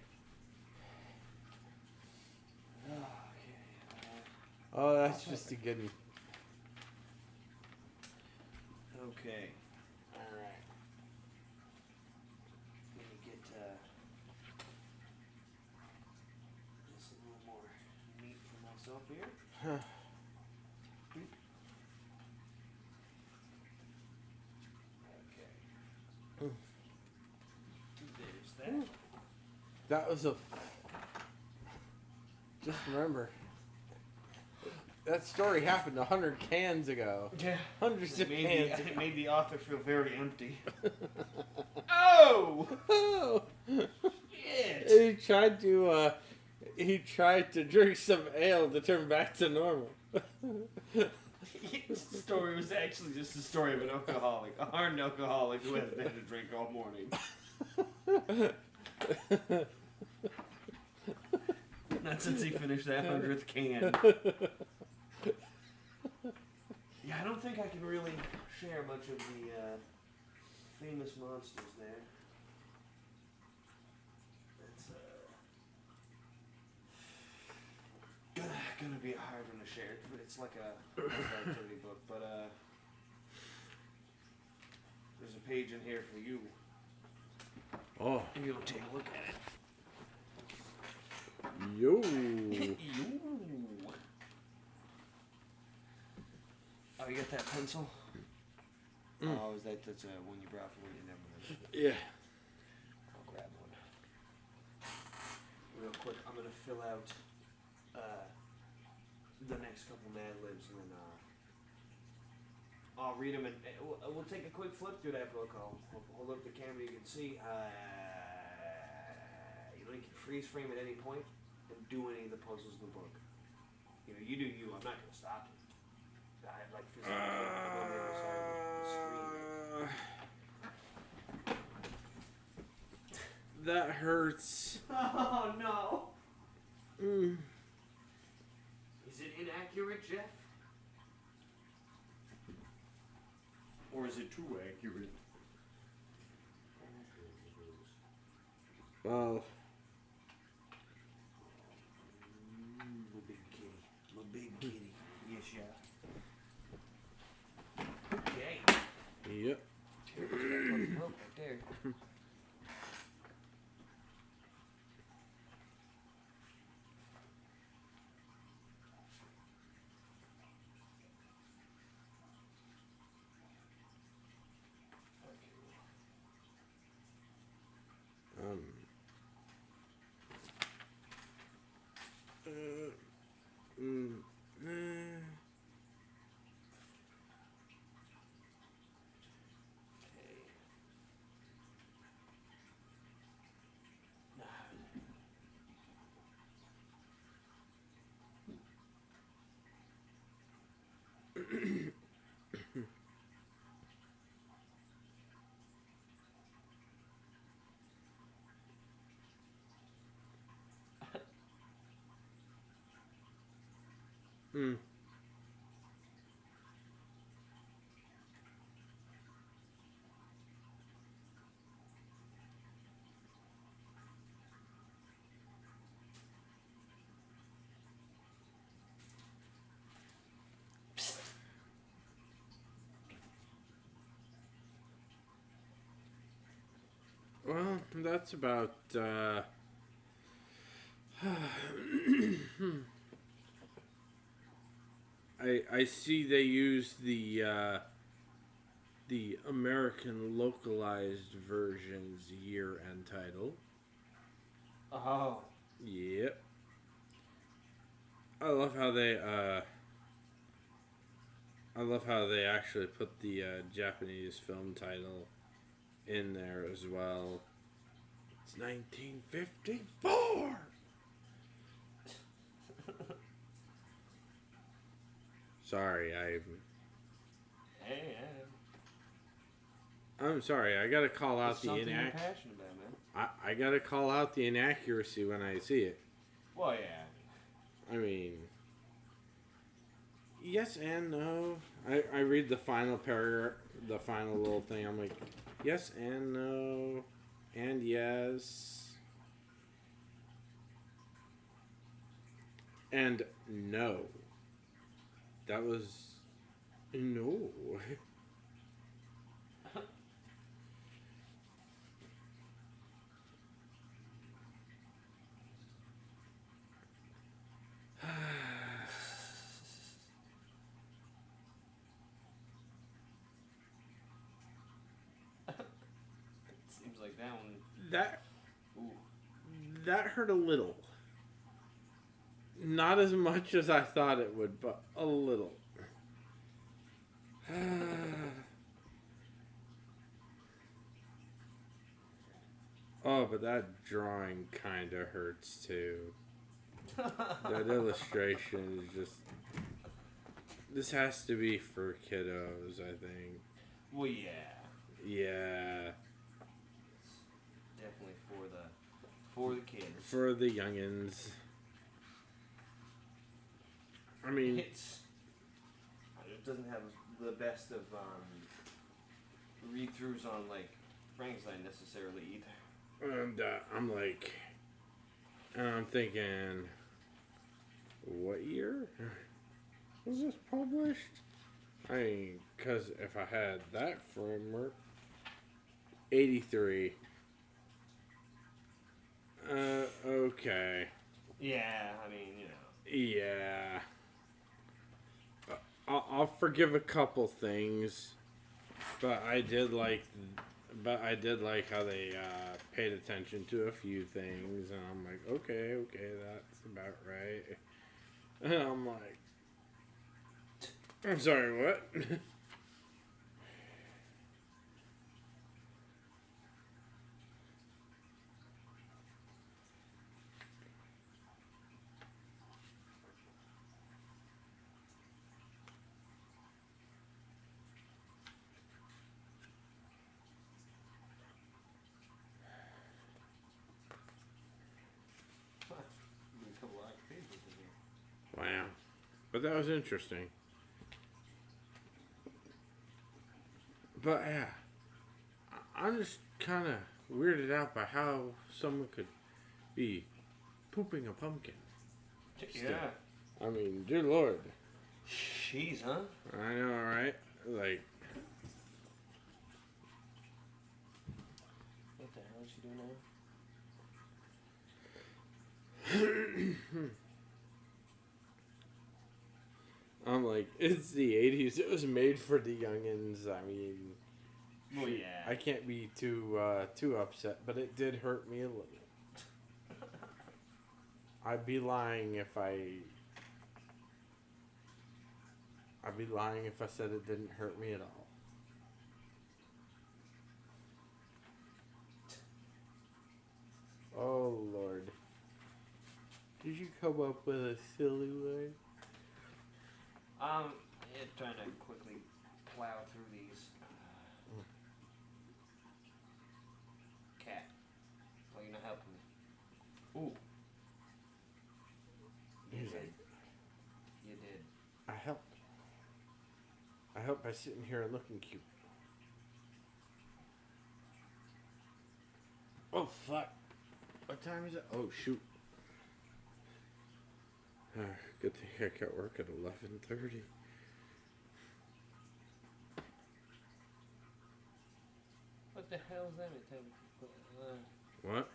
Oh, that's just a good one. Okay. Alright. Let me get this a little more neat for myself here. Okay. There's that. That was a... Just remember... That story happened 100 cans ago. Yeah. Hundreds of cans It made the author feel very empty. Oh! Oh! Shit! He tried to drink some ale to turn back to normal. The story was actually just the story of an alcoholic. A hardened alcoholic who hasn't had a drink all morning. Not since he finished that 100th can. Yeah, I don't think I can really share much of the famous monsters there. Gonna be a hard one to share. It's like a activity book, but there's a page in here for you. Oh. And you'll take a look at it. Yo. Yo. Oh, you got that pencil? Oh, that's one you brought from when you never remember? Yeah. I'll grab one. Real quick, I'm gonna fill out the next couple Madlibs, and then I'll read them, and we'll take a quick flip through that book. I'll hold up the camera, you can see. You know, you can freeze frame at any point and do any of the puzzles in the book. You know, you do you. I'm not gonna stop you. I like physically go on the other side of the screen. That hurts. Oh no! Mm. Is it inaccurate, Jeff? Or is it too accurate? Well. My big kitty. My big kitty. Yes, yeah. Okay. Yep. There's that fucking rope right there. Well, that's about, I see they use the American localized version's year-end title. Oh. Yep. I love how they actually put the Japanese film title in there as well. It's 1954. Sorry, I'm sorry. I gotta call out the passionate about, man. I gotta call out the inaccuracy when I see it. Well, yeah. I mean, yes and no. I read the final paragraph, the final little thing. I'm like, yes and no, and yes, and no. That was no. Seems like that one. That hurt a little. Not as much as I thought it would, but a little. Oh, but that drawing kind of hurts too. That illustration is just... This has to be for kiddos, I think. Well, yeah. Yeah. Definitely for the kids. For the youngins. I mean... It doesn't have the best of read-throughs on, like, Frankenstein necessarily either. And I'm like... I'm thinking... What year was this published? I mean, because if I had that framework, 83. Okay. Yeah, I mean, you know. Yeah. I'll forgive a couple things, but I did like how they paid attention to a few things, and I'm like, okay, that's about right. And I'm like, I'm sorry, what? A couple of pages in here. Wow. But that was interesting. But yeah, I'm just kind of weirded out by how someone could be pooping a pumpkin. Yeah. I mean, dear Lord. Jeez, huh? I know, right? Like, what the hell is she doing now? I'm like, it's the 80s. It was made for the youngins. I mean, Well, yeah. I can't be too upset, but it did hurt me a little. I'd be lying if I said it didn't hurt me at all. Oh, Lord. Did you come up with a silly word? Trying to quickly plow through these. Cat. Well, you're not helping me. Ooh. You did. You did. I helped. I helped by sitting here and looking cute. Oh, fuck. What time is it? Oh, shoot. Good thing I got work at 11:30. What the hell is that? What?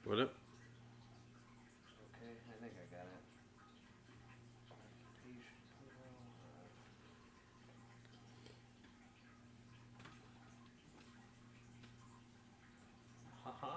What up? Okay, I think I got it. Haha.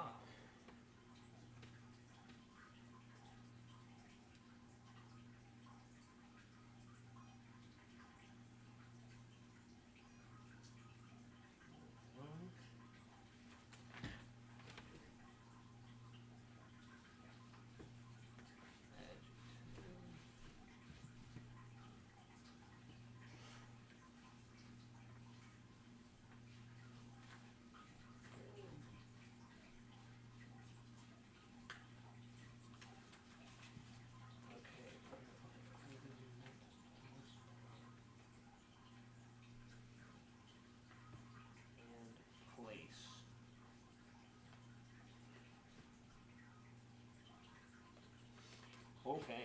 Okay.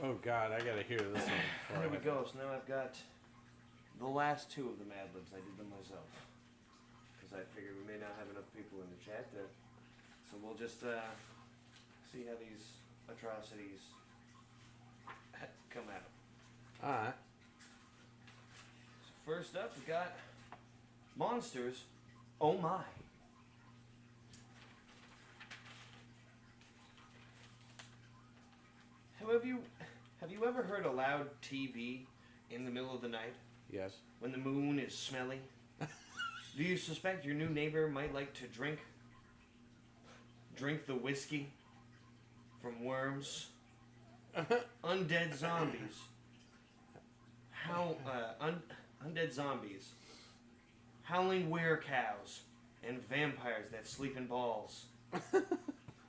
Oh, God, I gotta hear this one. There we go. So now I've got the last two of the Madlibs. I did them myself. Because I figured we may not have enough people in the chat to... So we'll just see how these atrocities come out. Alright. So first up, we got Monsters. Oh my. Have you ever heard a loud TV in the middle of the night? Yes. When the moon is smelly? Do you suspect your new neighbor might like to drink the whiskey from worms? Undead zombies. Undead zombies. Howling were-cows and vampires that sleep in balls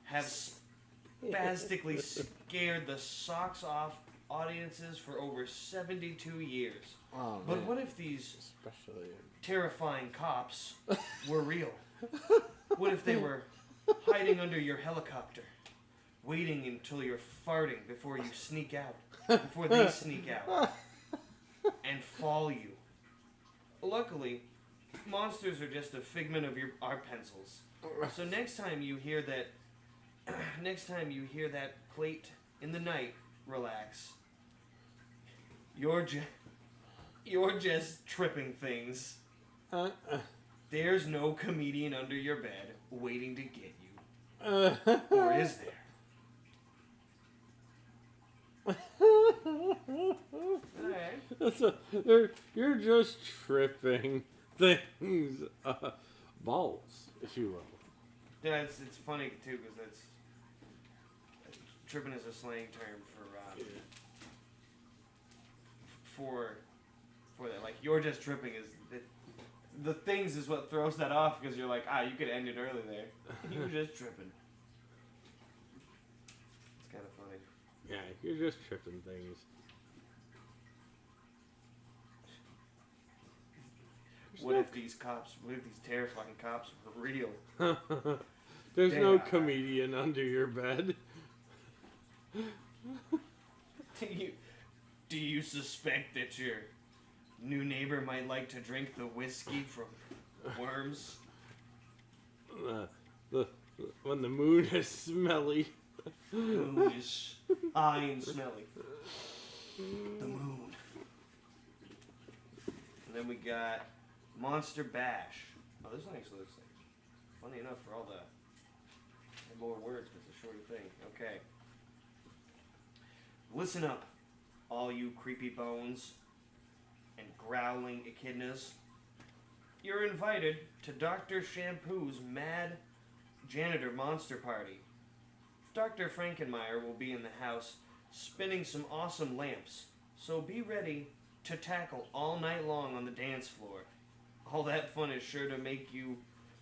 have spastically scared the socks off audiences for over 72 years. Oh, but man. what if these Especially terrifying cops were real? What if they were hiding under your helicopter, waiting until you're farting before you sneak out, before they sneak out, and fall you. Luckily, monsters are just a figment of our pencils. So next time you hear that plate in the night, relax. You're just tripping things. There's no comedian under your bed waiting to get you. Or is there? Alright. You're just tripping things. Balls, if you will. Yeah, it's funny too because that's tripping is a slang term for that. Like you're just tripping is the things is what throws that off because you're like you could end it early there. You're just tripping. It's kind of funny. Yeah, you're just tripping things. What if these terrifying cops were real? There's no comedian under your bed. Do you suspect that your new neighbor might like to drink the whiskey from worms? When the moon is smelly. Moon is high and smelly. The moon. And then we got Monster Bash. Oh, this one actually looks like funny enough for all the more words, but it's a shorter thing. Okay. Listen up, all you creepy bones and growling echidnas. You're invited to Dr. Shampoo's Mad Janitor Monster Party. Dr. Frankenmeyer will be in the house spinning some awesome lamps, so be ready to tackle all night long on the dance floor. All that fun is sure to make you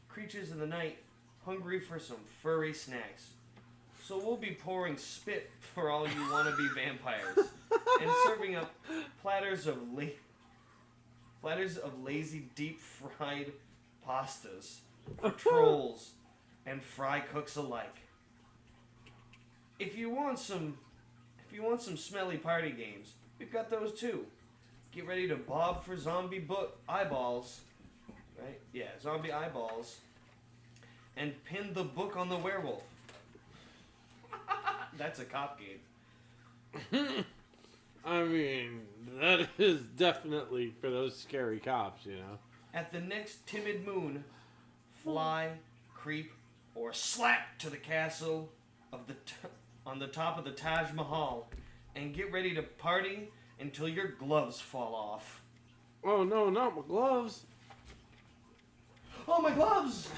creatures of the night hungry for some furry snacks. So we'll be pouring spit for all you wannabe vampires and serving up platters of lazy deep fried pastas for trolls and fry cooks alike. If you want some smelly party games, we've got those too. Get ready to bob for zombie eyeballs. Right? Yeah, zombie eyeballs. And pin the book on the werewolf. That's a cop game. I mean, that is definitely for those scary cops, you know. At the next timid moon, fly, creep, or slap to the castle of on the top of the Taj Mahal and get ready to party until your gloves fall off. Oh no, not my gloves. Oh, my gloves!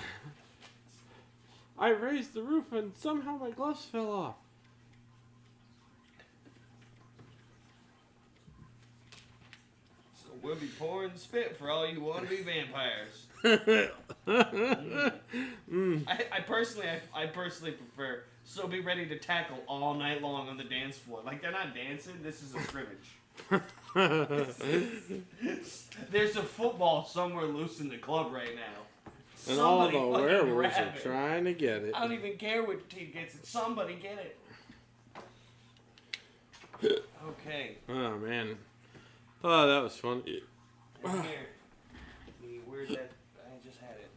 I raised the roof and somehow my gloves fell off. So we'll be pouring spit for all you wannabe vampires. I personally prefer, so be ready to tackle all night long on the dance floor. Like, they're not dancing, this is a scrimmage. There's a football somewhere loose in the club right now. And Somebody all the fucking werewolves grab are it. trying to get it. I don't even care which team gets it. Somebody get it. Okay. Oh man. Oh, that was fun. And here. Where's that? I just had it.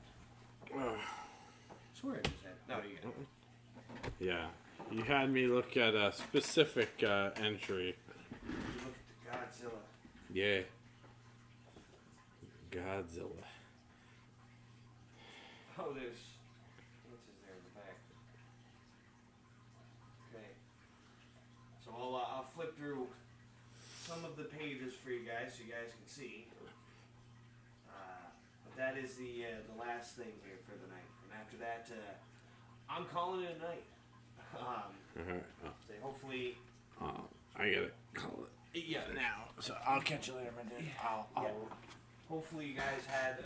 I swear I just had it. No, you got it. Yeah. You had me look at a specific entry. You look at the Godzilla. Yeah. Godzilla. Oh, there's answers there in the back. Okay. So I'll flip through some of the pages for you guys so you guys can see. But that is the last thing here for the night. And after that, I'm calling it a night. So hopefully... I gotta call it. Yeah. Now. So I'll catch you later, my dude. Hopefully you guys had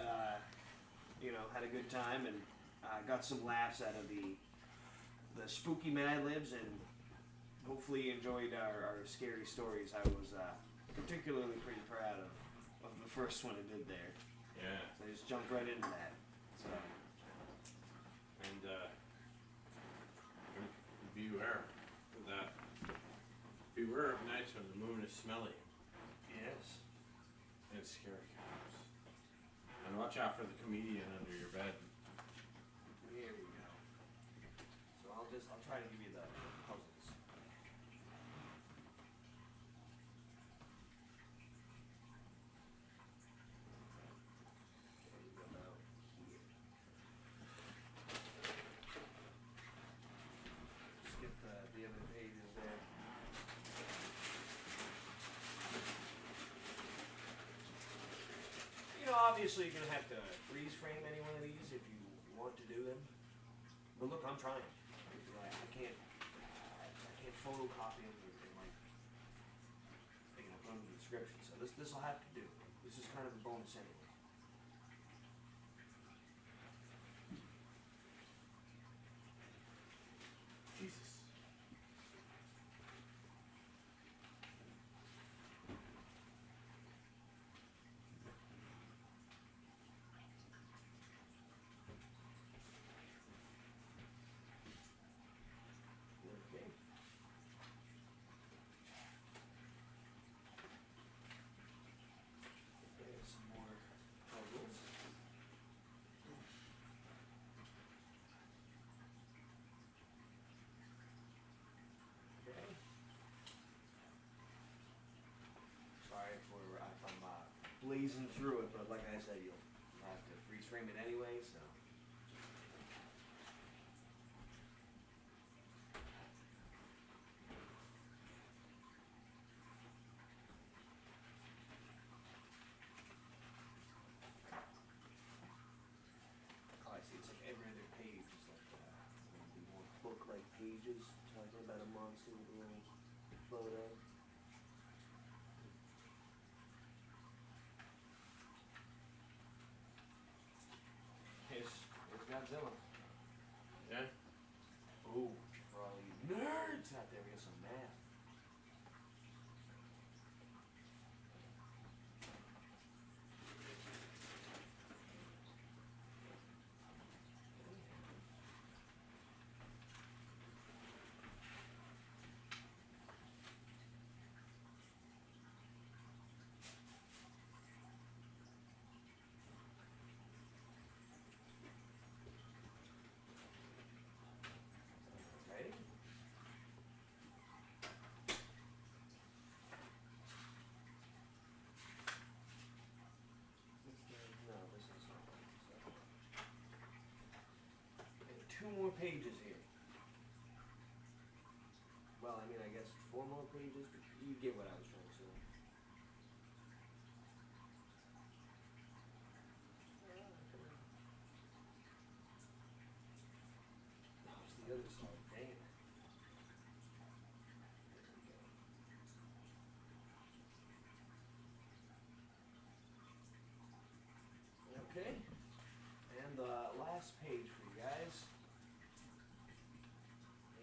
a good time and got some laughs out of the spooky Madlibs, and hopefully you enjoyed our scary stories. I was particularly pretty proud of the first one I did there. Yeah. So I just jumped right into that. So. And beware. Beware of nights when the moon is smelly Yes. and scary cows. And watch out for the comedian under your bed. Here we go. So I'll try to give you the puzzles. Okay, we go about here. Skip the other pages there. You know, obviously you're gonna have to freeze frame any one of these if you want to do them. But look, I'm trying. I can't photocopy them and like, you know, put them in the description. So this will have to do. This is kind of a bonus anyway. Jesus. Okay. There's some more puzzles. Okay. Sorry if I'm blazing through it, but like I said, you'll have to freeze frame it anyway, so. Oh, I see. It's like every other page is like maybe more book-like pages talking about a monster with a little photo. Here's Godzilla. Yeah? Ooh, for all you nerds out there, we got some math. Ready? No, this is not. There are 2 more pages here. Well, I mean, I guess 4 more pages, but you get what I was trying to say. No, it's the other side. Dang it. There we go. Okay. And the last page for you guys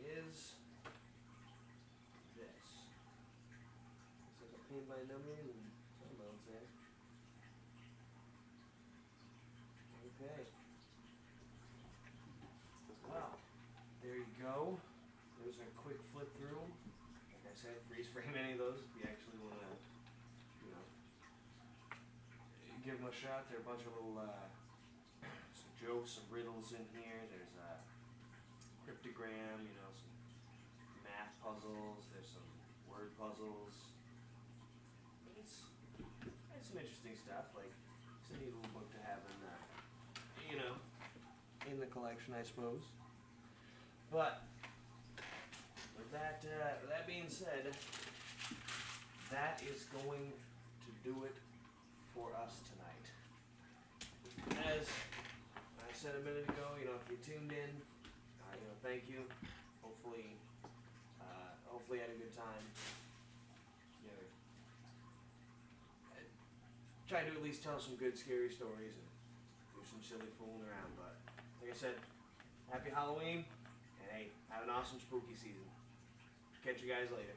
is this. It's like a paint by numbers and something else there. Okay. Well, there you go. There's a quick flip through. Like I said, freeze frame any of those if you actually want to, you know, give them a shot. There are a bunch of little some jokes, some riddles in here. There's a cryptogram, you know, some math puzzles. There's some word puzzles. It's some interesting stuff. Like, it's a neat little book to have in, you know, in the collection, I suppose. But with that being said, that is going to do it for us tonight. As I said a minute ago, you know, if you tuned in, you know, thank you. Hopefully you had a good time. You know, try to at least tell some good scary stories and do some silly fooling around. But like I said, happy Halloween, and hey, have an awesome spooky season. Catch you guys later.